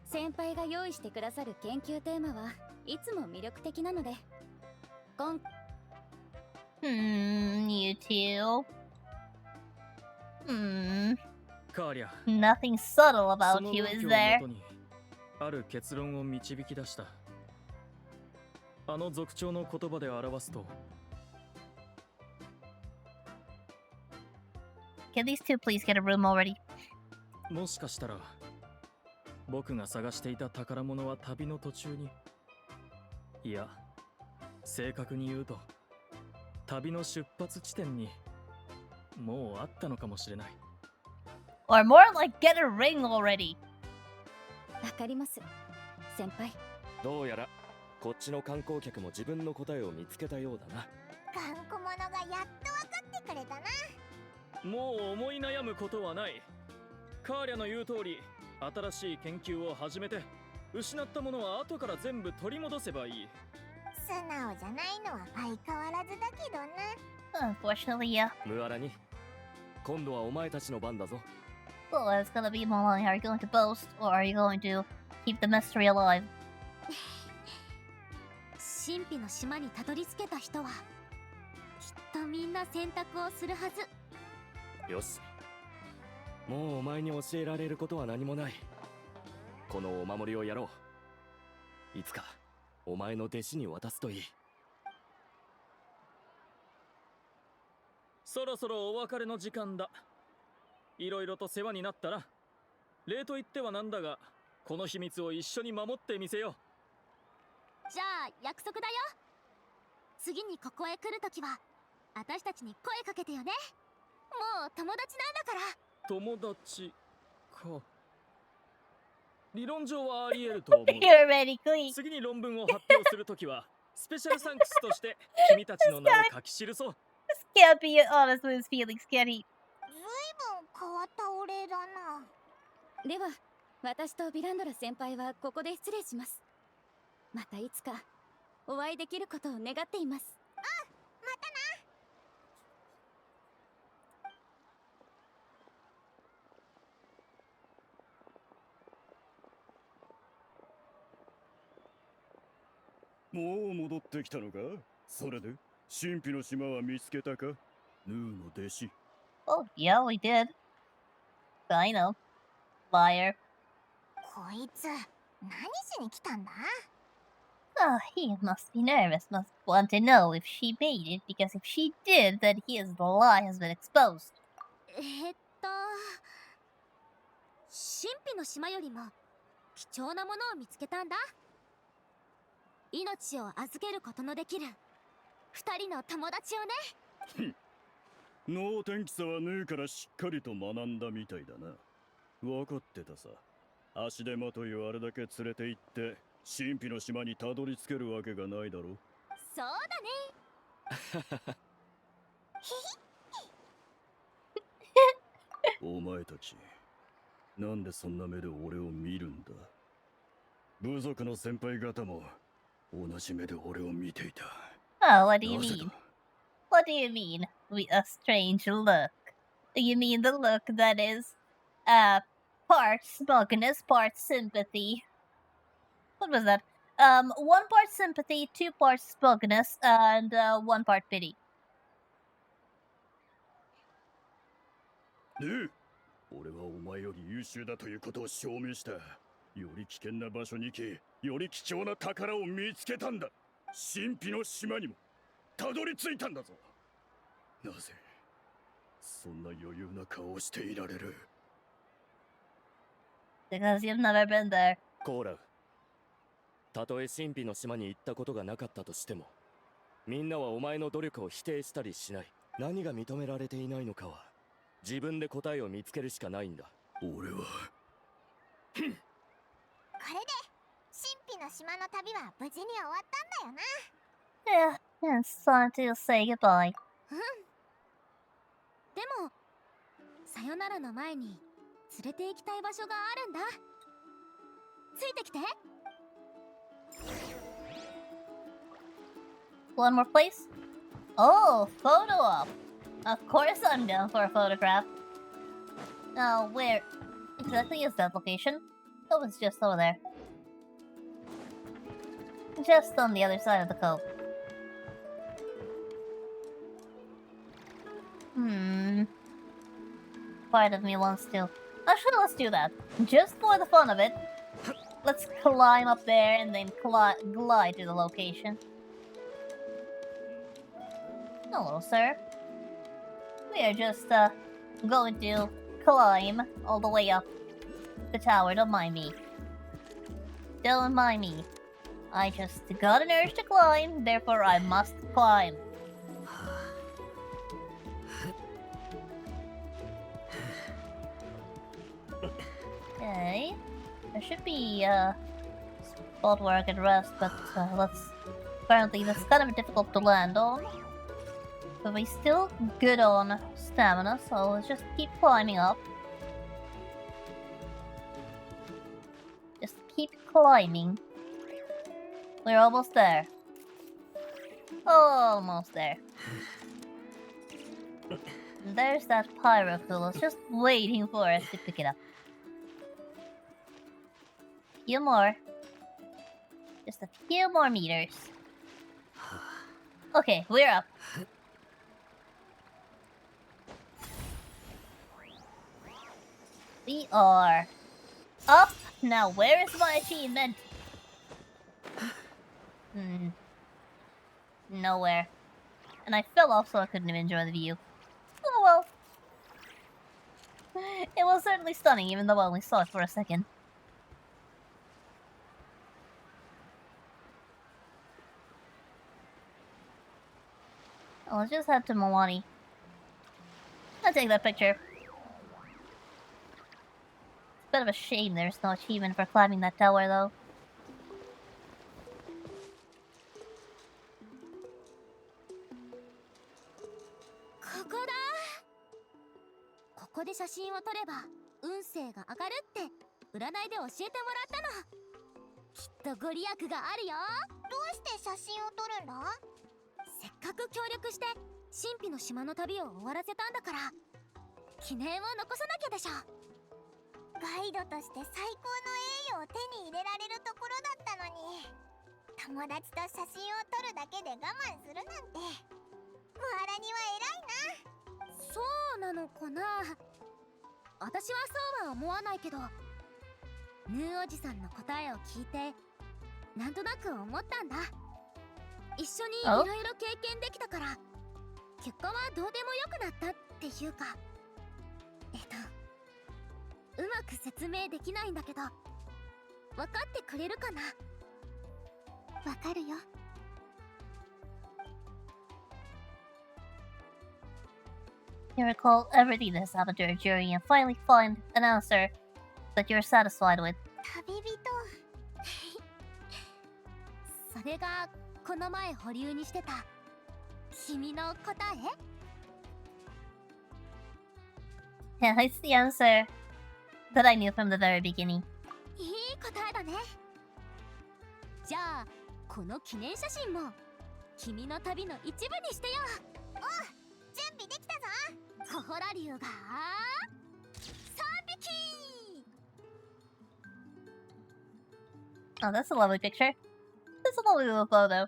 先輩が用意してくださる研究テーマはいつも魅力的なので、you two. カーリャ、 Nothing subtle そ about の you 論 is 拠を there. もとにある結論を導き出した。あの族長の言葉で表すと、 Can these two please get a room already? もしかしたら僕が探していた宝物は旅の途中に、いや正確に言うと旅の出発地点にもうあったのかもしれない。 Or more like get a ring already. わかります、先輩。どうやらこっちの観光客も自分の答えを見つけたようだな。頑固者がやっと分かってくれたな。もう思い悩むことはない。カーリャの言う通り、新しい研究を始めて失ったものは後から全部取り戻せばいい。素直じゃないのは相変わらずだけどな。 Unfortunately, yeah. ムアラに、今度はお前たちの番だぞ。 Well, it's gonna be Maloney. Are you going to boast, or are you going to keep the mystery alive? 神秘の島にたどり着けた人はきっとみんな選択をするはず。よし、もうお前に教えられることは何もない。このお守りをやろう。いつかお前の弟子に渡すといい。そろそろお別れの時間だ。いろいろと世話になったな。礼と言ってはなんだが、この秘密を一緒に守ってみせよじゃあ約束だよ。次にここへ来るときは私たちに声かけてよね。もう友達なんだから。う。友達か。理論上はあり得ると思う。 You're ready, Queen. 次に論文を発表するときはスペシャルサンクスとして君たちの名を書き記そう。 This can't be honest with his feelings, can he? ずいぶん変わったお礼だな。では私とビランドラ先輩はここで失礼します。またいつかお会いできることを願っています。またな。もう戻ってきたのか？それで神秘の島は見つけたか？ヌーの弟子。 Oh, yeah, we did. I know. Liar. こいつ何しに来たんだ？ Oh, he must be nervous, must want to know if she made it, because if she did, then his lie has been exposed. 神秘の島よりも貴重なものを見つけたんだ。命を預けることのできる二人の友達をね。能天気さはヌーからしっかりと学んだみたいだな。分かってたさ。足手まといをあれだけ連れて行って神秘の島にたどり着けるわけがないだろう。そうだね。お前たち、なんでそんな目で俺を見るんだ。部族の先輩方も同じ目で俺を見ていた。Oh, what do you なぜ mean? だ。 What do you mean? A strange look. Do you mean the look that is, part smugness, part sympathy? What was that? 1 part sympathy, 2 parts smugness, and 1 part pity. ねえ、俺はお前より優秀だということを証明した。より危険な場所に行き、より貴重な宝を見つけたんだ。神秘の島にもたどり着いたんだぞ。なぜそんな余裕な顔をしていられる。 Because you've never been there. コーラウ、たとえ神秘の島に行ったことがなかったとしても、みんなはお前の努力を否定したりしない。何が認められていないのかは自分で答えを見つけるしかないんだ。俺はこれで神秘の島の旅は無事に終わったんだよな。 Yeah, it's time to say goodbye. でもさよならの前に連れて行きたい場所があるんだ。ついてきて。 One more place? Oh, photo op. Of course I'm down for a photograph. Now, where exactly is that location? Oh, it's just over there. Just on the other side of the cove. Part of me wants to... Actually, let's do that. Just for the fun of it. Let's climb up there and then glide to the location. Hello, sir. We are just, going to climb all the way up the tower. Don't mind me. Don't mind me. I just got an urge to climb, therefore I must climb. Okay. There should be a spot where I can rest, but apparently that's kind of difficult to land on. But we're still good on stamina, so let's just keep climbing up. Just keep climbing. We're almost there. Almost there. There's that pyroculus just waiting for us to pick it up. Few more. Just a few more meters. Okay, we're up. We are up. Now, where is my achievement? Nowhere. And I fell off, so I couldn't even enjoy the view. Oh well. It was certainly stunning, even though I only saw it for a second. I'll just head to Milani. I'll take that picture. It's a bit of a shame there's no achievement for climbing that tower, though. ここだ。ここで写真を撮れば運勢が上がるって占いで教えてもらったの。きっとご利益があるよ。どうして写真を撮るんだ？せっかく協力して神秘の島の旅を終わらせたんだから記念を残さなきゃでしょ。ガイドとして最高の栄誉を手に入れられるところだったのに、友達と写真を撮るだけで我慢するなんて、ムハラには偉いな。そうなのかな。私はそうは思わないけど、ヌーおじさんの答えを聞いてなんとなく思ったんだ。一緒にいろいろ経験できたから結果はどうでもよくなったっていうか、うまく説明できないんだけど、分かってくれるかな。わかるよ。You recall everything that has happened to your journey and finally find an answer that you're satisfied with. 旅人。それがこの前保留にしてた君の答え。 Yeah, it's the answer that I knew from the very beginning. いい答えだね。じゃあこの記念写真も君の旅の一部にしてよ。準備できたぞ。コホラ竜が3匹。 Oh, that's a lovely picture. That's a lovely little photo.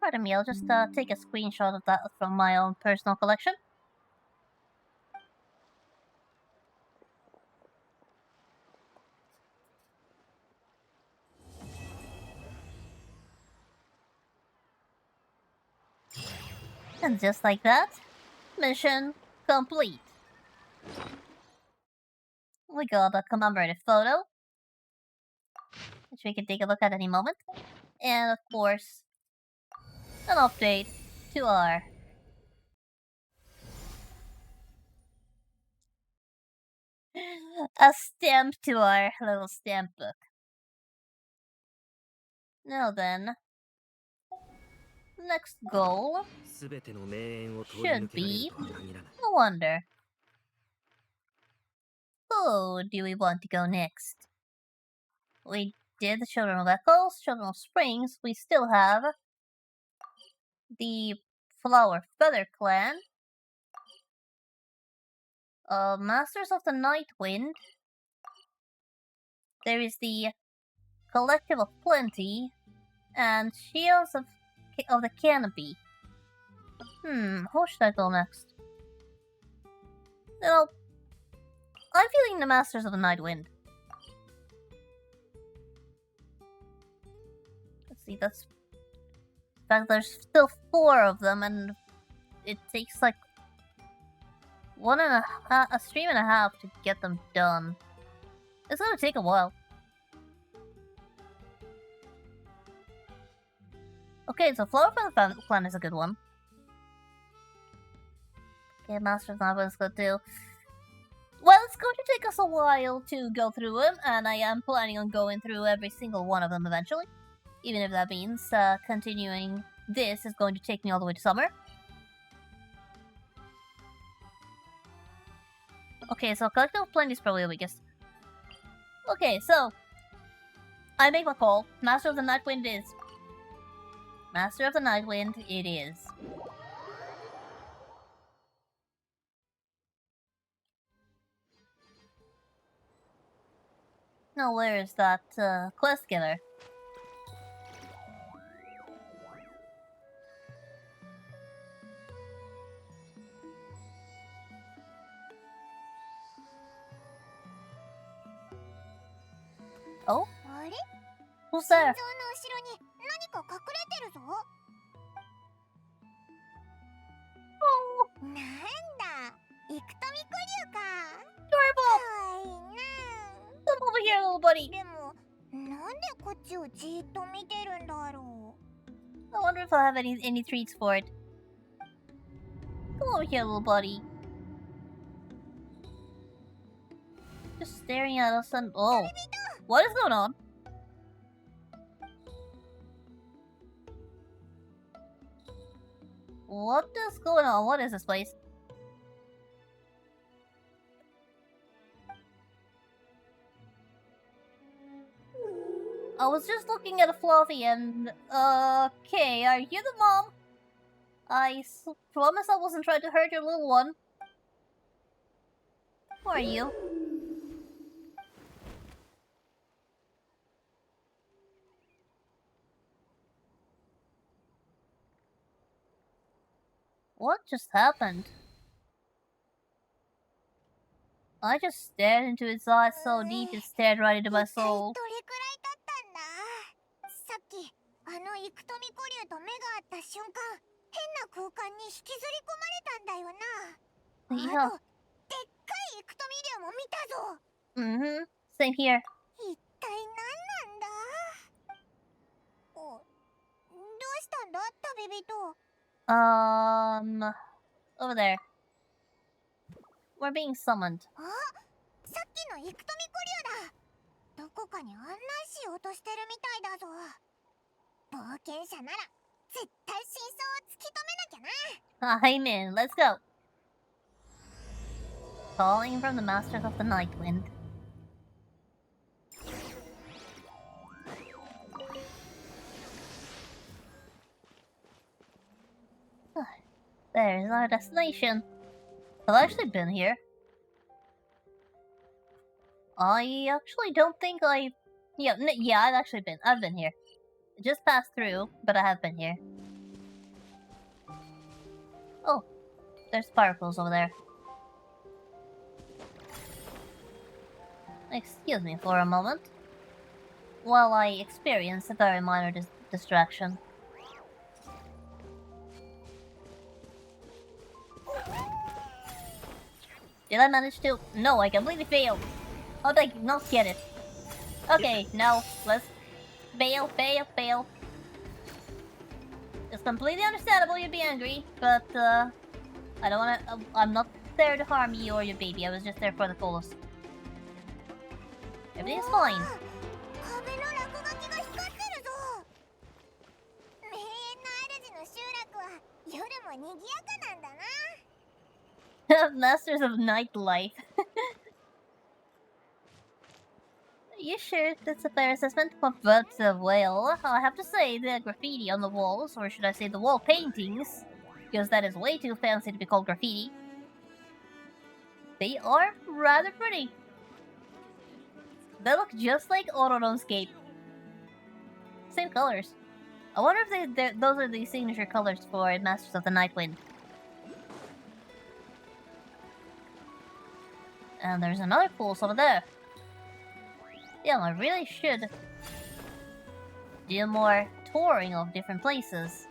Pardon me, I'll just take a screenshot of that from my own personal collection. And just like that, mission complete. We got a commemorative photo, which we can take a look at any moment. And of course, an update to our a stamp to our little stamp book. Now then, next goal should be, no wonder. Who do we want to go next? We did the Children of Echoes, Children of Springs. We still have the Flower Feather Clan, Masters of the Night Wind. There is the Collective of Plenty, and Shields of the Canopy. Who should I go next? Well, I'm feeling the Masters of the Night Wind. Let's see, that's... In fact, there's still 4 of them, and it takes like a stream and a half to get them done. It's gonna take a while. Okay, so Flower Feather Clan is a good one. Okay, Master of the Night Wind is good too. Well, it's going to take us a while to go through them, and I am planning on going through every single one of them eventually. Even if that means continuing this is going to take me all the way to summer. Okay, so Collective of Plenty is probably the weakest. Okay, so I make my call. Master of the Night Wind is. Master of the Night Wind it is. Now where is that quest giver? Oh? あれ？ Who's 心臓 there? の後ろに何か隠れてるぞ。なんだ、イクトミコ竜か。 Adorable! かわいいな。 Come over here, little buddy. でも、なんでこっちをじーっと見てるんだろう。 I wonder if I'll have any treats for it. Come over here, little buddy. Just staring at us and oh, what is going on? What is going on? What is this place? I was just looking at a Fluffy and... Okay, are you the mom? I promise I wasn't trying to hurt your little one. Who are you? What just happened? I just stared into his eyes so deep it stared right into my 一体 soul. どれくらい経ったんだ。さっきあのイクトミコ竜と目が合った瞬間、変な空間に引きずり込まれたんだよな。あと、でっかいイクトミ竜も見たぞ。Same here. 一体何なんだ。お、どうしたんだ旅人。Over there. We're being summoned. あ、さっきのイクトミコ竜だ。どこかに案内しようとしてるみたいだぞ。冒険者なら絶対真相を突き止めなきゃな。Hi, man. Let's go. Calling from the Masters of the Night Wind. There's our destination. I've actually been here. I actually don't think I've... Yeah, I've been here. Just passed through, but I have been here. Oh, there's sparkles over there. Excuse me for a moment, while I experience a very minor distraction. Did I manage to? No, I completely failed. How did I not get it? Okay, now let's fail. It's completely understandable you'd be angry, but I don't wanna. I'm not there to harm you or your baby. I was just there for the coolest. Everything's fine. 壁の落書きが光ってるぞ。名園の主の集落は夜も賑やかなんだな。 Masters of nightlife. You sure that's a fair assessment? But well, I have to say the graffiti on the walls, or should I say the wall paintings, because that is way too fancy to be called graffiti. They are rather pretty. They look just like Ororonscape. Same colors. I wonder if those are the signature colors for Masters of the Nightwind. And there's another pool over there. Yeah, I really should do more touring of different places.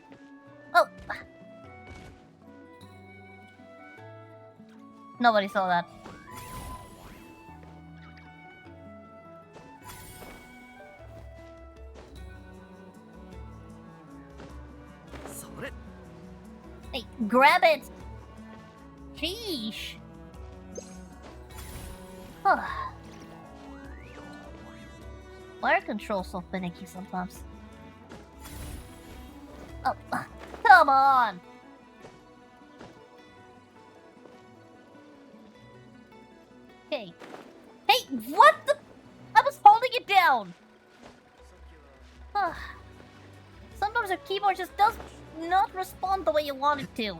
Oh! Nobody saw that. Hey, grab it! Sheesh! Why are controls so finicky sometimes? Oh, come on! Hey. Hey, what the? I was holding it down! Sometimes your keyboard just does not respond the way you want it to.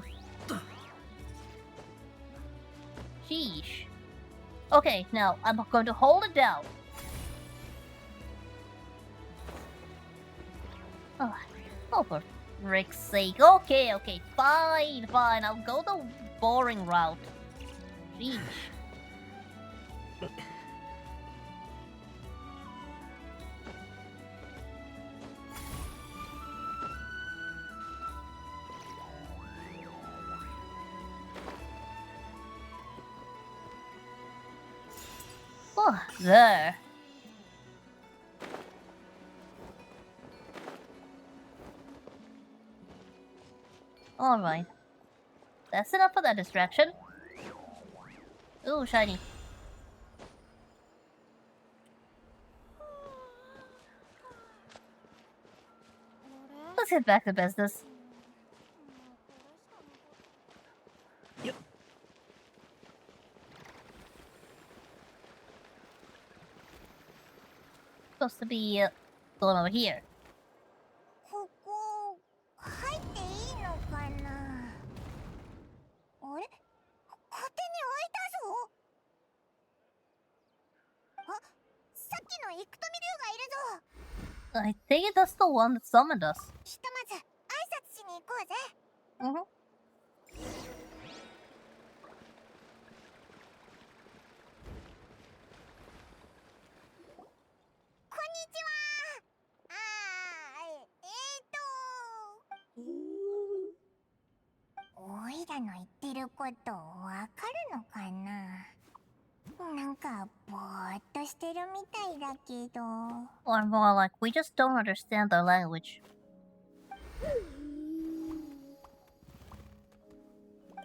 Sheesh. Okay, now I'm going to hold it down. Oh, for frick's sake. Okay, fine. I'll go the boring route. Sheesh. Oh, there. Alright. That's enough for that distraction. Ooh, shiny. Let's get back to business. Yep. Supposed to be going over here. ここ入っていいのかな。あれ、勝手に開いたぞ。あ、さっきのイクトミ竜がいるぞ。 I think that's the one that summoned us. ひとまず挨拶しに行こうぜ。Mm-hmm. こんにちは。おいらの言ってることわかるのかな。なんかぼーっとししてるみたいだけど。 Or more like, we just don't understand their language. わ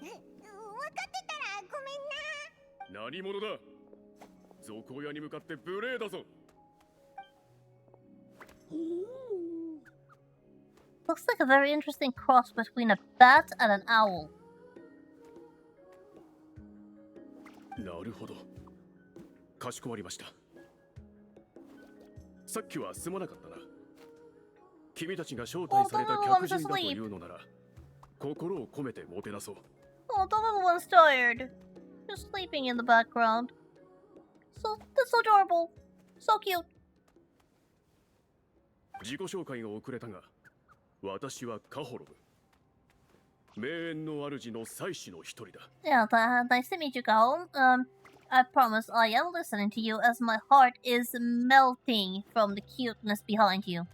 かってたらごめんな。何者だ。賊親に向かって無礼だぞ。 Looks like a very interesting cross between a bat and an owl. なるほど。かしこまりました。さっきはすまなかったな。君たちが招待された客人だというのなら、心を込めてもてなそう。 Oh, the little one's tired. Just sleeping in the background. So, that's so adorable. So cute. 自己紹介が遅れたが、私はカホロム。名園の主の祭司の一人だ。Yeah, nice to meet you, Gao. I promise I am listening to you as my heart is melting from the cuteness behind you.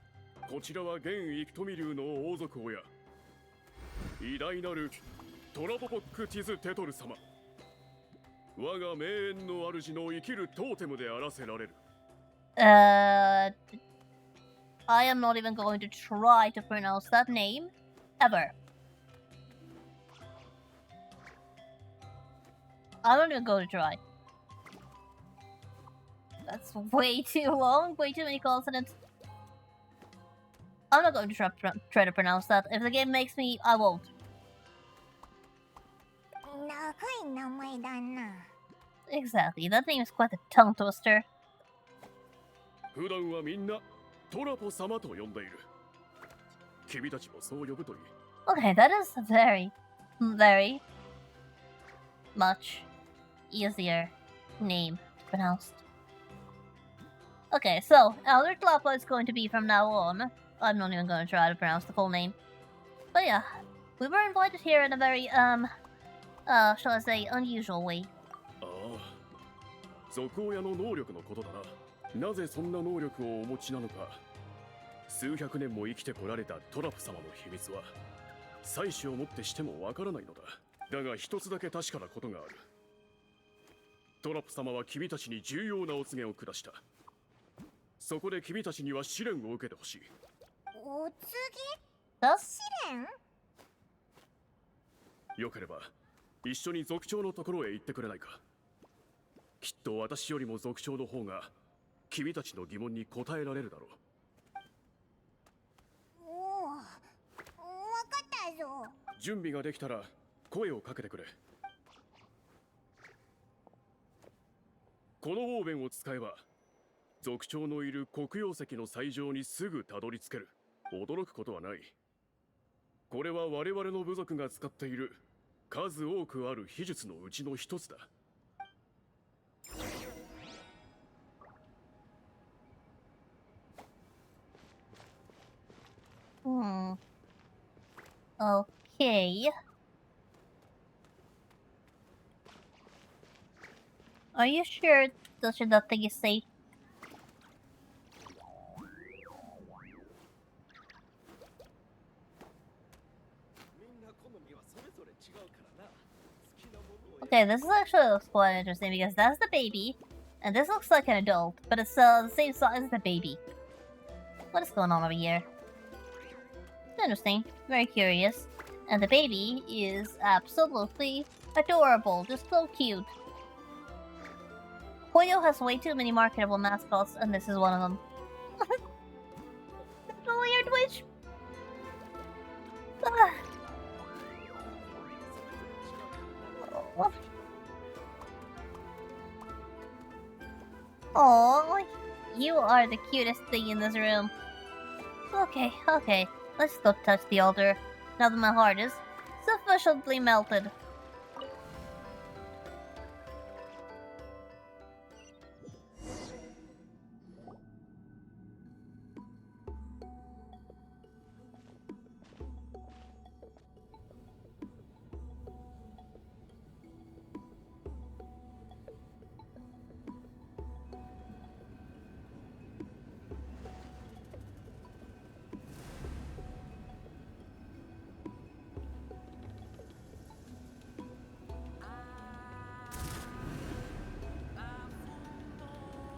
こちらは現イクトミ流の王族親、偉大なるトラポポックティズ・テトル様。我が名園の主の生きるトーテムであらせられる。I am not even going to try to pronounce that name, ever. I'm not even going to try. That's way too long, way too many consonants. I'm not going to try to pronounce that. If the game makes me, I won't. 長い名前だな。 Exactly, that name is quite a tongue twister. 普段はみんなトラポ様と呼んでいる。君たちもそう呼ぶといい。 Okay, that is very, very much easier name to pronounce. Okay, so Elder Tlapa is going to be from now on. I'm not even going to try to pronounce the full name. But yeah, we were invited here in a very, shall I say, unusual way. ああ、賊親の能力のことだな。なぜそんな能力をお持ちなのか。数百年も生きてこられたトラプ様の秘密は、祭司をもってしてもわからないのだ。だが一つだけ確かなことがある。トラプ様は君たちに重要なお告げを下した。そこで君たちには試練を受けてほしい。お告げ？試練？よければ一緒に族長のところへ行ってくれないか。きっと私よりも族長の方が君たちの疑問に答えられるだろう。おお、わかったぞ。準備ができたら声をかけてくれ。このオーベンを使えば族長のいる黒曜石の最上にすぐたどり着ける。驚くことはない。これは我々の部族が使っている数多くある秘術のうちの一つだ。Okay. Are you sure that thing is safe? Okay, this is actually quite interesting because that's the baby, and this looks like an adult, but it's the same size as the baby. What is going on over here? Interesting, very curious. And the baby is absolutely adorable, just so cute. Koyo has way too many marketable mascots, and this is one of them. That's a weird witch. Oh, you are the cutest thing in this room. Okay, let's go touch the altar, now that my heart is sufficiently melted.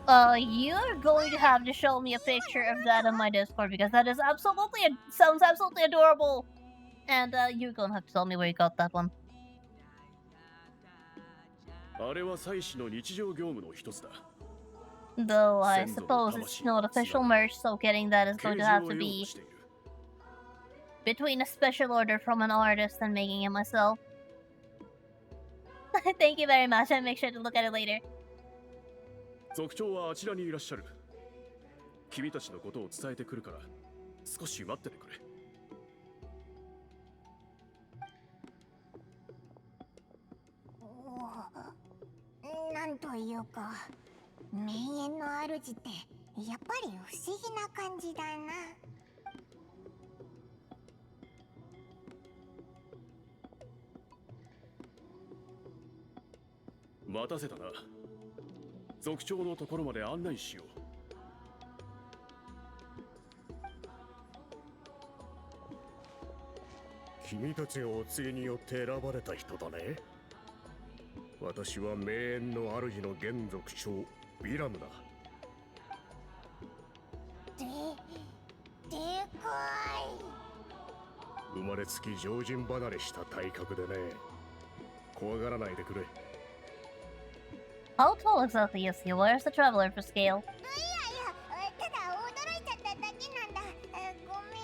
You're going to have to show me a picture of that on my Discord because that is sounds absolutely adorable. And you're gonna have to tell me where you got that one. あれは祭司の日常業務の一つだ。 Though I 先祖の suppose it's 魂を not つな official ぎ merch, so getting that is 啓 going to 示 have を to 得よう be としている。 between a special order from an artist and making it myself. Thank you very much. I'll make sure to look at it later. 族長はあちらにいらっしゃる。君たちのことを伝えてくるから少し待っててくれ。なんというか、名園の主ってやっぱり不思議な感じだな。待たせたな。族長のところまで案内しよう。君たちがお告げによって選ばれた人だね。私は名園の主の現族長ビラムだ。でかい。生まれつき常人離れした体格でね。怖がらないでくれ。 How tall exactly is he? Where's the traveler for scale? いやいや、ただ驚いちゃっただけなんだ。ごめん。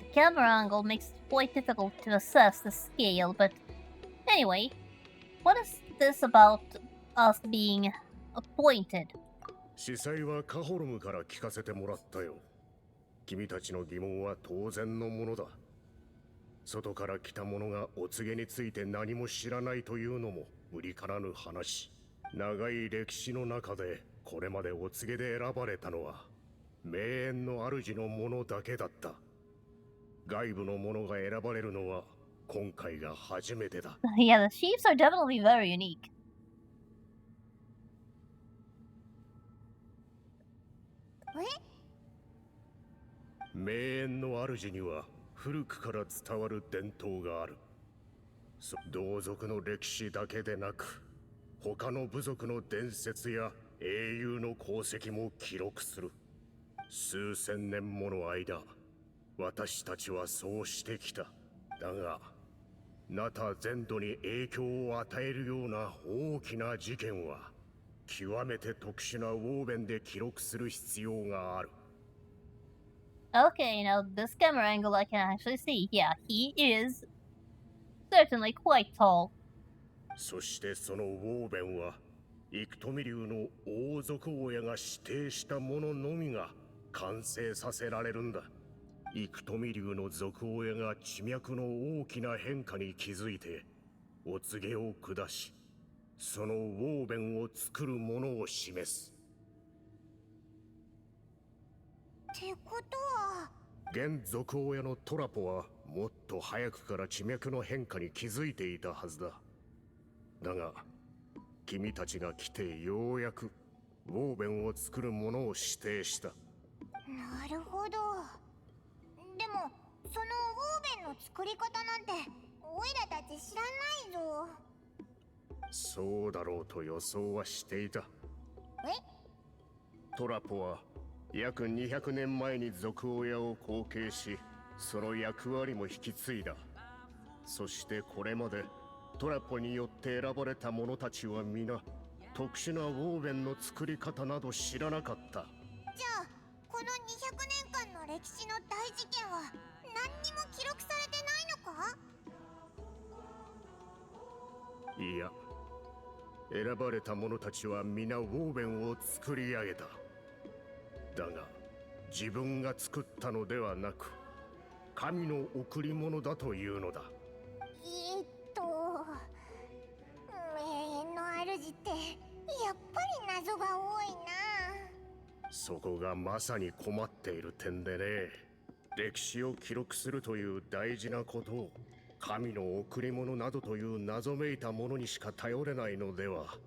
The camera angle makes it quite difficult to assess the scale, but anyway, what is this about us being appointed? 司祭はカホルムから聞かせてもらったよ。君たちの疑問は当然のものだ。外から来た者がお告げについて何も知らないというのも無理からぬ話。長い歴史の中でこれまでお告げで選ばれたのは名園の主の者だけだった。外部の者が選ばれるのは今回が初めてだ。Yeah, the chiefs are definitely very unique. 名園の主には古くから伝わる伝統がある。同族の歴史だけでなく他の部族の伝説や英雄の功績も記録する。数千年もの間、私たちはそうしてきた。だが、ナタ全土に影響を与えるような大きな事件は、極めて特殊なウォーベンで記録する必要がある。Okay, now this camera angle I can actually see. Yeah, he is certainly quite tall. そしてそのウォーベンは、イクトミ竜の王族親が指定したもののみが完成させられるんだ。イクトミ竜の族親が地脈の大きな変化に気づいて、お告げを下し、そのウォーベンを作るものを示す。ってことは、現族親のトラポはもっと早くから地脈の変化に気づいていたはずだ。だが、君たちが来てようやくウォーベンを作るものを指定した。なるほど。でも、そのウォーベンの作り方なんて、オイラたち知らないぞ。そうだろうと予想はしていた。トラポは約200年前に族親を後継し、その役割も引き継いだ。そしてこれまでトラポによって選ばれた者たちは皆特殊なウォーベンの作り方など知らなかった。じゃあこの200年間の歴史の大事件は何にも記録されてないのか？いや、選ばれた者たちは皆ウォーベンを作り上げた。だが自分が作ったのではなく神の贈り物だというのだ。名園の主ってやっぱり謎が多いな。そこがまさに困っている点でね。歴史を記録するという大事なことを神の贈り物などという謎めいたものにしか頼れないのでは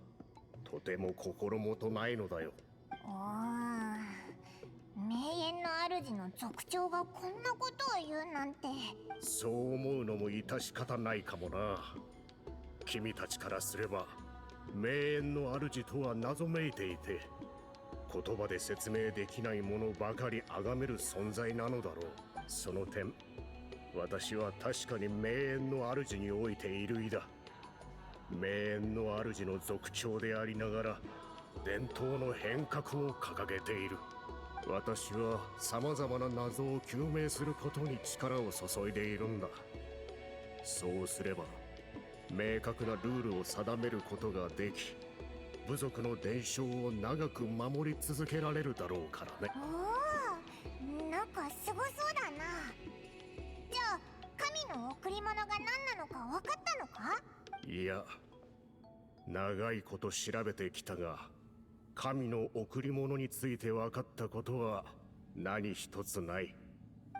とても心もとないのだよ。名園の主の族長がこんなことを言うなんて。そう思うのも致し方ないかもな。君たちからすれば名園の主とは謎めいていて言葉で説明できないものばかり崇める存在なのだろう。その点、私は確かに名園の主において異類だ。名園の主の族長でありながら伝統の変革を掲げている。私は様々な謎を究明することに力を注いでいるんだ。そうすれば明確なルールを定めることができ、部族の伝承を長く守り続けられるだろうからね。おお、なんかすごそうだな。じゃあ神の贈り物が何なのか分かったのか？いや、長いこと調べてきたが、神の贈り物について分かったことは何一つない。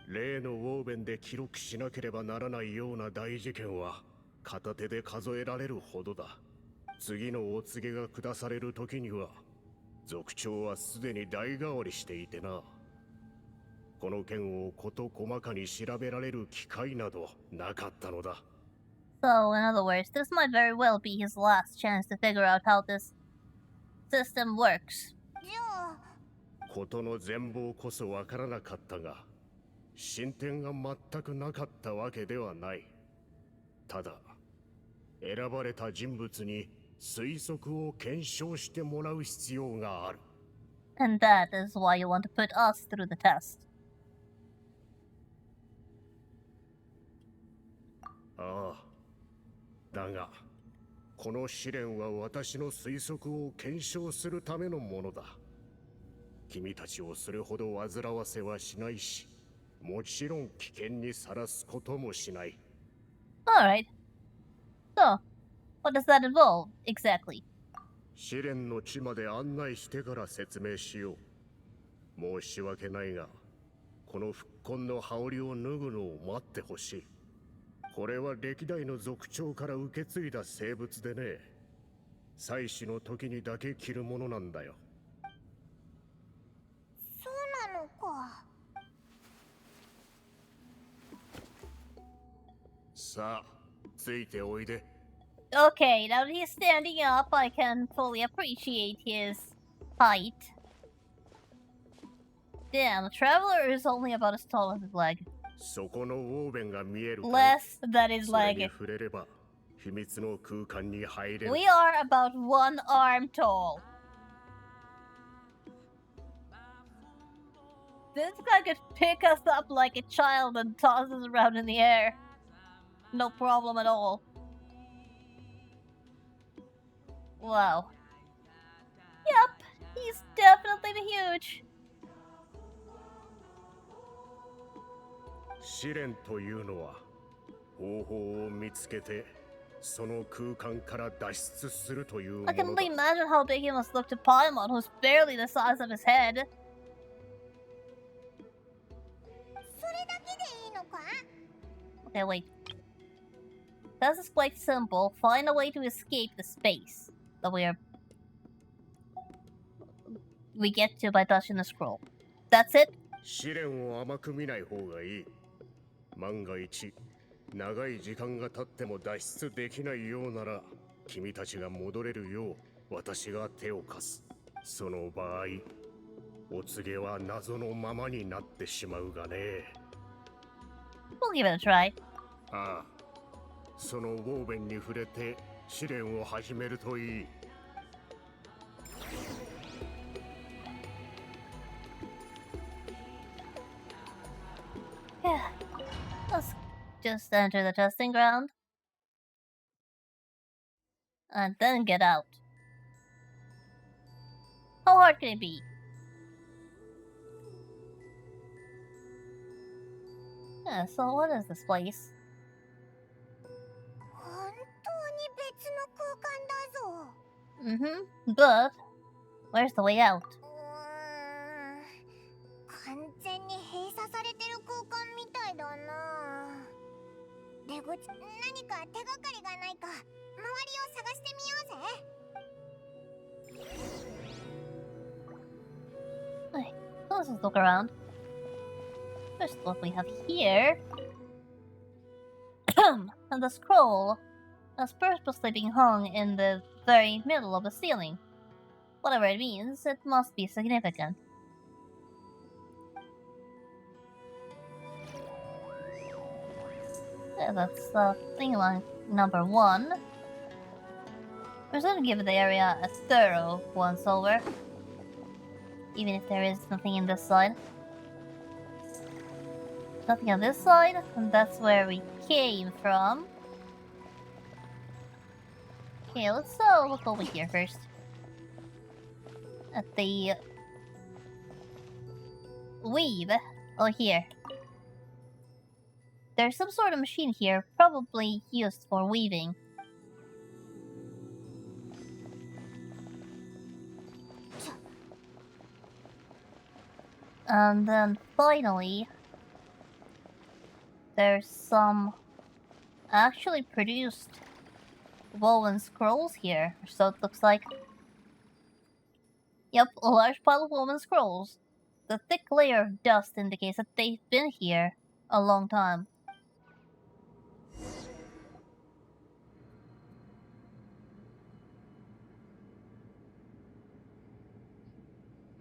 例のウォーベンで記録しなければならないような大事件は片手で数えられるほどだ。次のお告げが下される時には族長はすでに代替わりしていてな。この件を事細かに調べられる機会などなかったのだ。So, in other words, this might very well be his last chance to figure out how this system works. じゃあ事の全貌こそわからなかったが、進展が全くなかったわけではない。ただ、選ばれた人物に推測を検証してもらう必要がある。And that is why you want to put us through the test. ああ。だが、この試練は私の推測を検証するためのものだ。君たちをそれほど煩わせはしないし、もちろん危険にさらすこともしない。Alright. So, what does that involve, exactly? 試練の地まで案内してから説明しよう。申し訳ないが、この復婚の羽織を脱ぐのを待ってほしい。これは歴代の族長から受け継いだ生物でね、祭祀の時にだけ着るものなんだよ。そうなのか。さあ、ついておいで。Okay, now that he's standing up, I can fully appreciate his height. Damn, Traveler is only about as tall as his leg. そこのウォーベンが見えるかい？ Less than his それに leg. 触れれば秘密の空間に入れる。 We are about 1 arm tall. This guy could pick us up like a child and toss us around in the air. No problem at all. Wow. Yep, he's definitely huge. 試練というのは方法を見つけてその空間から脱出するというも I の can だ。 only imagine how big he must look to Paimon, who's barely the size of his head. それだけでいいのか？ Okay, wait. That's this quite simple. Find a way to escape the space that we get to by touching the scroll. That's it? 試練を甘く見ない方がいい。万が一長い時間が経っても脱出できないようなら、君たちが戻れるよう私が手を貸す。その場合、お告げは謎のままになってしまうがね。 We'll give it a try. ああ、そのウォーベンに触れて試練を始めるといい。 Yeah. Let's just enter the testing ground. And then get out. How hard can it be? Yeah, so what is this place? 本当に別の空間だぞ。 Mm-hmm. But where's the way out? 完全に閉鎖されてる空間みたいだな。出口、何か手がかりがないか周りを探してみようぜ。 Hey, so let's just look around. First, what we have here. And the scroll that's purposely being hung in the very middle of the ceiling. Whatever it means, it must be significant. Yeah, that's thing line number 1. We're going to give the area a thorough once over. Even if there is nothing in this side. Nothing on this side, and that's where we came from. Okay, let's look over here first. At the weave. Oh, here. There's some sort of machine here, probably used for weaving. And then finally, there's some actually produced woven scrolls here, so it looks like. Yep, a large pile of woven scrolls. The thick layer of dust indicates that they've been here a long time.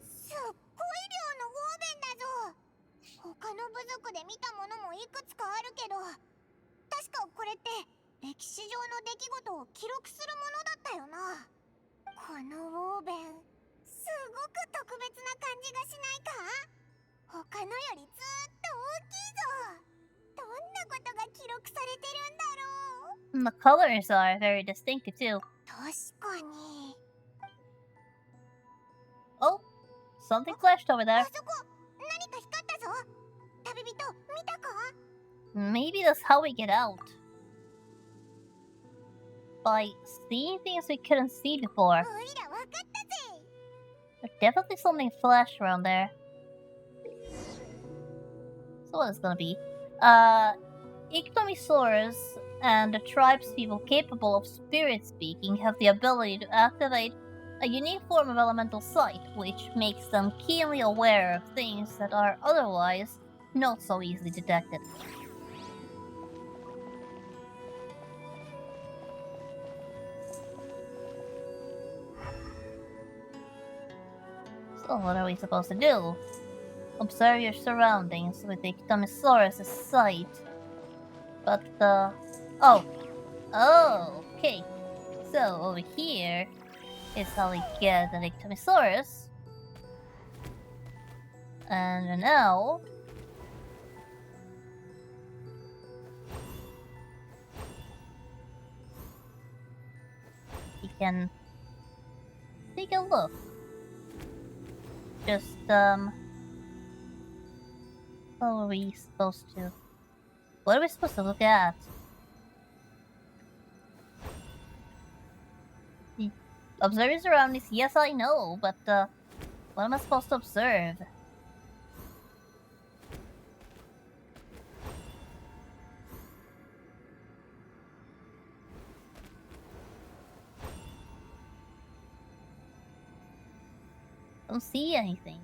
すっごい量のウォーベンだぞ。他の部族で見たものもいくつかあるけど、確かこれって歴史上の出来事を記録するものだったよな。このウォーベン、すごく特別な感じがしないか？他のよりずっと大きいぞ。どんなことが記録されてるんだろう。 And the colors are very distinctive too. 確かに。Oh, something flashed over there. あそこ、何か光ったぞ。旅人、見たか？ Maybe that's how we get out. By seeing things we couldn't see before. おいらわかったぜ。 There's definitely something flashed around there. So what is it gonna be? Ictomisaurus and the tribespeople capable of spirit speaking have the ability to activate a unique form of elemental sight, which makes them keenly aware of things that are otherwise not so easily detected. So what are we supposed to do? Observe your surroundings with the Ictomisaurus' sight. But, oh. Oh, okay. So, over here is how we get an Ictomisaurus. And now... we can take a look. Just, how are we supposed to... what are we supposed to look at? Observe your surroundings, yes I know, but, what am I supposed to observe? Don't see anything.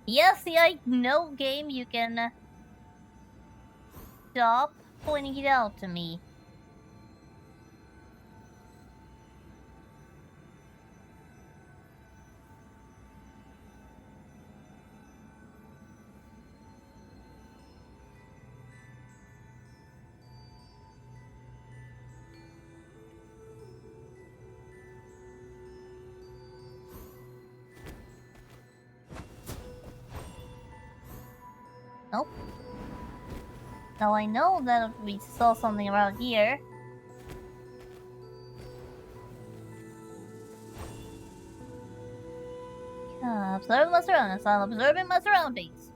Yes, see, I know game you can stop pointing it out to me. Nope. Now I know that we saw something around here. Observe my surroundings. I'm observing my surroundings.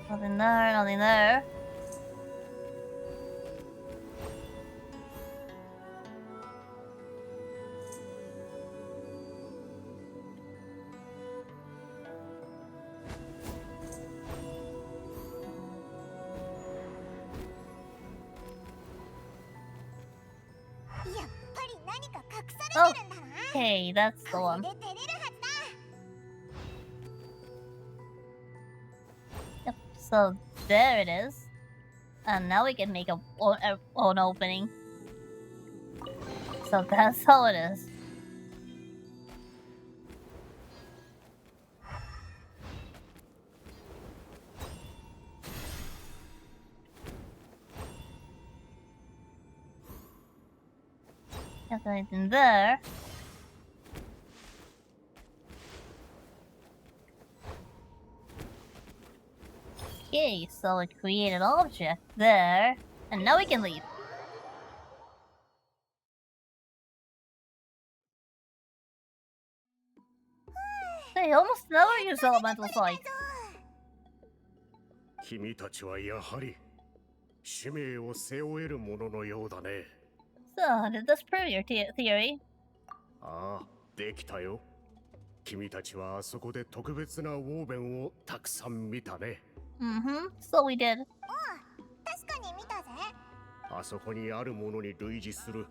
Nothing there, nothing there. Okay, that's the こ one. れで照れるはずだ。 Yep, so there it is. And now we can make an opening. So that's how it is. Got anything there. Okay, so it created an object there. And now we can leave. They almost never use elemental sight. 君たちはやはり使命を背負えるもののようだね。 So, did this prove your theory? ああ、できたよ。君たちはあそこで特別なウォーベンをたくさん見たね。Mm-hmm, so we did. 確かに見たぜ。あそこにあるものに類似する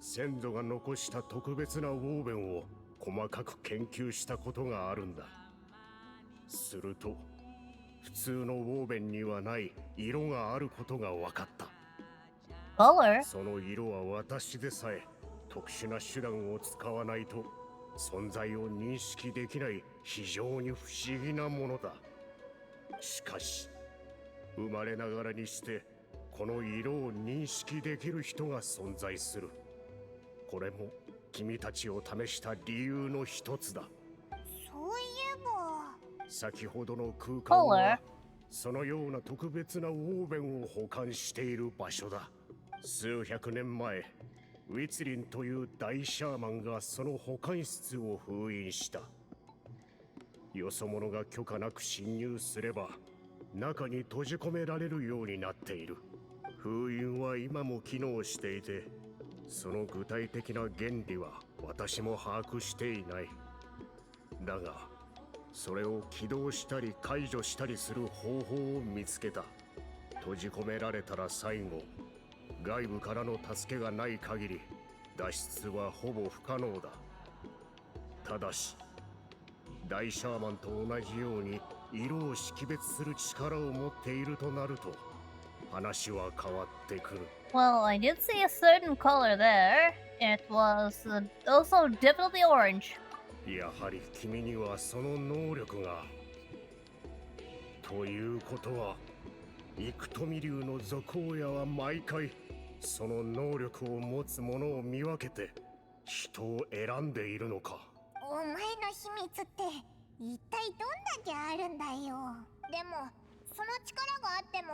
先祖が残した特別なウォーベンを細かく研究したことがあるんだ。すると普通のウォーベンにはない色があることが分かった。 Color? その色は私でさえ特殊な手段を使わないと存在を認識できない非常に不思議なものだ。しかし生まれながらにしてこの色を認識できる人が存在する。これも君たちを試した理由の一つだ。そういえば先ほどの空間は Color? そのような特別なウォーベンを保管している場所だ。数百年前ウィツリンという大シャーマンがその保管室を封印した。よそ者が許可なく侵入すれば中に閉じ込められるようになっている。封印は今も機能していて、その具体的な原理は私も把握していない。だがそれを起動したり解除したりする方法を見つけた。閉じ込められたら最後外部からの助けがない限り脱出はほぼ不可能だ。ただし大シャーマンと同じように色を識別する力を持っているとなると話は変わってくる。 Well, I did see a certain color there. It was also definitely orange. やはり君にはその能力が。ということは幾富流の賊親は毎回その能力を持つ者を見分けて人を選んでいるのか。お前の秘密って一体どんだけあるんだよ。でもその力があっても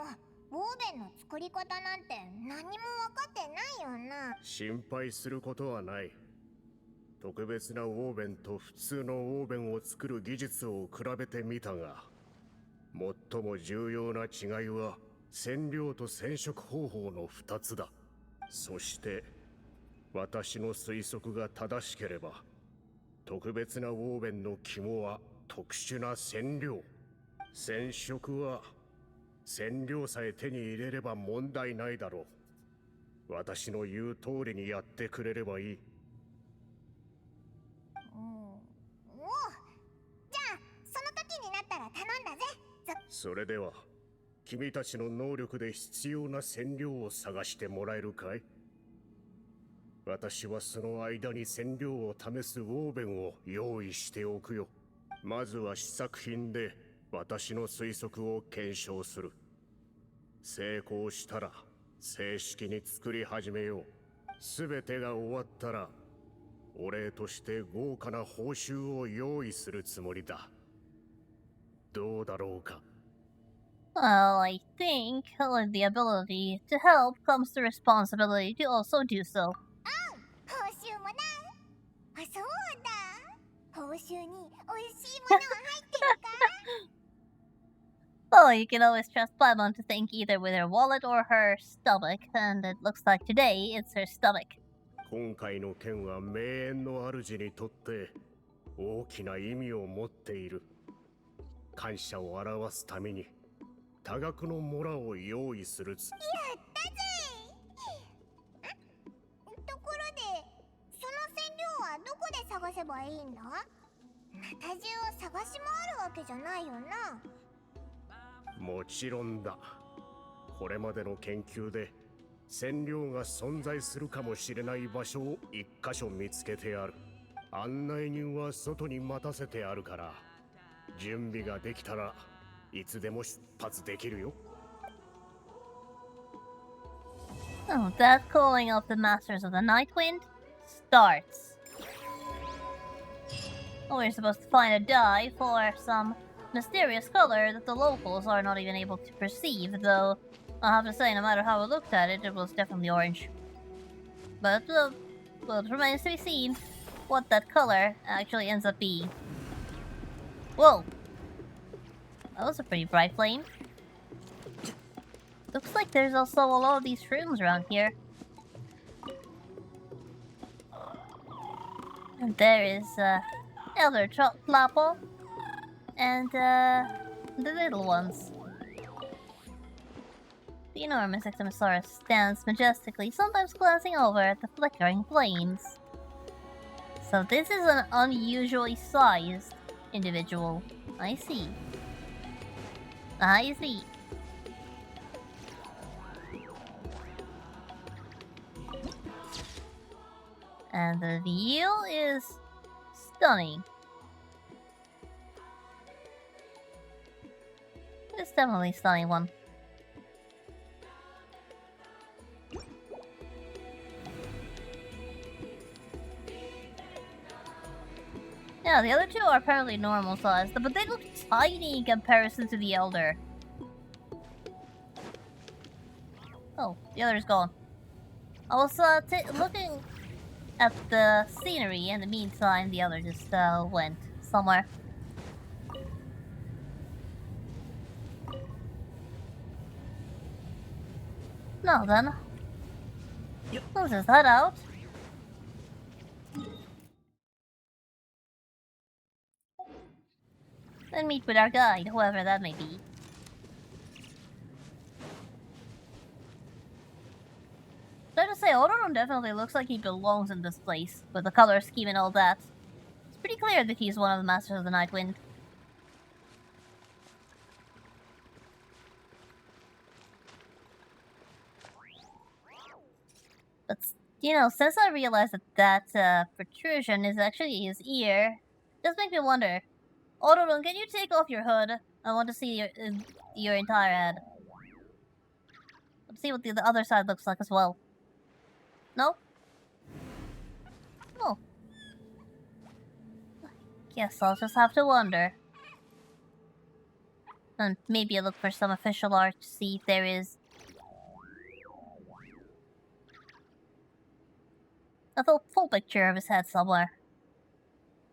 ウォーベンの作り方なんて何も分かってないよな。心配することはない。特別なウォーベンと普通のウォーベンを作る技術を比べてみたが、最も重要な違いは染料と染色方法の2つだ。そして私の推測が正しければ特別なウォーベンの肝は特殊な染料、染色は染料さえ手に入れれば問題ないだろう。私の言う通りにやってくれればいい。おう、じゃあその時になったら頼んだぜ。それでは君たちの能力で必要な染料を探してもらえるかい？私はその間に染料を試すウォーベンを用意しておくよ。まずは試作品で私の推測を検証する。成功したら正式に作り始めよう。すべてが終わったらお礼として豪華な報酬を用意するつもりだ。どうだろうか。 Well, I think with the ability to help comes the responsibility to also do so. 報酬もな。あ、そうだ。報酬に美味しいものは入ってるか？ Well, you can always trust Paimon to think either with her wallet or her stomach, and it looks like today it's her stomach. 今回の件は名園の主にとって大きな意味を持っている。感謝を表すために多額のモラを用意するつ。やったぜ。ところでその染料はどこで探探せばいいんだ？ナタ中を探し回るわけじゃないよな。もちろんだ。これまでの研究で染料が存在するかもしれない場所を一箇所見つけてある。案内人は外に待たせてあるから、準備ができたらいつでも出発できるよ。Oh, that calling of the Masters of the Night Wind starts. Oh, we're supposed to find a dye for some mysterious color that the locals are not even able to perceive, though I'll have to say, no matter how I looked at it, it was definitely orange. But, well, it remains to be seen what that color actually ends up being. Whoa! That was a pretty bright flame. Looks like there's also a lot of these shrooms around here. And there is, Elder Flapple, and, the little ones. The enormous Ectomosaurus stands majestically, sometimes glancing over at the flickering flames. So this is an unusually sized individual. I see. I see. And the view is stunning. It's definitely a stunning one. Yeah, the other two are apparently normal sized, but they look tiny in comparison to the Elder. Oh, the other's gone. I was looking at the scenery, in the meantime, the other just went somewhere. Now then, let's just head out. And meet with our guide, whoever that may be. So to say, Odoron definitely looks like he belongs in this place, with the color scheme and all that. It's pretty clear that he's one of the Masters of the Night Wind. But, you know, since I realized that protrusion is actually his ear, it does make me wonder. Odoron, can you take off your hood? I want to see your entire head. Let's see what the other side looks like as well. No? Oh. Guess I'll just have to wonder. And maybe I'll look for some official art to see if there is a full picture of his head somewhere.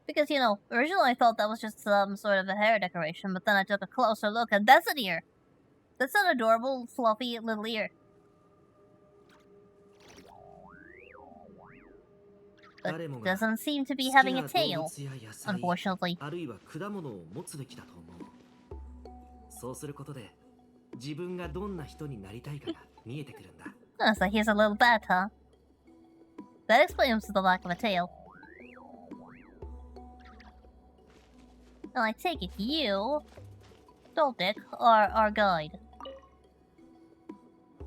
Because, you know, originally I thought that was just some sort of a hair decoration, but then I took a closer look and that's an ear! That's an adorable, fluffy little ear. But it doesn't seem to be having a tail, unfortunately. あるいは果物を持つべきだと思う。そうすることで自分がどんな人になりたいかが見えてくるんだ。Oh, so here's a little bat, huh? That explains the lack of a tail. Well, I take it you, Doldick, are our guide.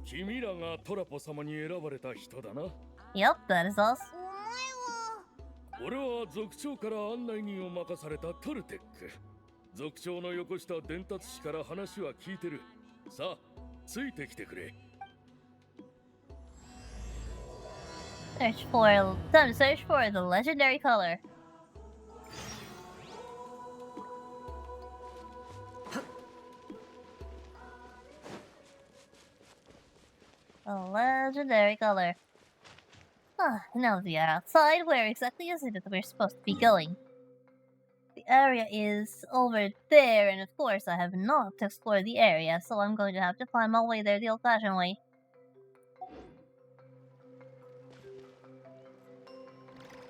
君らがトラポ様に選ばれた人だな。Yep, that is us. 俺は族長から案内人を任されたトルテック。族長のよこした伝達師から話は聞いてる。さあ、ついてきてくれ。Time to search for the legendary color. A legendary color. Ah, now that we are outside, where exactly is it that we're supposed to be going? The area is over there, and of course I have not explored the area, so I'm going to have to find my way there the old-fashioned way.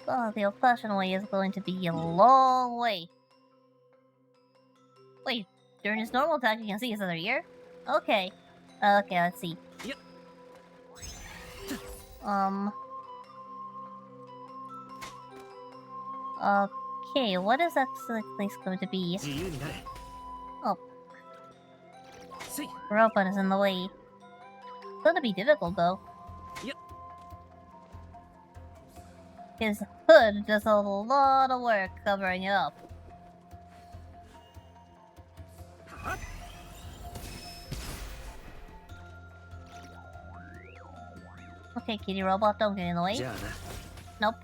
Oh, the old-fashioned way is going to be a long way. Wait, during his normal attack you can see his other ear? Okay. Okay, let's see. Okay, what is actually this going to be? 自由になれ Oh, せい robot is in the way. It's gonna be difficult though. Yep. His hood does a lot of work covering it up. Okay, kitty robot, don't get in the way. じゃあな Nope.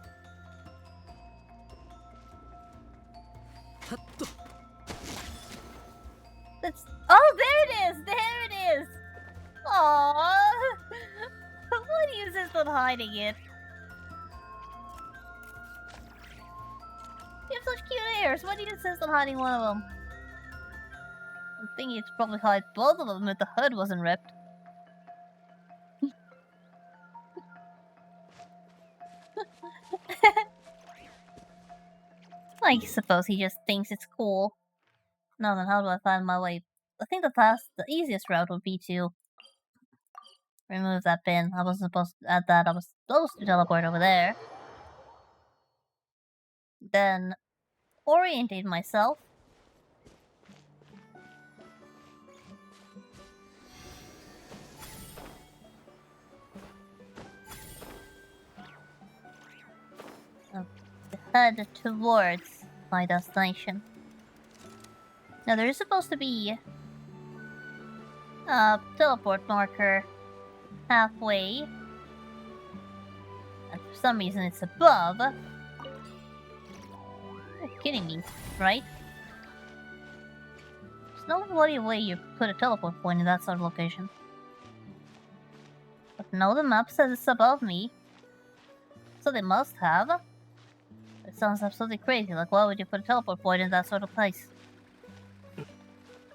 はっと That's oh, there it is! There it is! Aww! Why do you insist on hiding it? You have such cute hairs. Why do you insist on hiding one of them? I'm thinking it's probably hide both of them if the hood wasn't ripped. I suppose he just thinks it's cool. Now then, how do I find my way? I think the easiest route would be to remove that pin. I wasn't supposed to add that. I was supposed to teleport over there. Then orientate myself. Head towards my destination. Now there is supposed to be a teleport marker halfway, and for some reason it's above. You're kidding me, right? There's no bloody way you put a teleport point in that sort of location. But no, the map says it's above me, so they must have. It sounds absolutely crazy. Like, why would you put a teleport point in that sort of place?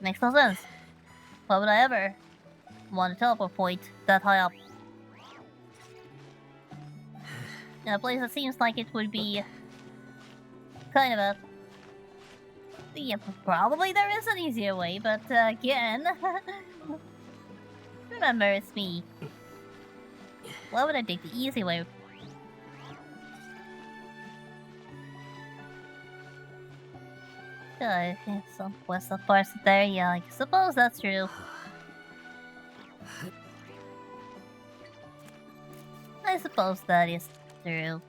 Makes no sense. Why would I ever want a teleport point that high up? In a place that seems like it would be kind of a... Yeah, probably there is an easier way, but again... Remember, it's me. Why would I take the easy way? Some west of parts there, yeah, I suppose that's true. I suppose that is true.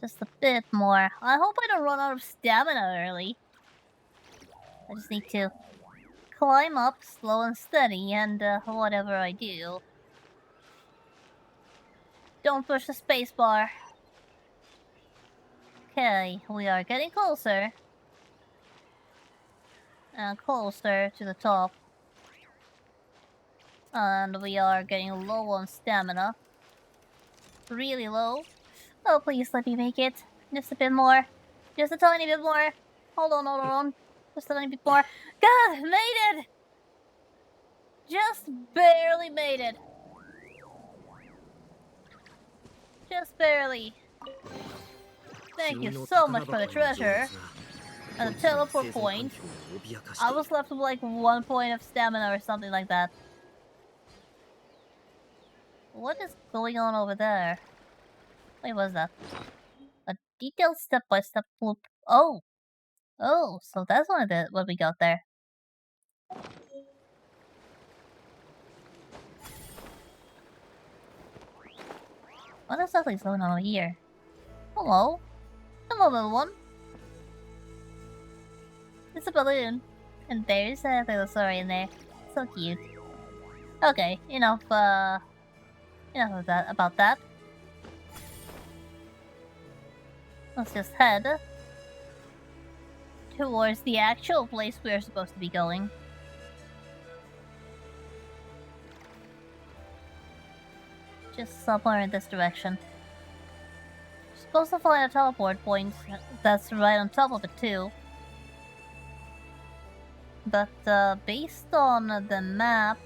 Just a bit more. I hope I don't run out of stamina early. I just need to climb up slow and steady, and whatever I do, don't push the spacebar. Okay, we are getting closer. And closer to the top. And we are getting low on stamina. Really low. Oh, please let me make it. Just a bit more. Just a tiny bit more. Hold on. Just a tiny bit more. God, made it! Just barely made it. Just barely. Thank you so much for the treasure. And the teleport point. I was left with like 1 point of stamina or something like that. What is going on over there? Wait, what was that? A detailed step-by-step loop. Oh! Oh, so that's what we got there. What exactly is going on over here? Hello? Hello, little one. It's a balloon. And there's a little story in there. So cute. Okay, enough of that, about that. Let's just head towards the actual place we're supposed to be going. Just somewhere in this direction. Supposed to find a teleport point that's right on top of it too. But based on the map,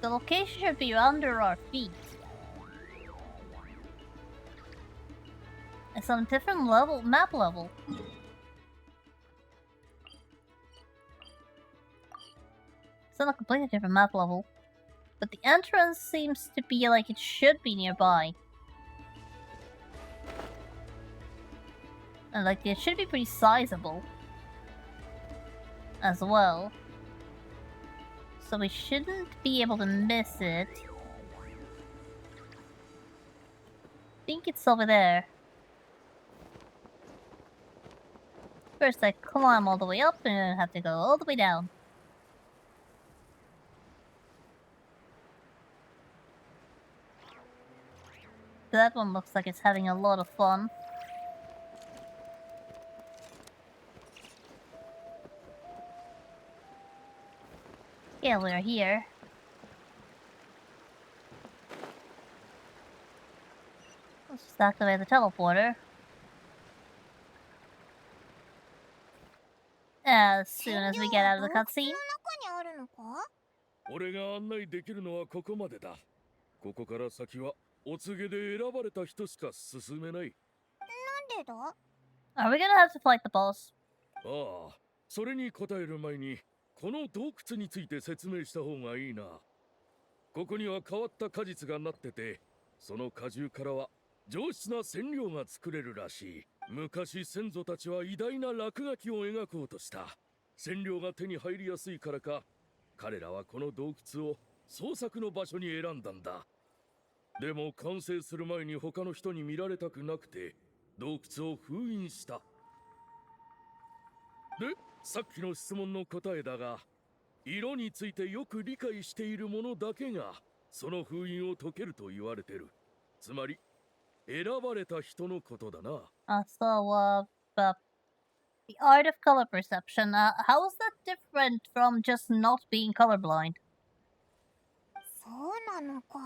the location should be under our feet. It's on a different map level. It's on a completely different map level. But the entrance seems to be like it should be nearby. And like it should be pretty sizable. As well. So we shouldn't be able to miss it. I think it's over there. First I climb all the way up and then I have to go all the way down. That one looks like it's having a lot of fun. Yeah, we're here. Let's just activate the teleporter. As soon as we get out of the cutscene. 俺が案内できるのはここまでだ。ここから先はお告げで選ばれた人しか進めない。なんでだ？ Are we gonna have to fight the boss? ああ、それに答える前にこの洞窟について説明した方がいいな。ここには変わった果実がなってて、その果汁からは上質な染料が作れるらしい。昔先祖たちは偉大な落書きを描こうとした。染料が手に入りやすいからか、彼らはこの洞窟を創作の場所に選んだんだ。でも完成する前に他の人に見られたくなくて洞窟を封印した。で、さっきの質問の答えだが、色についてよく理解している者だけがその封印を解けると言われてる。つまり選ばれた人のことだな。The art of color perception. How is that different from just not being colorblind? そうなのか。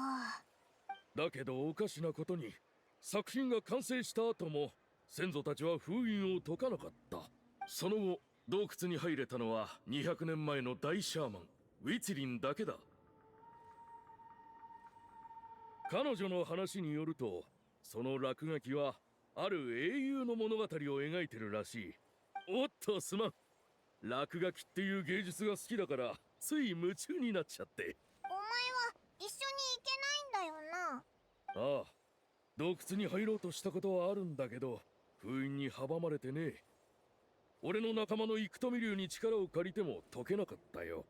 だけどおかしなことに、作品が完成した後も先祖たちは封印を解かなかった。その後、洞窟に入れたのは200年前の大シャーマン、ウィツリンだけだ。彼女の話によると、その落書きはある英雄の物語を描いてるらしい。おっとすまん。落書きっていう芸術が好きだからつい夢中になっちゃって。お前は一緒に行けないんだよな。ああ、洞窟に入ろうとしたことはあるんだけど封印に阻まれてね。俺の仲間の幾富竜に力を借りても解けなかったよ。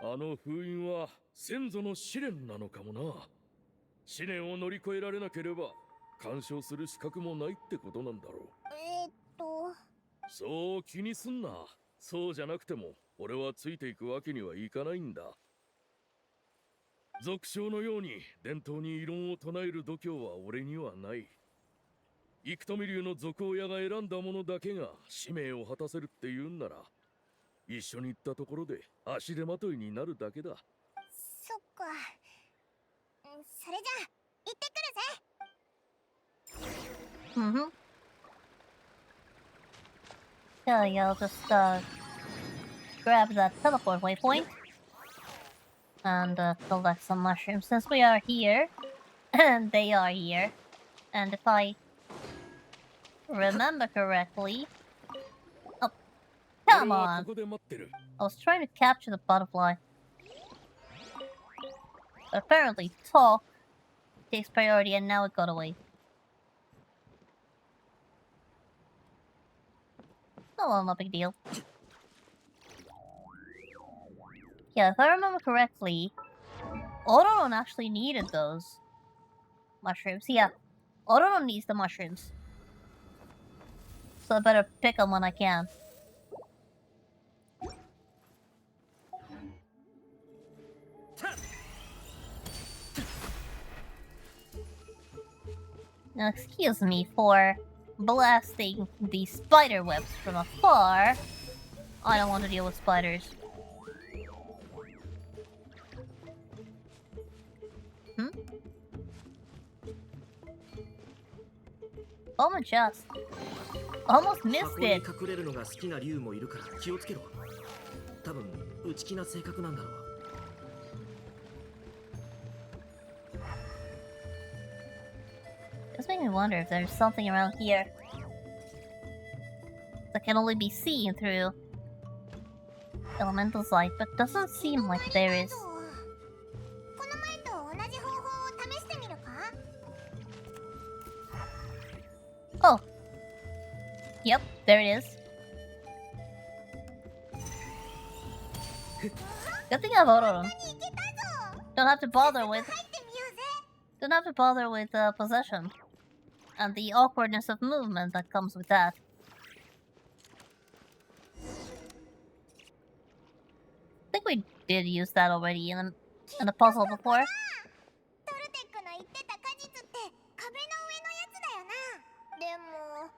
あの封印は先祖の試練なのかもな。試練を乗り越えられなければ干渉する資格もないってことなんだろう。そう気にすんな。そうじゃなくても俺はついていくわけにはいかないんだ。俗称のように伝統に異論を唱える度胸は俺にはない。幾富竜の族親が選んだ者だけが使命を果たせるって言うんなら、一緒に行ったところで足手まといになるだけだ。そっか。それじゃあ行ってくるぜ。Yeah, I'll just grab that teleport waypoint and collect some mushrooms since we are here and they are here. And if I remember correctly, oh, come on! I was trying to capture the butterfly. But apparently, talk takes priority and now it got away. Oh well, no big deal. Yeah, if I remember correctly, Autoron actually needed those mushrooms. Yeah, Autoron needs the mushrooms. So I better pick them when I can. Now, excuse me for blasting these spider webs from afar. I don't want to deal with spiders. Oh my chest. Almost missed it. 隠れるのが好きな竜もいるから気をつけろ。多分内気な性格なんだろう。This makes me wonder if there's something around here that can only be seen through elemental side, but doesn't seem like there is. この前と同じ方法を試してみるか？ Oh. Yep, there it is. Good thing I've auto him. Don't have to bother with possession. And the awkwardness of movement that comes with that. I think we did use that already in a puzzle before. トルテックの言ってた果実って壁の上のやつだよな。でも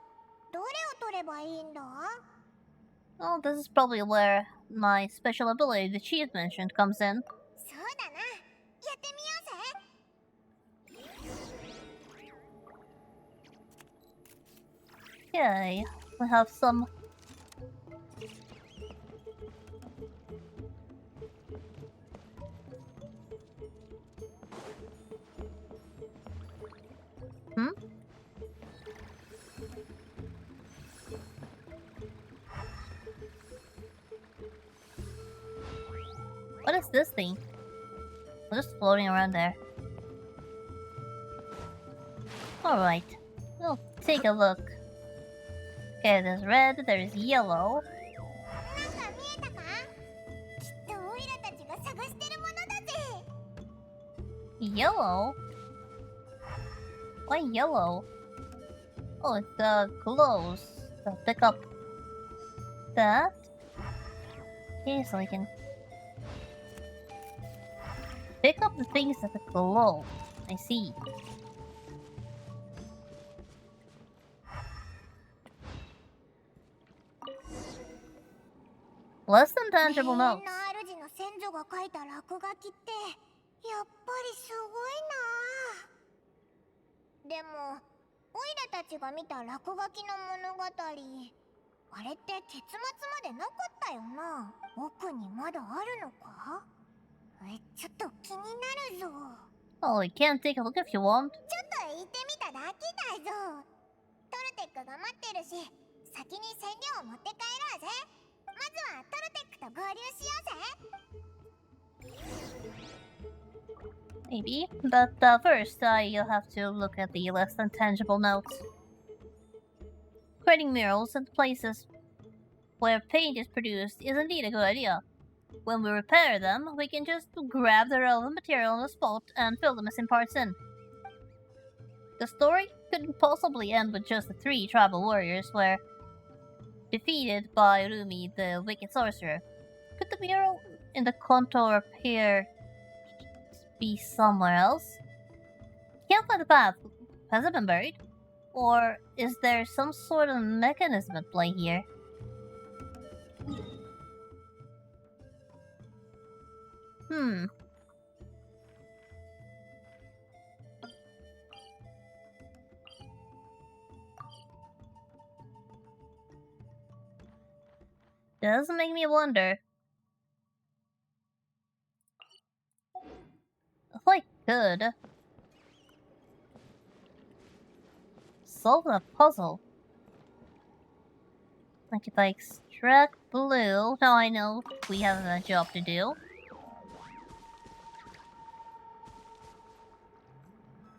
どれを取ればいいんだ？ Oh, this is probably where my special ability, the chief mentioned, comes in. そうだな。やってみようぜ。 Okay, we have some. Hmm? What is this thing? We're just floating around there. Alright, we'll take a look. Okay, there's red, there's yellow. なんか見えたか？きっとオイラたちが探してるものだぜ。 Yellow? Why yellow? Oh, it glows. So pick up that. Okay, so I can pick up the things that glow. I see. Less than tangible 永 notes. 遠の主の先祖が書いた落書きってやっぱりすごいな。でもオイラたちが見た落書きの物語、あれって結末までなかったよな。奥にまだあるのか？ちょっと気になるぞ。 Oh, you can take a look if you want. ちょっと行ってみただけだぞ。トルテックが待ってるし、先に染料を持って帰ろうぜ。まずはトルテックと合流しようぜ。 Maybe. But first, you'll have to look at the less than tangible notes. Creating murals in places where paint is produced is indeed a good idea. When we repair them, we can just grab the relevant material on the spot and fill the missing parts in. The story couldn't possibly end with just the 3 tribal warriors were defeated by Rumi, the wicked sorcerer. Could the mural in the contour appear be somewhere else? Can't find the path. Has it been buried? Or is there some sort of mechanism at play here? Does make me wonder. If I could solve the puzzle, like if I extract blue, now I know we have a job to do.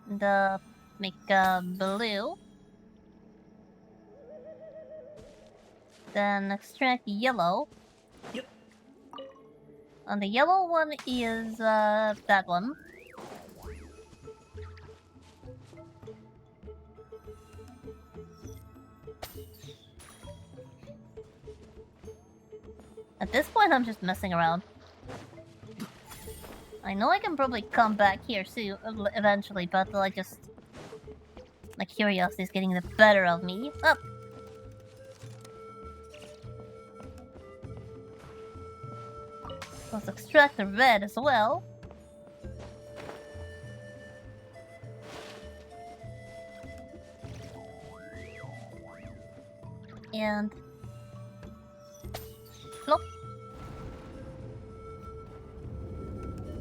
And make blue. Then extract yellow. Yep. And the yellow one is that one. At this point, I'm just messing around. I know I can probably come back here soon, eventually, but I just... my curiosity is getting the better of me. Up! Let's extract the red as well. And... plop.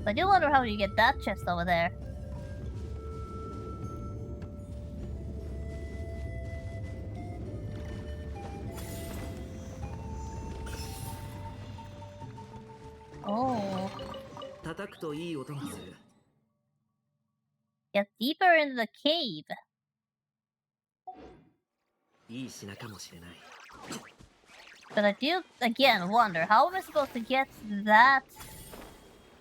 I do wonder how you get that chest over there. Oh. 叩くといい音がする。 Get deeper into the cave. いい品かもしれない。 But I do again wonder, how am I supposed to get that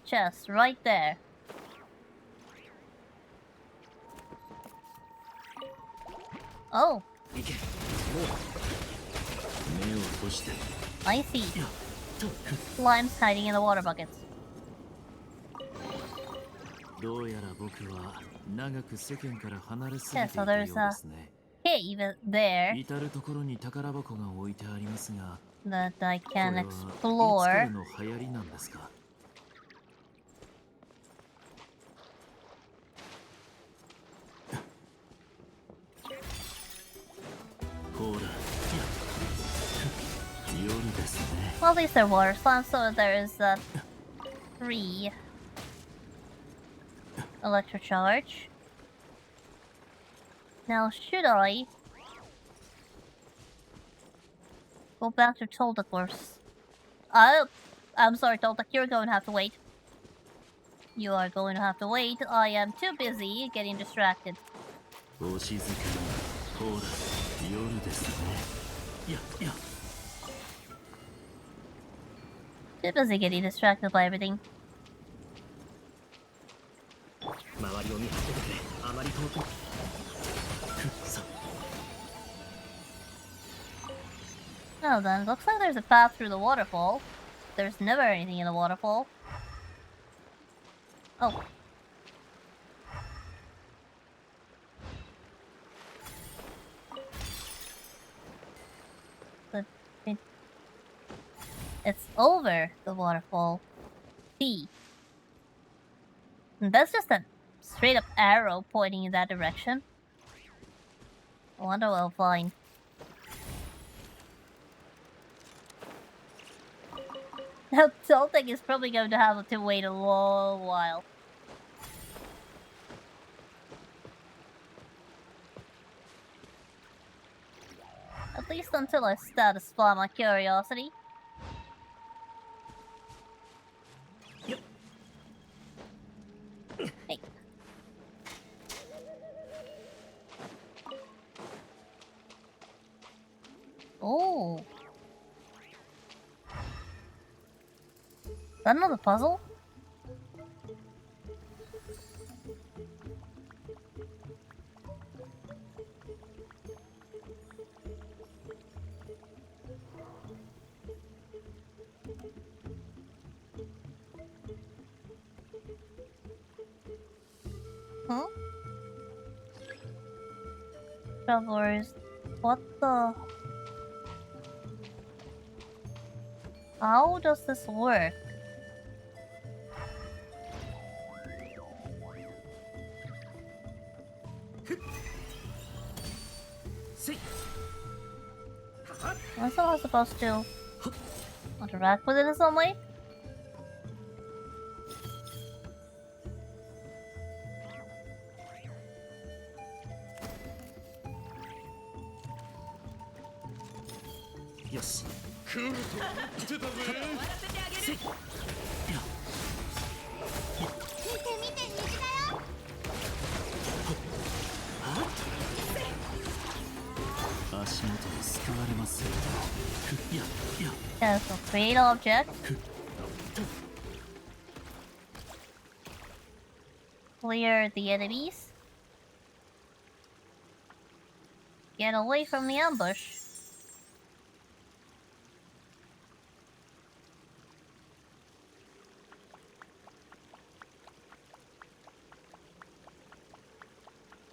chest right there? Oh, 行け。 I see. Slime's hiding in the water buckets. どうやら僕は長く世間から離れすぎ Yeah, て so いたよう there's で a すね。 cave there 至る所に宝箱が置いてありますが、 that I これ can はいつか explore. らの流行りなんですか？ ほら、夜ですね。 Well, at least they're water slimes, so there's 3 electrocharge. Now, should I go back to Tolda course? I'm sorry, Tolda, you're going to have to wait. You are going to have to wait. I am too busy getting distracted. お静かに、ほら、夜ですね。や。 Too busy getting distracted by everything. 周りを見張っててくれ。あまり遠くに。さ。 Now then, looks like there's a path through the waterfall. There's never anything in the waterfall. Oh. But it's over the waterfall. See. And that's just a straight up arrow pointing in that direction. I wonder what I'll find. Now, Toltec is probably going to have to wait a long while. At least until I satisfy my curiosity. Hey. Oh. Is that another puzzle? Huh? Travelers, what the... How does this work? Am I supposed to interact with it in some way? Yes. 来ると思ってたぜ。見て見て、虹だよ。足元に救われますよ。Yeah, so create object. Clear the enemies. Get away from the ambush.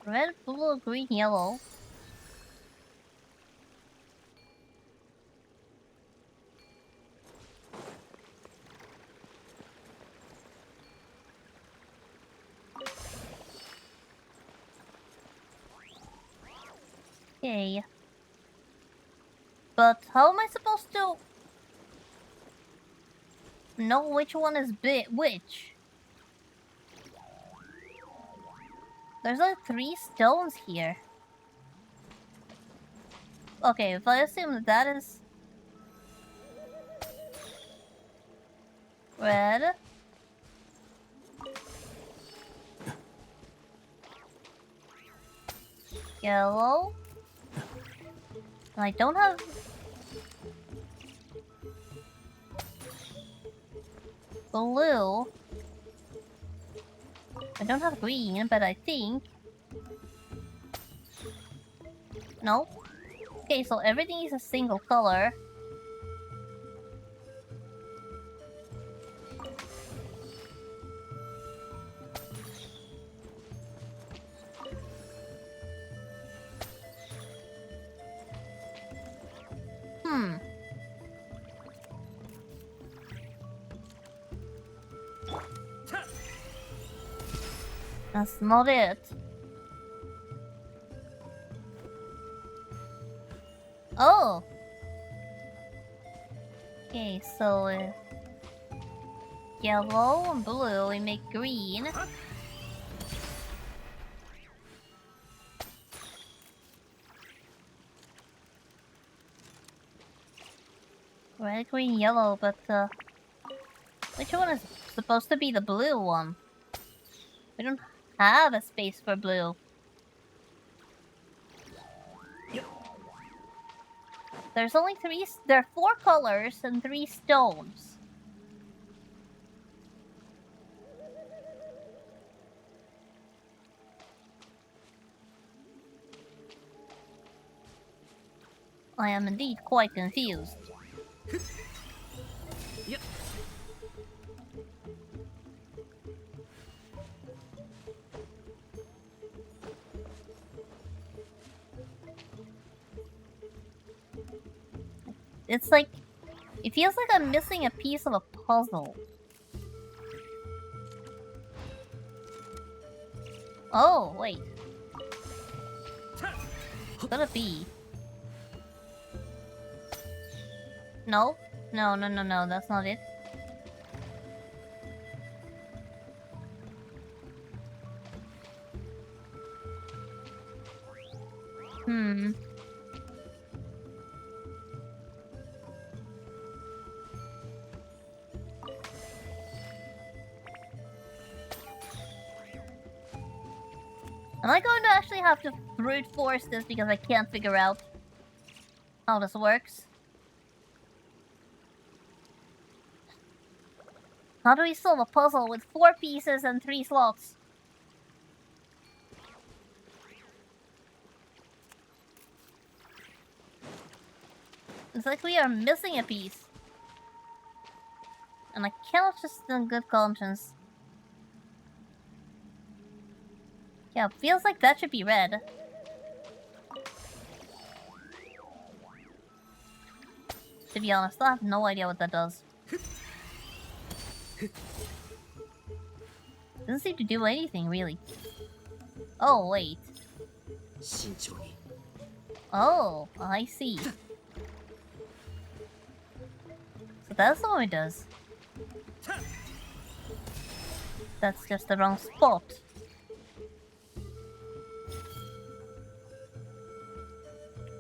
Red, blue, green, yellow. Okay. But how am I supposed to know which one is which? There's like 3 stones here. Okay, if I assume that is... Red. Yellow. I don't have... blue. I don't have green, but I think... no. Okay, so everything is a single color. Hmm. That's not it. Oh! Okay, so... yellow and blue, we make green. Red, green, yellow, but which one is supposed to be the blue one? We don't have a space for blue. There's only there are 4 colors and 3 stones. I am indeed quite confused. Yep. It's like... it feels like I'm missing a piece of a puzzle. Oh, wait. Could it be? No? No, that's not it. Hmm. Am I going to actually have to brute force this because I can't figure out how this works? How do we solve a puzzle with 4 pieces and 3 slots? It's like we are missing a piece. And I cannot just in good conscience. Yeah, feels like that should be red. To be honest, I have no idea what that does. Doesn't seem to do anything, really. Oh, wait. Oh, I see. So that's what it does. That's just the wrong spot.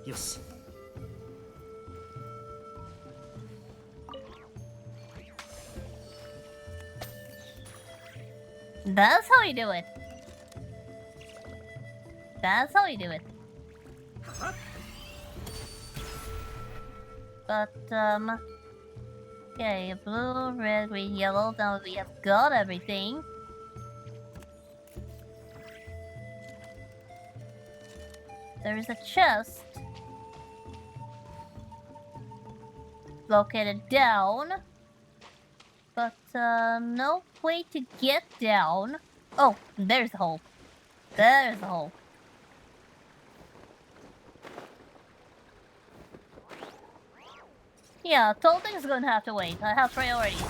Yoshi. That's how you do it. That's how you do it. But, okay, blue, red, green, yellow. Now we have got everything. There is a chest located down, but no way to get down. Oh, there's the hole. There's the hole. Yeah, Tolting's gonna have to wait. I have priorities.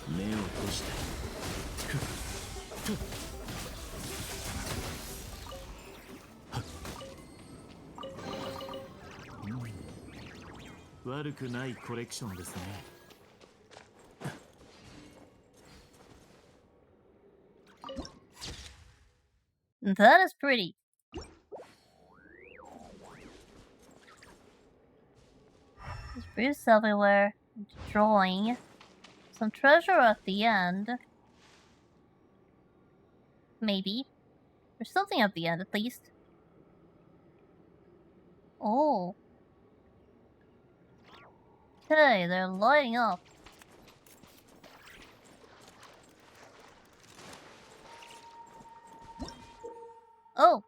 目を閉じて 悪くないコレクションですね。 That is pretty. There's Bruce everywhere. Drawing. Some treasure at the end. Maybe. There's something at the end, at least. Oh. Okay, they're lighting up. Oh.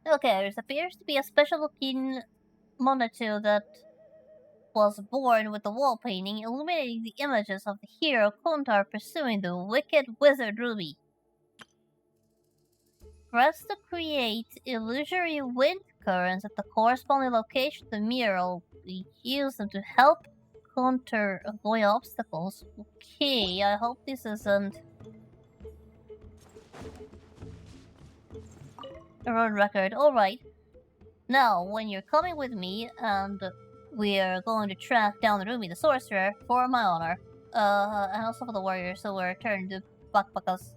Okay, there appears to be a special-looking monitor that was born with the wall painting illuminating the images of the hero Kontar pursuing the wicked wizard Ruby. Press to create illusory wind currents at the corresponding location of the mural. We use them to help Kontar avoid obstacles. Okay, I hope this isn't a road record. Alright. Now, when you're coming with me, and we are going to track down Rumi the sorcerer for my honor, and also for the warriors who were returned to Bakbakas.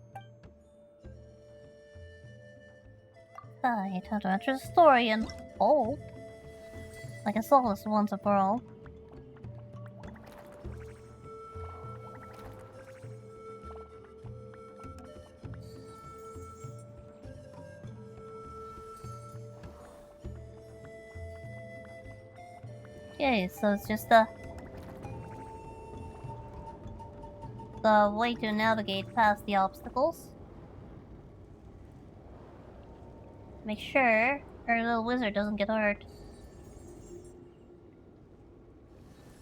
I time to enter the story and hope I can solve this once and for all. Okay, so it's just the way to navigate past the obstacles. Make sure our little wizard doesn't get hurt.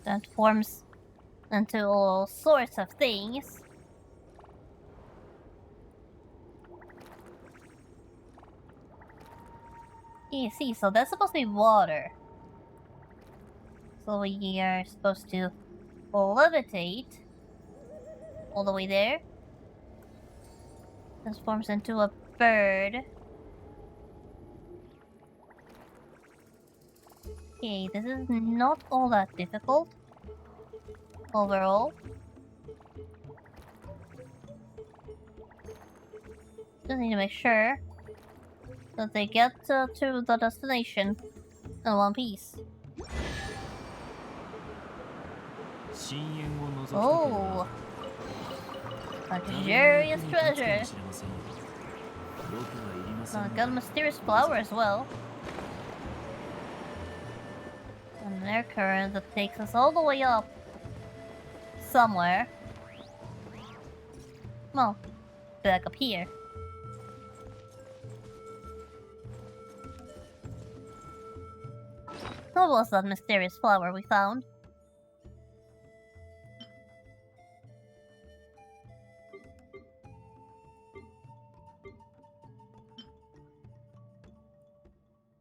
Transforms into all sorts of things. You see, so that's supposed to be water. So we are supposed to levitate all the way there. Transforms into a bird. Okay, this is not all that difficult overall. Just need to make sure that they get to the destination in one piece. Oh, luxurious treasure. Got a mysterious flower as well. An air current that takes us all the way up somewhere. Well, back up here. What was that mysterious flower we found?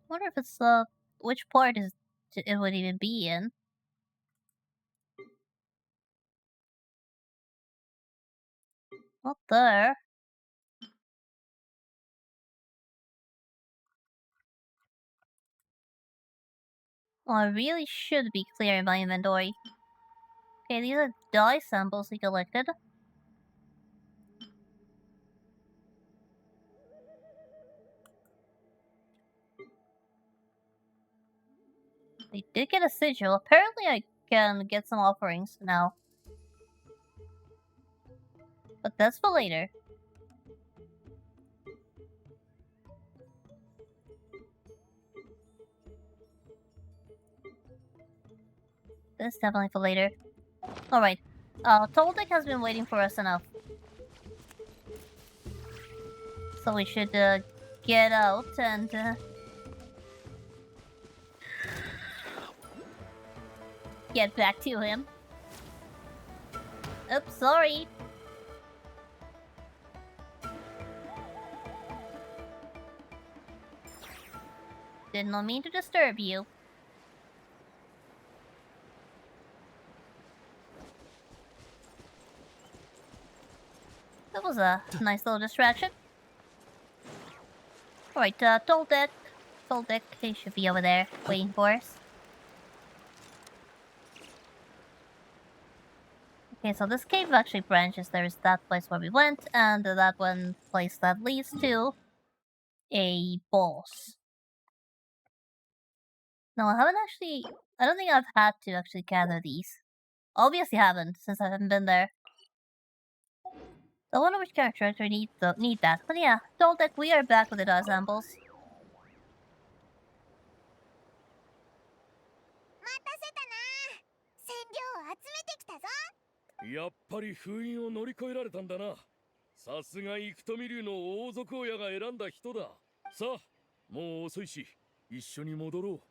Wonder if it's which part it would even be in. Not there. Oh, I really should be clearing my inventory. Okay, these are dye samples we collected. We did get a sigil. Apparently I can get some offerings now. But that's for later. That's definitely for later. Alright. Toltec has been waiting for us enough. So we should get out and get back to him. Oops, sorry. Did not mean to disturb you. That was a nice little distraction. Alright, Toltec. Toltec, he should be over there, waiting for us. Okay, so this cave actually branches. There's that place where we went, and that one place that leads to a boss. No, I don't think I've had to actually gather these. Obviously haven't, since I haven't been there. I wonder which characters we need that. But yeah, told that we are back with the dot samples. 待たせたな。染料を集めてきたぞ。やっぱり封印を乗り越えられたんだな。さすが幾富流の王族親が選んだ人だ。さあ、もう遅いし、一緒に戻ろう。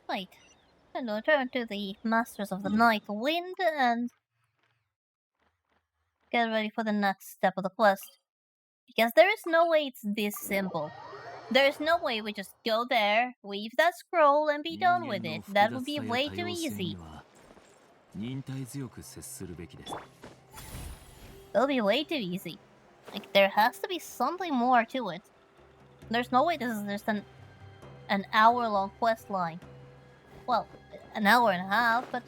Right. And return to the Masters of the Night Wind and get ready for the next step of the quest. Because there is no way it's this simple. There is no way we just go there, weave that scroll, and be done with it. That would be way too easy. 忍耐強く接するべきです。 It'll be way too easy. Like, there has to be something more to it. There's no way this is just an hour-long quest line. Well, an hour and a half, but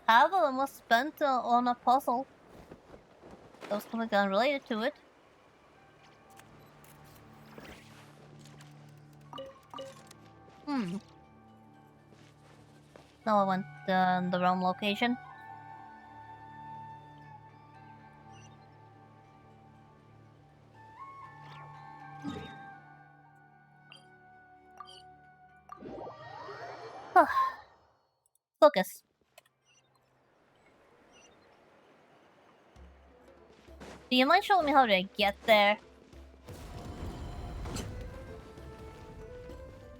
half of them was spent on a puzzle that was completely unrelated to it. Now I went the wrong location. Focus. Do you mind showing me how to get there?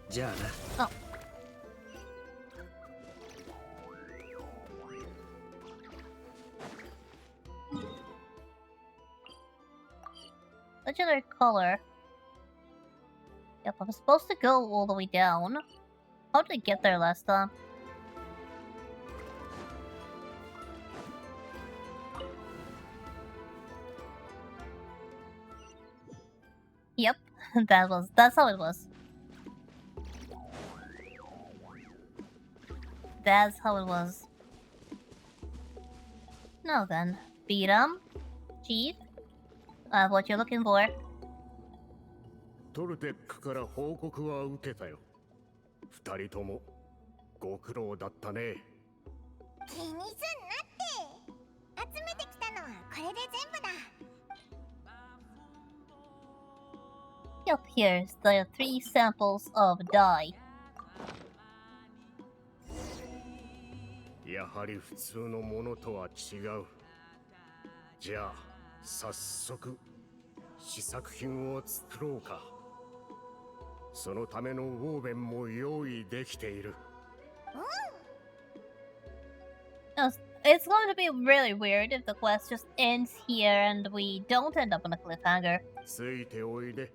じゃあな。Oh. Legendary color. Yep, I'm supposed to go all the way down. How did I get there last time? Yep, that's how it was. That's how it was. Now then, beat 'em, Chief. I have what you're looking for. トルテックから報告は受けたよ。二人ともご苦労だったね。気にすんなって。集めてきたのはこれで全部だ。Yep, here's the 3 samples of dye. やはり普通のものとは違う。じゃあ早速試作品を作ろうか。そのためのウォーベンも用意できている。It's going to be really weird if the quest just ends here and we don't end up on a cliffhanger. ついておいで。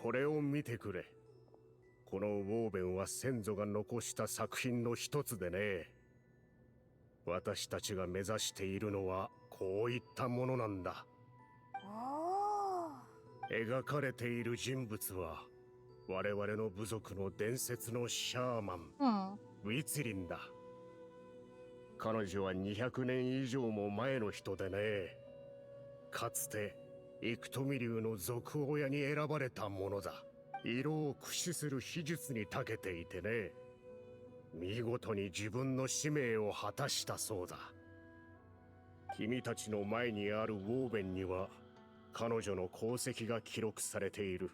これを見てくれ。このウォーベンは先祖が残した作品の一つでね。私たちが目指しているのはこういったものなんだ。描かれている人物は我々の部族の伝説のシャーマン、ウィツリンだ。彼女は200年以上も前の人でね。かつて幾富流の族親に選ばれたものだ。色を駆使する秘術に長けていてね。見事に自分の使命を果たしたそうだ。君たちの前にあるウォーベンには彼女の功績が記録されている。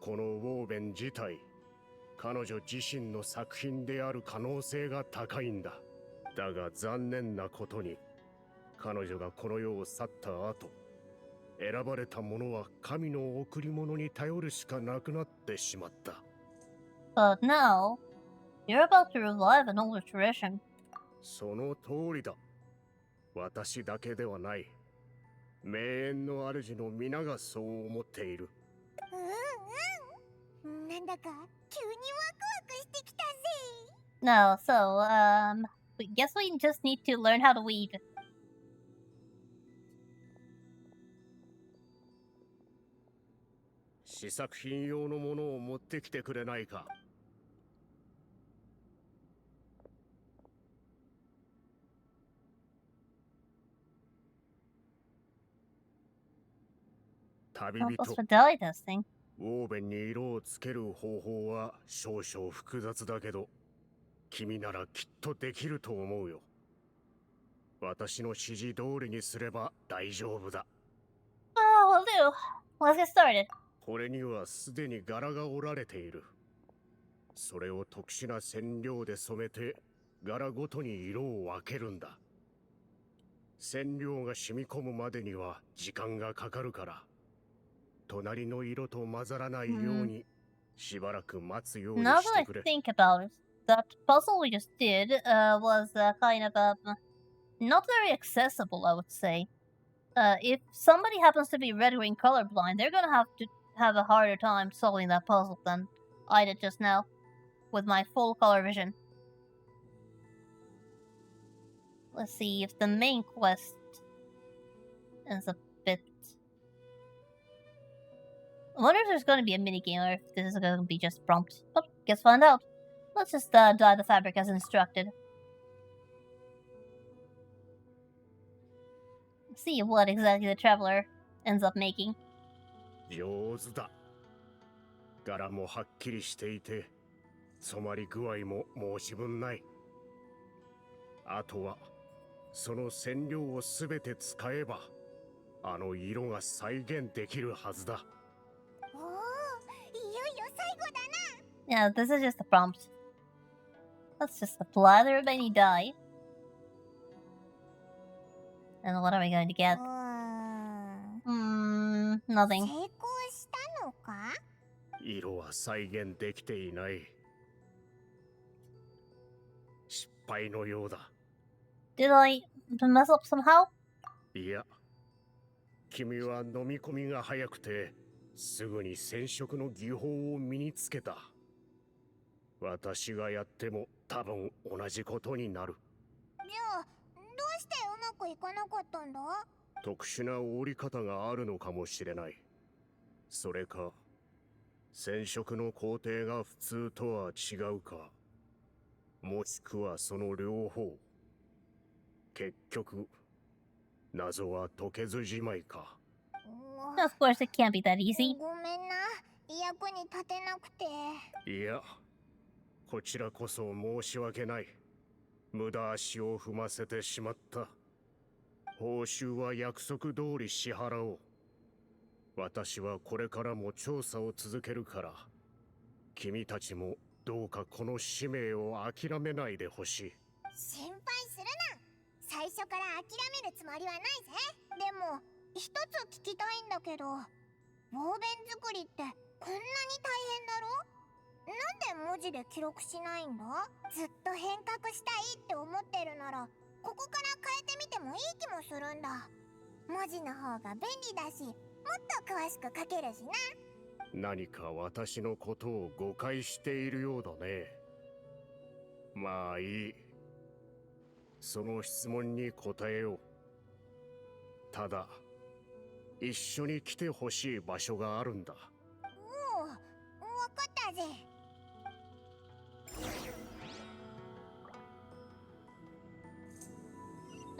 このウォーベン自体、彼女自身の作品である可能性が高いんだ。だが残念なことに、彼女がこの世を去った後、選ばれた者は神の贈り物に頼るしかなくなってしまった。But now, you're about to revive an older tradition. その通りだ。私だけではない。名園の主の皆がそう思っている。なんだか急にワクワクしてきたぜ。 No, so, we guess we just need to learn how to weave. 試作品用のものを持ってきてくれないか。旅 Help us 人、 with dye testing. ウォーベンに色をつける方法は少々複雑だけど、君ならきっとできると思うよ。私の指示通りにすれば大丈夫だ。Oh, will do. Let's get started. これにはすでに柄が織られている。それを特殊な染料で染めて柄ごとに色を分けるんだ。染料が染み込むまでには時間がかかるから、隣の色と混ざらないようにしばらく待つように Now し that て I くれ。 think about it, that puzzle we just did was kind of not very accessible, I would say. If somebody happens to be red-green colorblind, they're gonna have to have a harder time solving that puzzle than I did just now with my full color vision. Let's see if the main quest is a bit. I wonder if there's gonna be a minigame or if this is gonna be just prompt. But guess find out. Let's just dye the fabric as instructed. See what exactly the traveler ends up making. 上手だ。柄もはっきりしていて、染まり具合も申し分ない。あとはその染料をすべて使えば、あの色が再現できるはずだ。おお、いよいよ最後だな。 Yeah, this is just a prompt. Let's just apply the remaining dye. And what are we going to get? Nothing. 成功したのか？色は再現できていない。失敗のようだ。Did I mess up somehow? いや、君は飲み込みが早くて、すぐに染色の技法を身につけた。私がやっても多分同じことになる。じゃあ、どうしてうまくいかなかったんだ？特殊な織り方があるのかもしれない。それか、染色の工程が普通とは違うか、もしくはその両方。結局、謎は解けずじまいか。Of course, it can't be that easy. ごめんな、役に立てなくて。いや、こちらこそ申し訳ない。無駄足を踏ませてしまった。報酬は約束通り支払おう。私はこれからも調査を続けるから、君たちもどうかこの使命を諦めないでほしい。心配するな。最初から諦めるつもりはないぜ。でも一つ聞きたいんだけど、ウォーベン作りってこんなに大変だろ？なんで文字で記録しないんだ？ずっと変革したいって思ってるなら、ここから変えてみてもいい気もするんだ。文字の方が便利だし、もっと詳しく書けるしな。何か私のことを誤解しているようだね。まあいい。その質問に答えよう。ただ、一緒に来てほしい場所があるんだ。おお、わかったぜ。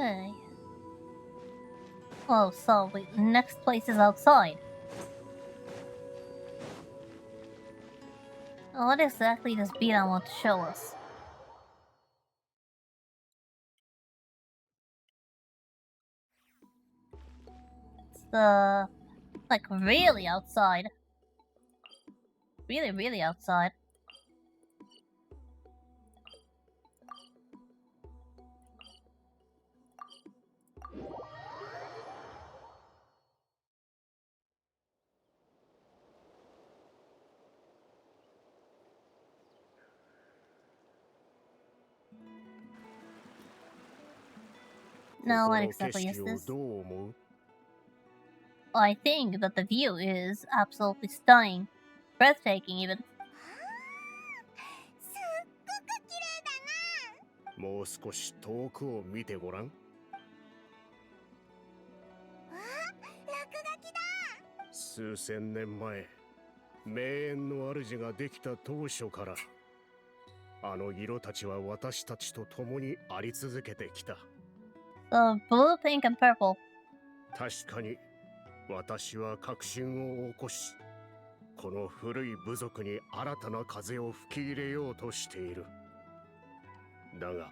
Okay. Oh, so the next place is outside. What exactly does Beta want to show us? It's like really outside. Really, really outside. No, what exactly is this? どう思う？ I think that the view is absolutely stunning. Breathtaking, even. すっごく綺麗だな。もう少し遠くを見てごらん。落書きだ。数千年前、名園の主ができた当初から、あの色たちは私たちと共にあり続けてきた。The blue, pink, and purple. 確かに、私は革新を起こし、この古い部族に新たな風を吹き入れようとしている。だが、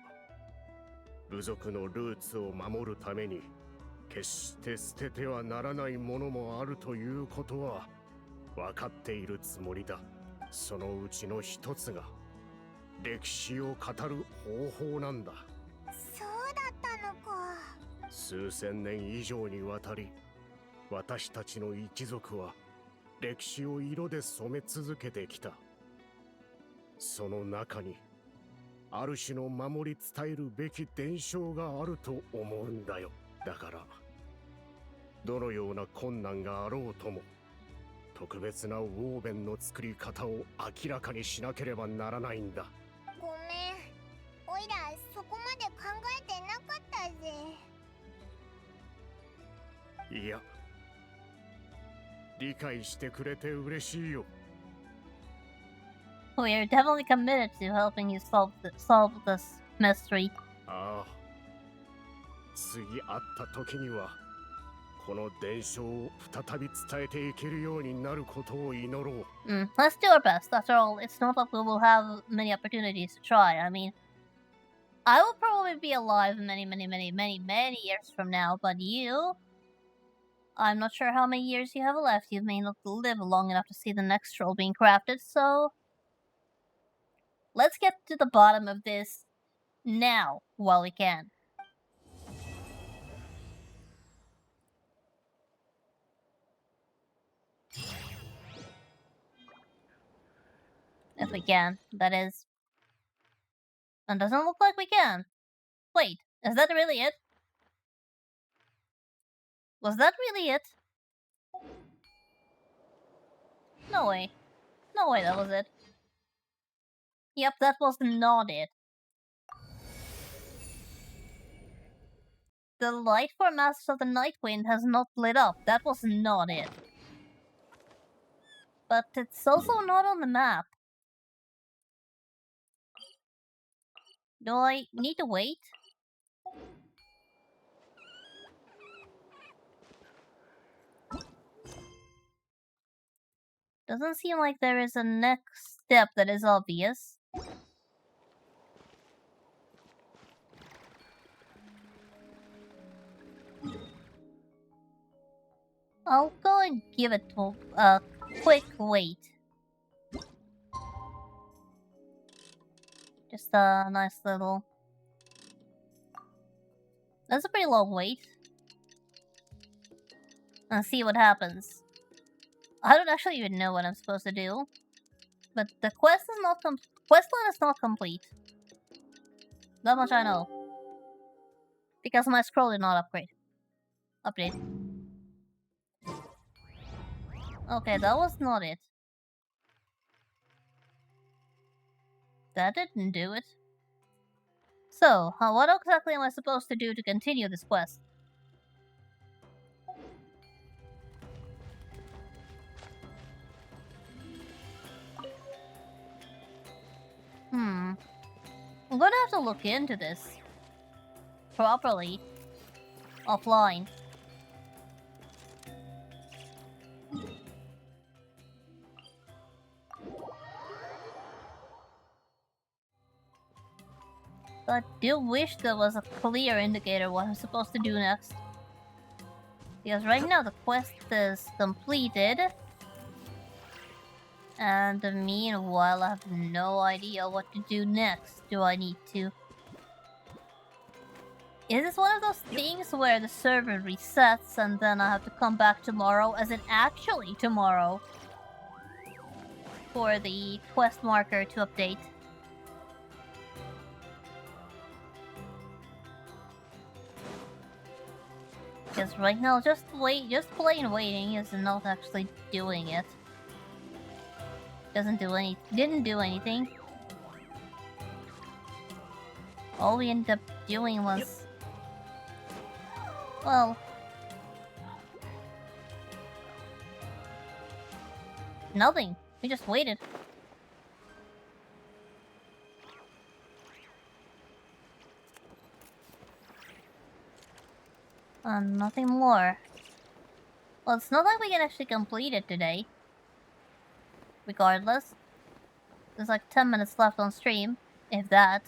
部族のルーツを守るために、決して捨ててはならないものもあるということは分かっているつもりだ。そのうちの一つが歴史を語る方法なんだ。そうだったのか。数千年以上にわたり、私たちの一族は歴史を色で染め続けてきた。その中にある種の守り伝えるべき伝承があると思うんだよ。だからどのような困難があろうとも、特別なウォーベンの作り方を明らかにしなければならないんだ。ごめん、おいらそこまで考えてなかったぜ。いや、理解してくれて嬉しいよ。We are definitely committed to helping you solve this mystery. ああ、次会った時にはこの伝承を再び伝えていけるようになることを祈ろう。Let's do our best. After all, it's not like we will have many opportunities to try. I mean, I will probably be alive many years from now, but you... I'm not sure how many years you have left. You may not live long enough to see the next scroll being crafted, so... Let's get to the bottom of this now, while we can. If we can, that is. And doesn't look like we can. Wait, is that really it? Was that really it? No way. No way that was it. Yep, that was not it. The light for Masters of the Night Wind has not lit up. That was not it. But it's also not on the map. Do I need to wait? Doesn't seem like there is a next step that is obvious. I'll go and give it a quick wait. Just a nice little... That's a pretty long wait. And see what happens. I don't actually even know what I'm supposed to do. But the quest is not questline is not complete. That much I know. Because my scroll did not update. Okay, that was not it. That didn't do it. So, what exactly am I supposed to do to continue this quest? I'm gonna have to look into this properly offline. I do wish there was a clear indicator what I'm supposed to do next. Because right now the quest is completed. And meanwhile I have no idea what to do next. Do I need to... Is this one of those things where the server resets and then I have to come back tomorrow, as in actually tomorrow, for the quest marker to update? Because right now, just plain waiting is not actually doing it. Didn't do anything. All we ended up doing was, well, nothing. We just waited. Nothing more. Well, it's not like we can actually complete it today. Regardless. There's like 10 minutes left on stream, if that.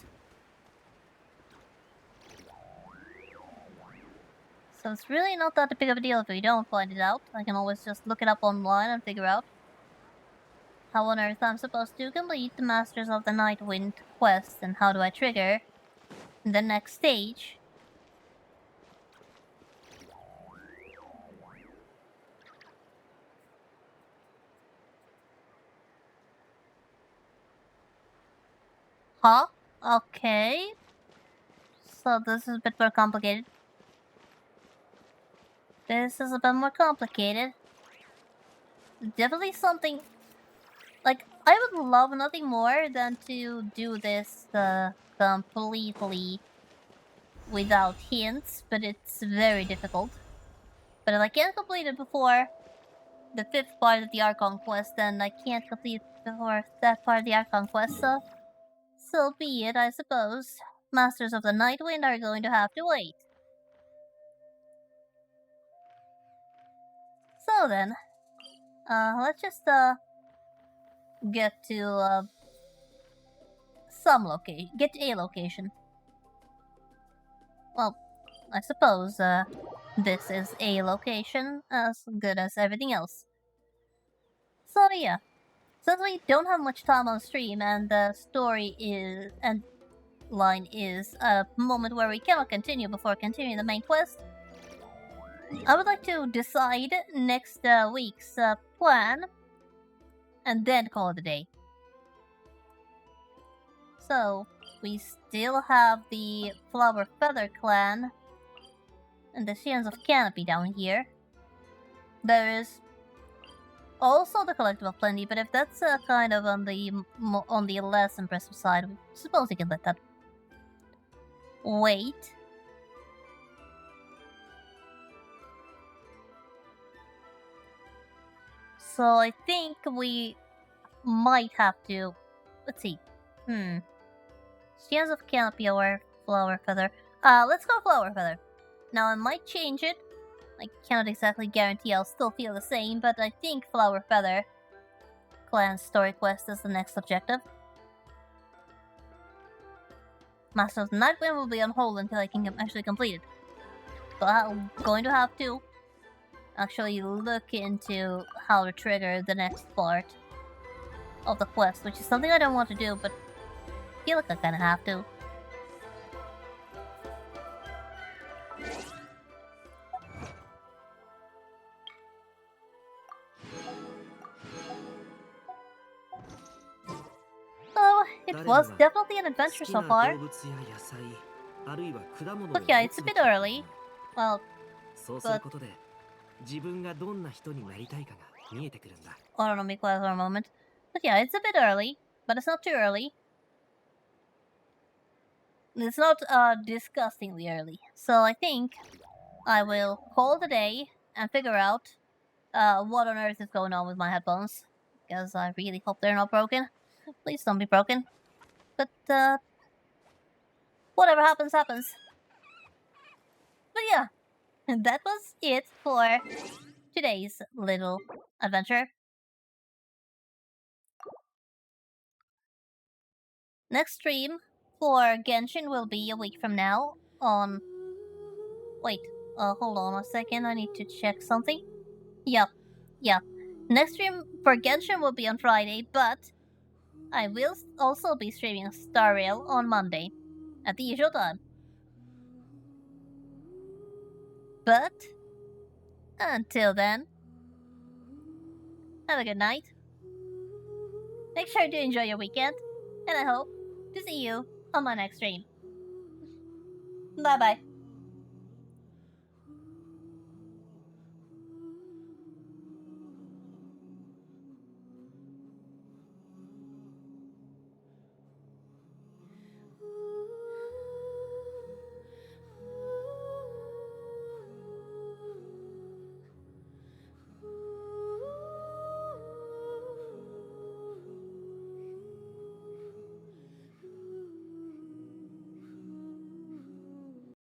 So it's really not that big of a deal if we don't find it out. I can always just look it up online and figure out how on earth I'm supposed to complete the Masters of the Night Wind quest and how do I trigger the next stage. Huh? Okay. So this is a bit more complicated. Definitely something... Like, I would love nothing more than to do this completely without hints, but it's very difficult. But if I can't complete it before the 5th part of the Archon quest, then I can't complete before that part of the Archon quest, so be it, I suppose. Masters of the Nightwind are going to have to wait. So then, let's just, get to, get a location. Well, I suppose, this is a location as good as everything else. So yeah, since we don't have much time on stream and the story line is a moment where we cannot continue before continuing the main quest, I would like to decide next week's plan and then call it a day. So, we still have the Flower Feather clan and the Scions of Canopy down here. There is also the Collective of Plenty, but if that's kind of on the less impressive side, I suppose we can let that wait. So I think we might have to... Let's see. Scions of Canopy or Flower Feather. Let's go Flower Feather. Now I might change it. I cannot exactly guarantee I'll still feel the same, but I think Flower Feather Clan's story quest is the next objective. Master of the Nightwind will be on hold until I can actually complete it. So I'm going to have to actually look into how to trigger the next part of the quest, which is something I don't want to do, but I feel like I kinda have to. So, it was definitely an adventure so far. But yeah, it's a bit early. Well, but... Hold on, let me quiet for a moment. But yeah, it's a bit early, but it's not too early. It's not disgustingly early. So I think I will call it a day and figure out what on earth is going on with my headphones. Because I really hope they're not broken. Please don't be broken. But whatever happens, happens. But yeah, that was it for today's little adventure. Next stream for Genshin will be a week from now on... Wait, hold on a second, I need to check something. Yep. Next stream for Genshin will be on Friday, but I will also be streaming Star Rail on Monday at the usual time. But until then, have a good night. Make sure to enjoy your weekend, and I hope to see you on my next stream. Bye bye.